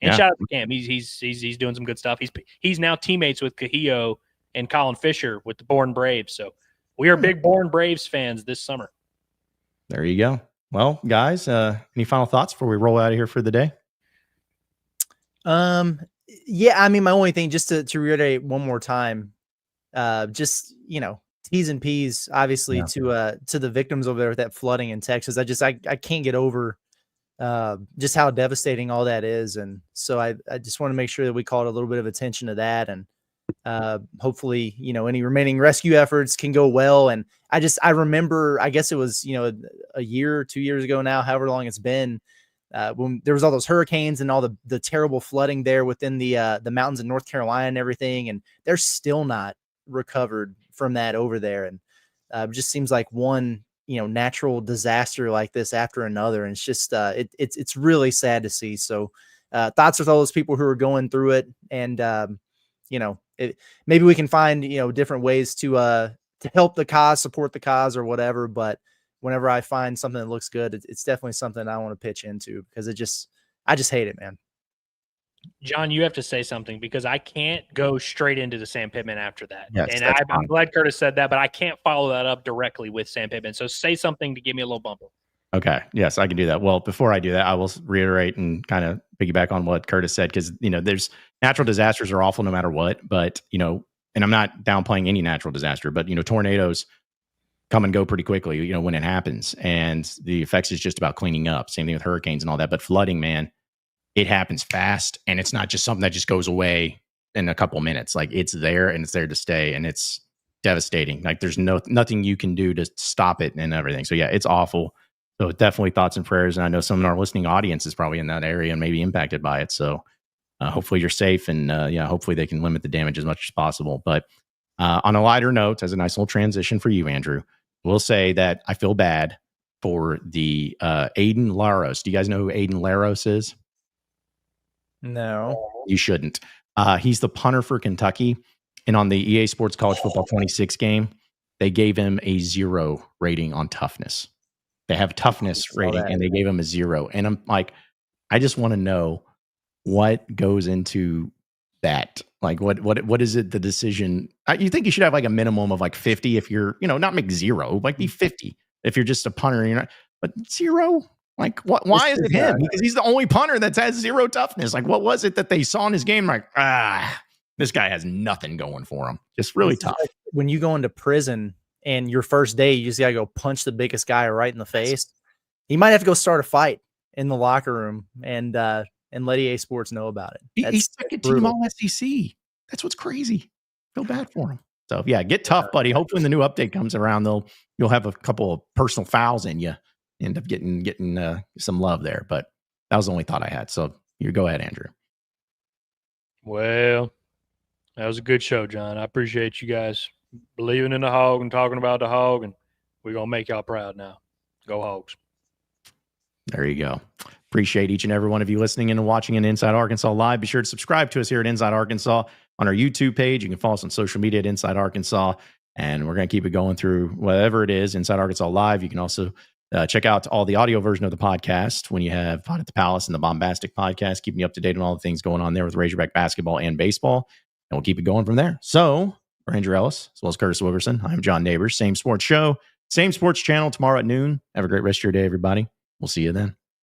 And shout out to Cam. He's doing some good stuff. He's now teammates with Cahillo and Colin Fisher with the Bourne Braves. So we are big Bourne Braves fans this summer.
There you go. Well, guys, any final thoughts before we roll out of here for the day?
Yeah, I mean, my only thing, just to reiterate one more time, just, T's and P's, obviously, to the victims over there with that flooding in Texas. I can't get over just how devastating all that is. And so I just want to make sure that we called a little bit of attention to that. And hopefully, any remaining rescue efforts can go well. And I remember, I guess it was, a year or 2 years ago now, however long it's been, when there was all those hurricanes and all the terrible flooding there within the mountains in North Carolina and everything. And they're still not recovered from that over there. And it just seems like one, natural disaster like this after another. And it's just, it's really sad to see. So thoughts with all those people who are going through it. And, maybe we can find, different ways to help the cause, support the cause or whatever. But whenever I find something that looks good, it's definitely something I want to pitch into, because I just hate it, man.
John, you have to say something, because I can't go straight into the Sam Pittman after that.
Yes,
and I'm glad Curtis said that, but I can't follow that up directly with Sam Pittman. So say something to give me a little bumper. Okay.
Yes, I can do that. Well, before I do that, I will reiterate and kind of piggyback on what Curtis said, because, there's natural disasters are awful no matter what, but, and I'm not downplaying any natural disaster, but, tornadoes come and go pretty quickly, when it happens, and the effects is just about cleaning up. Same thing with hurricanes and all that, but flooding, man, it happens fast, and it's not just something that just goes away in a couple minutes. Like, it's there and it's there to stay, and it's devastating. Like, there's nothing you can do to stop it and everything. So yeah, it's awful. So definitely thoughts and prayers. And I know some of our listening audience is probably in that area and maybe impacted by it. So hopefully you're safe, and hopefully they can limit the damage as much as possible. But on a lighter note, as a nice little transition for you, Andrew, we'll say that I feel bad for the Aiden Laros. Do you guys know who Aiden Laros is?
No.
You shouldn't. He's the punter for Kentucky. And on the EA Sports College Football 26 game, they gave him a 0 rating on toughness. They have toughness rating, and they gave him a 0. And I'm like, I just want to know what goes into that. Like, what is it? The decision? You think you should have like a minimum of like 50 if you're, not make 0, like be 50 if you're just a punter. And you're not, but 0. Like, what? Why is it him? Because he's the only punter that has 0 toughness. Like, what was it that they saw in his game? Like, this guy has nothing going for him. Just really tough.
Like when you go into prison and your first day, you just gotta go punch the biggest guy right in the face. He might have to go start a fight in the locker room and let EA Sports know about it.
He's second team all SEC. That's what's crazy. Feel bad for him. So yeah, get tough, buddy. Hopefully when the new update comes around, you'll have a couple of personal fouls in you. End up getting some love there. But that was the only thought I had. So you go ahead, Andrew.
Well, that was a good show, John. I appreciate you guys believing in the Hog and talking about the Hog, and we're gonna make y'all proud now. Go Hogs.
There you go. Appreciate each and every one of you listening in and watching in Inside Arkansas Live. Be sure to subscribe to us here at Inside Arkansas on our YouTube page. You can follow us on social media at Inside Arkansas, and we're going to keep it going through whatever it is, Inside Arkansas Live. You can also check out all the audio version of the podcast when you have Pod at the Palace and the Bombastic podcast, keeping you up to date on all the things going on there with Razorback basketball and baseball, and we'll keep it going from there. So, for Andrew Ellis, as well as Curtis Wilkerson, I'm John Neighbors. Same sports show, same sports channel tomorrow at noon. Have a great rest of your day, everybody. We'll see you then.